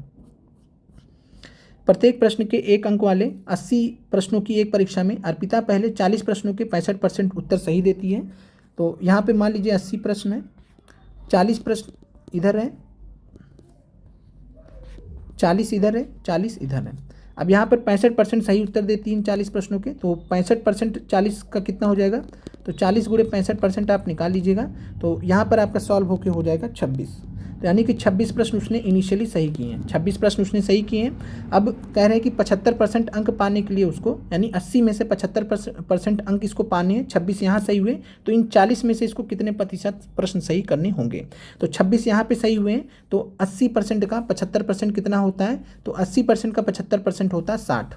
प्रत्येक प्रश्न के 1 अंक वाले 80 प्रश्नों की एक परीक्षा में अर्पिता पहले 40 प्रश्नों के 65% उत्तर सही देती है। तो यहाँ पे मान लीजिए 80 प्रश्न है, 40 प्रश्न इधर है, 40 इधर है, 40 इधर है। अब यहाँ पर 65% सही उत्तर देती हैं 40 प्रश्नों के, तो 65% 40 का कितना हो जाएगा, तो 40 गुणे 65% आप निकाल लीजिएगा। तो यहाँ पर आपका सॉल्व होके हो जाएगा 26, तो यानी कि 26 प्रश्न उसने इनिशियली सही किए हैं, 26 प्रश्न उसने सही किए हैं। अब कह रहे हैं कि 75% अंक पाने के लिए उसको, यानी 80 में से 75% अंक इसको पाने हैं, 26 यहाँ सही हुए, तो इन 40 में से इसको कितने प्रतिशत प्रश्न सही करने होंगे। तो 26 यहाँ पे सही हुए हैं, तो 80% का 75% कितना होता है, तो 80% का 75% होता है 60,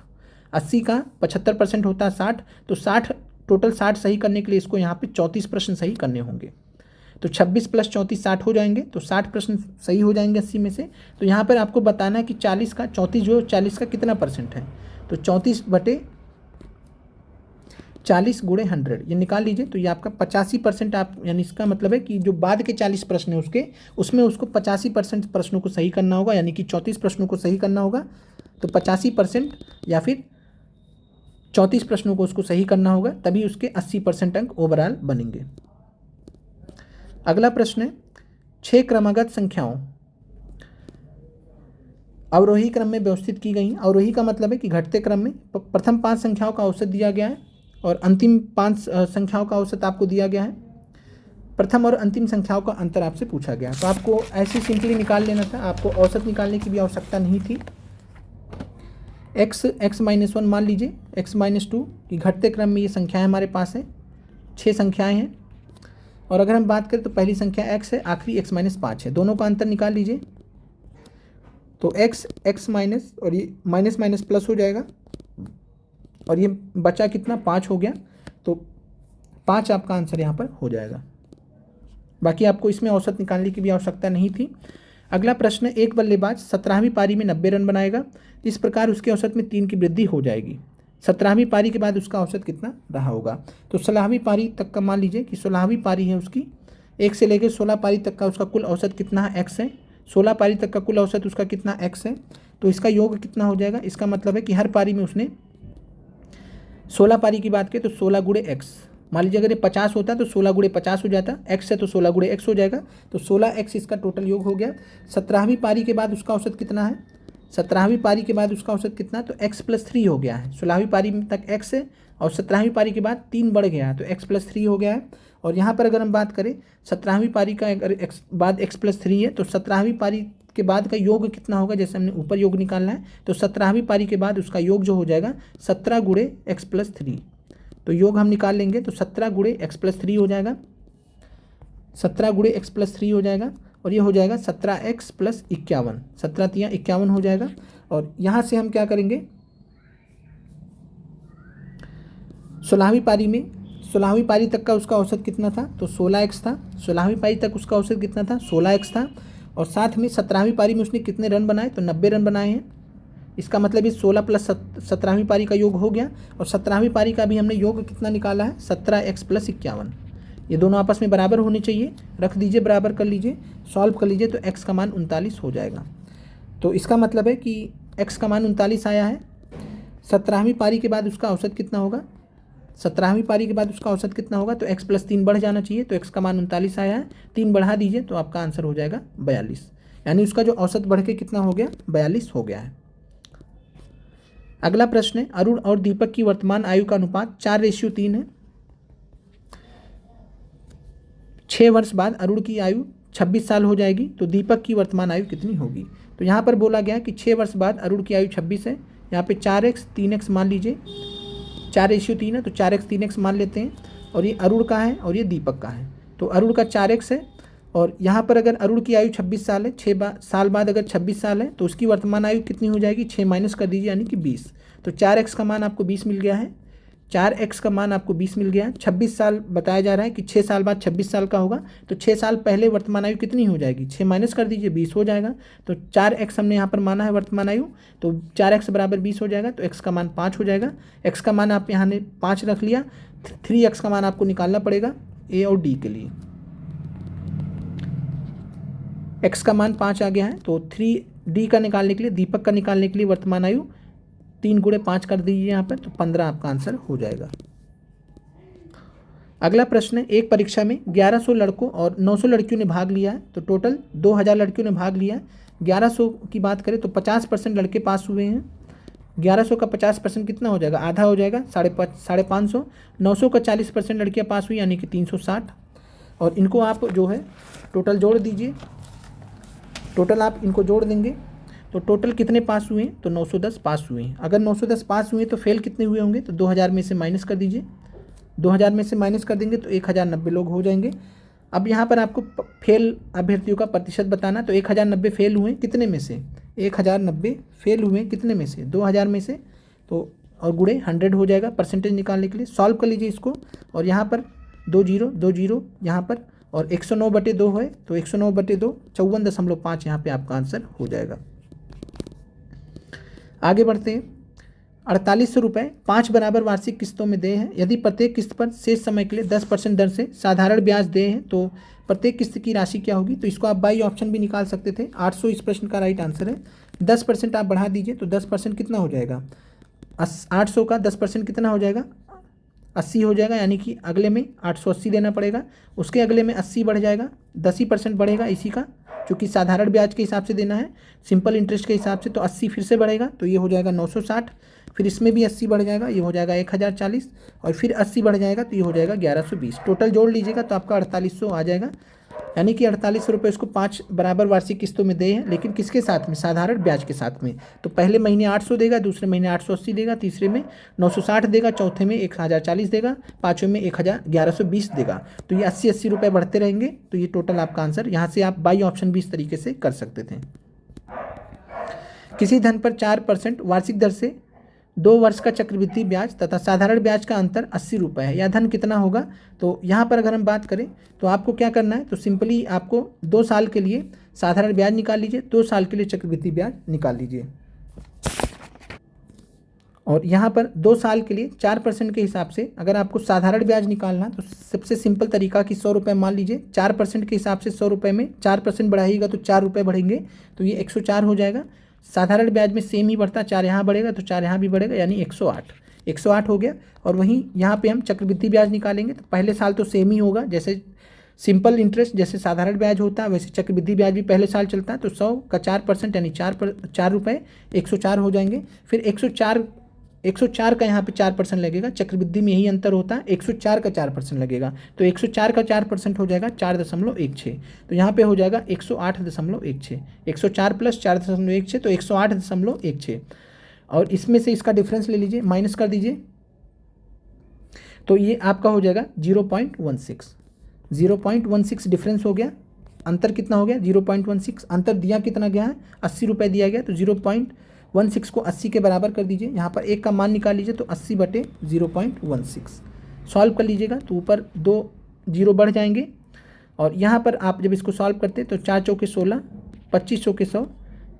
80 का 75% होता है 60, तो 60 टोटल 60 सही करने के लिए इसको यहाँ पे 34 प्रश्न सही करने होंगे। तो 26 + 34 60 हो जाएंगे, तो 60 प्रश्न सही हो जाएंगे 80 में से। तो यहाँ पर आपको बताना है कि 40 का 34 जो 40 का कितना परसेंट है, तो 34/40 गुणे 100 ये निकाल लीजिए, तो ये आपका 85% आप, यानी इसका मतलब है कि जो बाद के 40 प्रश्न है उसमें उसको 85% प्रश्नों को सही करना होगा, यानी कि 34 प्रश्नों को सही करना होगा। तो 85% या फिर 34 प्रश्नों को उसको सही करना होगा, तभी उसके 80% अंक ओवरऑल बनेंगे। अगला प्रश्न है, 6 क्रमागत संख्याओं अवरोही क्रम में व्यवस्थित की गई। अवरोही का मतलब है कि घटते क्रम में प्रथम 5 संख्याओं का औसत दिया गया है और अंतिम 5 संख्याओं का औसत आपको दिया गया है। प्रथम और अंतिम संख्याओं का अंतर आपसे पूछा गया, तो आपको ऐसे सिंपली निकाल लेना था, आपको औसत निकालने की भी आवश्यकता नहीं थी। x-1 मान लीजिए, x-2 की घटते क्रम में ये संख्याएँ हमारे पास है, 6 संख्याएँ हैं। और अगर हम बात करें तो पहली संख्या x है, आखिरी x-5 है, दोनों का अंतर निकाल लीजिए। तो x माइनस और ये माइनस माइनस प्लस हो जाएगा, और ये बचा कितना, 5 हो गया, तो 5 आपका आंसर यहाँ पर हो जाएगा। बाकी आपको इसमें औसत निकालने की भी आवश्यकता नहीं थी। अगला प्रश्न, एक बल्लेबाज 17वीं पारी में 90 रन बनाएगा, इस प्रकार उसके औसत में 3 की वृद्धि हो जाएगी। 17वीं पारी के बाद उसका औसत कितना रहा होगा। तो 16वीं पारी तक का मान लीजिए कि 16वीं पारी है उसकी, 1 से लेकर 16 पारी तक का उसका कुल औसत कितना है, एक्स है। 16 पारी तक का कुल औसत उसका कितना, एक्स है। तो इसका योग कितना हो जाएगा, इसका मतलब है कि हर पारी में उसने 16 पारी की बात करें तो 16 गुणे एक्स, मान लीजिए अगर ये 50 होता तो 16 गुणे 50 हो जाता, एक्स है तो 16 गुणे एक्स हो जाएगा, तो 16x इसका टोटल योग हो गया। 17वीं पारी के बाद उसका औसत कितना है, 17वीं पारी के बाद उसका औसत कितना, तो x+3 हो गया है। 16वीं पारी तक x है और 17वीं पारी के बाद 3 बढ़ गया है तो x+3 हो गया है। और यहाँ पर अगर हम बात करें 17वीं पारी का अगर बाद x+3 है तो 17वीं पारी के बाद का योग कितना होगा, जैसे हमने ऊपर योग निकालना है तो 17वीं पारी के बाद उसका योग जो हो जाएगा 17 गुणे x+3, तो योग हम निकाल लेंगे तो 17 गुणे x+3 हो जाएगा, 17 गुणे x+3 हो जाएगा और ये हो जाएगा 17x + 51, 17 तियाँ 51 हो जाएगा। और यहाँ से हम क्या करेंगे, 16वीं पारी में 16वीं पारी तक का उसका औसत कितना था, तो 16x था। 16वीं पारी तक उसका औसत कितना था, 16x था। और साथ में 17वीं पारी में उसने कितने रन बनाए, तो 90 रन बनाए हैं। इसका मतलब ये 16 + 17वीं पारी का योग हो गया और 17वीं पारी का भी हमने योग कितना निकाला है, 17x + 51। ये दोनों आपस में बराबर होने चाहिए, रख दीजिए, बराबर कर लीजिए, सॉल्व कर लीजिए तो x का मान 39 हो जाएगा। तो इसका मतलब है कि x का मान 39 आया है। 17वीं पारी के बाद उसका औसत कितना होगा, 17वीं पारी के बाद उसका औसत कितना होगा, तो x + 3 बढ़ जाना चाहिए, तो x का मान 39 आया है। 3 बढ़ा दीजिए तो आपका आंसर हो जाएगा 42, यानी उसका जो औसत बढ़ के कितना हो गया, 42 हो गया है। अगला प्रश्न है, अरुण और दीपक की वर्तमान आयु का अनुपात 4:3 है। 6 वर्ष बाद अरुण की आयु 26 साल हो जाएगी, तो दीपक की वर्तमान आयु कितनी होगी। तो यहाँ पर बोला गया है कि 6 वर्ष बाद अरुण की आयु 26 है, यहाँ पे 4x 3x मान लीजिए, 4:3 है तो 4x 3x मान लेते हैं। और ये अरुण का है और ये दीपक का है, तो अरुण का 4x है और यहाँ पर अगर अरुण की आयु 26 साल है, 6 साल बाद अगर 26 साल है तो उसकी वर्तमान आयु कितनी हो जाएगी, 6 माइनस कर दीजिए यानी कि 20। तो 4x का मान आपको 20 मिल गया है, 4x का मान आपको 20 मिल गया है। 26 साल बताया जा रहा है कि 6 साल बाद 26 साल का होगा, तो 6 साल पहले वर्तमान आयु कितनी हो जाएगी, 6 माइनस कर दीजिए 20 हो जाएगा। तो 4x हमने यहाँ पर माना है वर्तमान आयु, तो 4x बराबर 20 हो जाएगा, तो x का मान 5 हो जाएगा। x का मान आप यहाँ ने 5 रख लिया, 3x का मान आपको निकालना पड़ेगा a और d के लिए। x का मान 5 आ गया है, तो 3d का निकालने के लिए, दीपक का निकालने के लिए वर्तमान आयु 3 गुणे 5 कर दीजिए यहाँ पर, तो 15 आपका आंसर हो जाएगा। अगला प्रश्न है, एक परीक्षा में 1100 लड़कों और 900 लड़कियों ने भाग लिया है, तो टोटल 2000 लड़कियों ने भाग लिया है। 1100 की बात करें तो 50% लड़के पास हुए हैं। 1100 का 50% कितना हो जाएगा, आधा हो जाएगा, 550। 900 का 40% लड़कियाँ पास हुई यानी कि 360। और इनको आप जो है टोटल जोड़ दीजिए, टोटल आप इनको जोड़ देंगे तो टोटल कितने पास हुए हैं, तो 910 पास हुए हैं। अगर 910 पास हुए तो फेल कितने हुए होंगे, तो 2000 में से माइनस कर दीजिए, 2000 में से माइनस कर देंगे तो 1090 लोग हो जाएंगे। अब यहाँ पर आपको फेल अभ्यर्थियों का प्रतिशत बताना, तो 1090 फेल हुए कितने में से, 1090 फेल हुए कितने में से, 2000 में से, तो और गुणे 100 हो जाएगा परसेंटेज निकालने के लिए। सॉल्व कर लीजिए इसको, और यहाँ पर 2 0 यहाँ पर, और 109/2 है तो 109/2 54.5 यहाँ पे आपका आंसर हो जाएगा। आगे बढ़ते हैं, 4800 रुपये 5 बराबर वार्षिक किस्तों में दे हैं। यदि प्रत्येक किस्त पर शेष समय के लिए 10% दर से साधारण ब्याज दे हैं तो प्रत्येक किस्त की राशि क्या होगी। तो इसको आप बाई ऑप्शन भी निकाल सकते थे। 800 इस प्रश्न का राइट आंसर है। 10% आप बढ़ा दीजिए तो 10% कितना हो जाएगा, 800 का 10% कितना हो जाएगा, 80 हो जाएगा, यानी कि अगले में 880 देना पड़ेगा। उसके अगले में 80 बढ़ जाएगा, 10% बढ़ेगा इसी का, क्योंकि साधारण ब्याज के हिसाब से देना है, सिंपल इंटरेस्ट के हिसाब से, तो 80 फिर से बढ़ेगा तो ये हो जाएगा 960। फिर इसमें भी 80 बढ़ जाएगा, ये हो जाएगा 1040, और फिर 80 बढ़ जाएगा तो ये हो जाएगा 1120। टोटल जोड़ लीजिएगा तो आपका 4800 आ जाएगा। यानी कि 4800 रुपये इसको 5 बराबर वार्षिक किस्तों में दे हैं, लेकिन किसके साथ में, साधारण ब्याज के साथ में। तो पहले महीने 800 देगा, दूसरे महीने 880 देगा, तीसरे में 960 देगा, चौथे में 1040 देगा, पाँचवें में 1120 देगा। तो ये 80 रुपये बढ़ते रहेंगे। तो ये टोटल आपका आंसर, यहाँ से आप बाई ऑप्शन भी इस तरीके से कर सकते थे। किसी धन पर 4% वार्षिक दर से 2 वर्ष का चक्रवृद्धि ब्याज तथा साधारण ब्याज का अंतर 80 रुपये है। यह धन कितना होगा? तो यहाँ पर अगर हम बात करें तो आपको क्या करना है, तो सिंपली आपको 2 साल के लिए साधारण ब्याज निकाल लीजिए, 2 साल के लिए चक्रवृद्धि ब्याज निकाल लीजिए। और यहाँ पर 2 साल के लिए 4% के हिसाब से अगर आपको साधारण ब्याज निकालना तो सबसे सिंपल तरीका कि 100 रुपये मान लीजिए, 4% के हिसाब से 100 रुपये में 4% बढ़ाइएगा तो 4 रुपये बढ़ेंगे, तो ये 104 हो जाएगा। साधारण ब्याज में सेम ही बढ़ता, 4 यहाँ बढ़ेगा तो 4 यहाँ भी बढ़ेगा, यानी 108 हो गया। और वहीं यहाँ पे हम चक्रवृद्धि ब्याज निकालेंगे तो पहले साल तो सेम ही होगा, जैसे सिंपल इंटरेस्ट जैसे साधारण ब्याज होता है वैसे चक्रवृद्धि ब्याज भी पहले साल चलता है। तो 100 का 4% यानी 4 रुपये 104 हो जाएंगे। फिर 104 का यहाँ पे 4% लगेगा, चक्रवृद्धि में यही अंतर होता है, 104 का 4% लगेगा, तो 104 का 4% हो जाएगा 4.16। तो यहाँ पे हो जाएगा 108.16, 104 प्लस 4.16 तो 108.16। और इसमें से इसका डिफरेंस ले लीजिए, माइनस कर दीजिए, तो ये आपका हो जाएगा 0.16 डिफरेंस हो गया। अंतर कितना हो गया? 0.16। अंतर दिया कितना गया है? 80 रुपये दिया गया, तो 0.16 को 80 के बराबर कर दीजिए। यहाँ पर एक का मान निकाल लीजिए, तो 80/0.16 सॉल्व कर लीजिएगा तो ऊपर 2 जीरो बढ़ जाएंगे। और यहाँ पर आप जब इसको सॉल्व करते हैं तो 4 चौके 16, 25 चौके 100,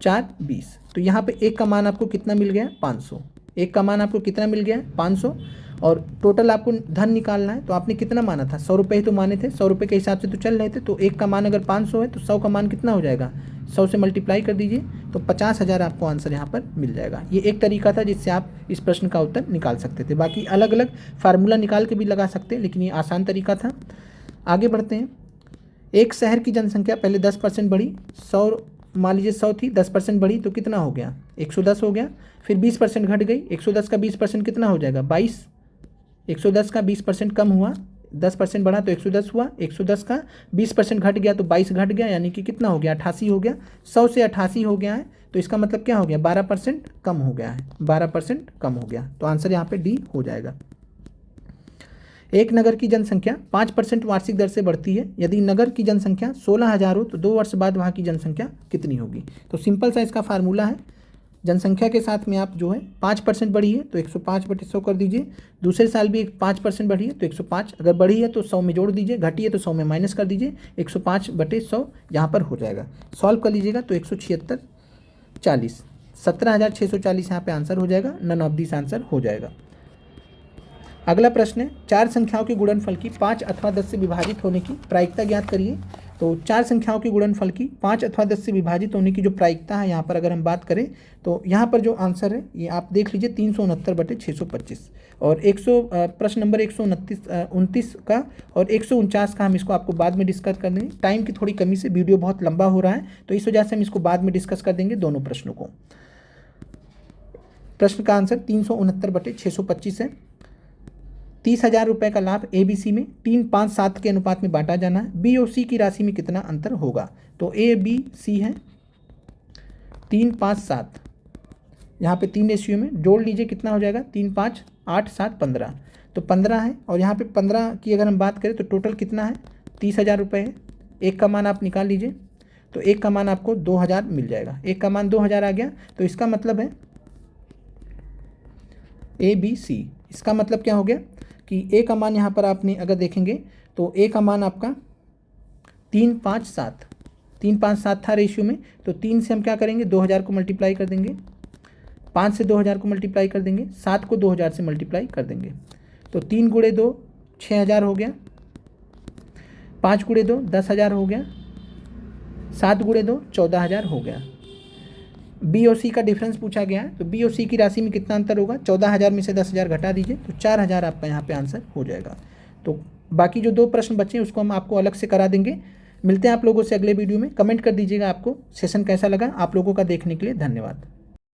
4 20। तो यहाँ पे एक का मान आपको कितना मिल गया? 500। एक का मान आपको कितना मिल गया है? 500। और टोटल आपको धन निकालना है, तो आपने कितना माना था? 100 रुपये ही तो माने थे, 100 रुपये के हिसाब से तो चल रहे थे। तो एक का मान अगर 500 है तो 100 का मान कितना हो जाएगा? 100 से मल्टीप्लाई कर दीजिए तो 50,000 आपको आंसर यहाँ पर मिल जाएगा। ये एक तरीका था जिससे आप इस प्रश्न का उत्तर निकाल सकते थे। बाकी अलग अलग फार्मूला निकाल के भी लगा सकते हैं, लेकिन ये आसान तरीका था। आगे बढ़ते हैं। एक शहर की जनसंख्या पहले 10% बढ़ी, 100 मान लीजिए 100 थी, 10% बढ़ी तो कितना हो गया? 110 हो गया। फिर 20% घट गई, 110 का 20% कितना हो जाएगा? 22। 110 का 20% कम हुआ, 10% बढ़ा तो 110 हुआ, 110 का 20% घट गया तो 22 घट गया, यानी कि कितना हो गया? 88 हो गया। 100 से 88 हो गया है, तो इसका मतलब क्या हो गया? 12% कम हो गया है, 12% कम हो गया। तो आंसर यहाँ पे डी हो जाएगा। एक नगर की जनसंख्या 5% वार्षिक दर से बढ़ती है। यदि नगर की जनसंख्या 16,000 हो तो 2 वर्ष बाद वहाँ की जनसंख्या कितनी होगी? तो सिंपल सा इसका फार्मूला है, जनसंख्या के साथ में आप जो है 5% बढ़ी है तो 105/100 कर दीजिए। दूसरे साल भी 5% बढ़ी है तो 105, अगर बढ़ी है तो 100 में जोड़ दीजिए, घटी है तो 100 में माइनस कर दीजिए, 105/100 यहाँ पर हो जाएगा। सॉल्व कर लीजिएगा तो 176/40, 17,640 यहाँ पे आंसर हो जाएगा। नन ऑफ दिस आंसर हो जाएगा। अगला प्रश्न है, 4 संख्याओं के गुणनफल की 5 अथवा 10 से विभाजित होने की प्रायिकता ज्ञात करिए। तो 4 संख्याओं के गुणनफल की 5 अथवा 10 से विभाजित होने की जो प्रायिकता है, यहाँ पर अगर हम बात करें तो यहाँ पर जो आंसर है ये आप देख लीजिए 369/625। और प्रश्न नंबर 129 का और 149 का हम इसको आपको बाद में डिस्कस कर देंगे। टाइम की थोड़ी कमी से वीडियो बहुत लंबा हो रहा है, तो इस वजह से हम इसको बाद में डिस्कस कर देंगे दोनों प्रश्नों को। प्रश्न का आंसर 369/625 है। 30,000 रुपये का लाभ ABC में 3-5-7 के अनुपात में बांटा जाना है। B और C की राशि में कितना अंतर होगा? तो ABC है 3-5-7, यहाँ पे 3 रेशियो में जोड़ लीजिए, कितना हो जाएगा? 3-5-8-7 15, तो 15 है। और यहाँ पे 15 की अगर हम बात करें तो टोटल कितना है? 30,000 रुपये है। एक का मान आप निकाल लीजिए, तो एक का मान आपको 2,000 मिल जाएगा। एक का मान 2,000 आ गया, तो इसका मतलब है ABC। इसका मतलब क्या हो गया कि ए का मान यहाँ पर आपने अगर देखेंगे तो ए का मान आपका 3-5-7 था रेशियो में। तो 3 से हम क्या करेंगे? 2,000 को मल्टीप्लाई कर देंगे, 5 से 2,000 को मल्टीप्लाई कर देंगे, 7 को 2,000 से मल्टीप्लाई कर देंगे। तो 3 × 2 6,000 हो गया, 5 × 2 10,000 हो गया, 7 × 2 14,000 हो गया। B और C का डिफरेंस पूछा गया है, तो B और C की राशि में कितना अंतर होगा? 14,000 में से 10,000 घटा दीजिए तो 4,000 आपका यहाँ पे आंसर हो जाएगा। तो बाकी जो 2 प्रश्न बचे हैं उसको हम आपको अलग से करा देंगे। मिलते हैं आप लोगों से अगले वीडियो में। कमेंट कर दीजिएगा आपको सेशन कैसा लगा। आप लोगों का देखने के लिए धन्यवाद।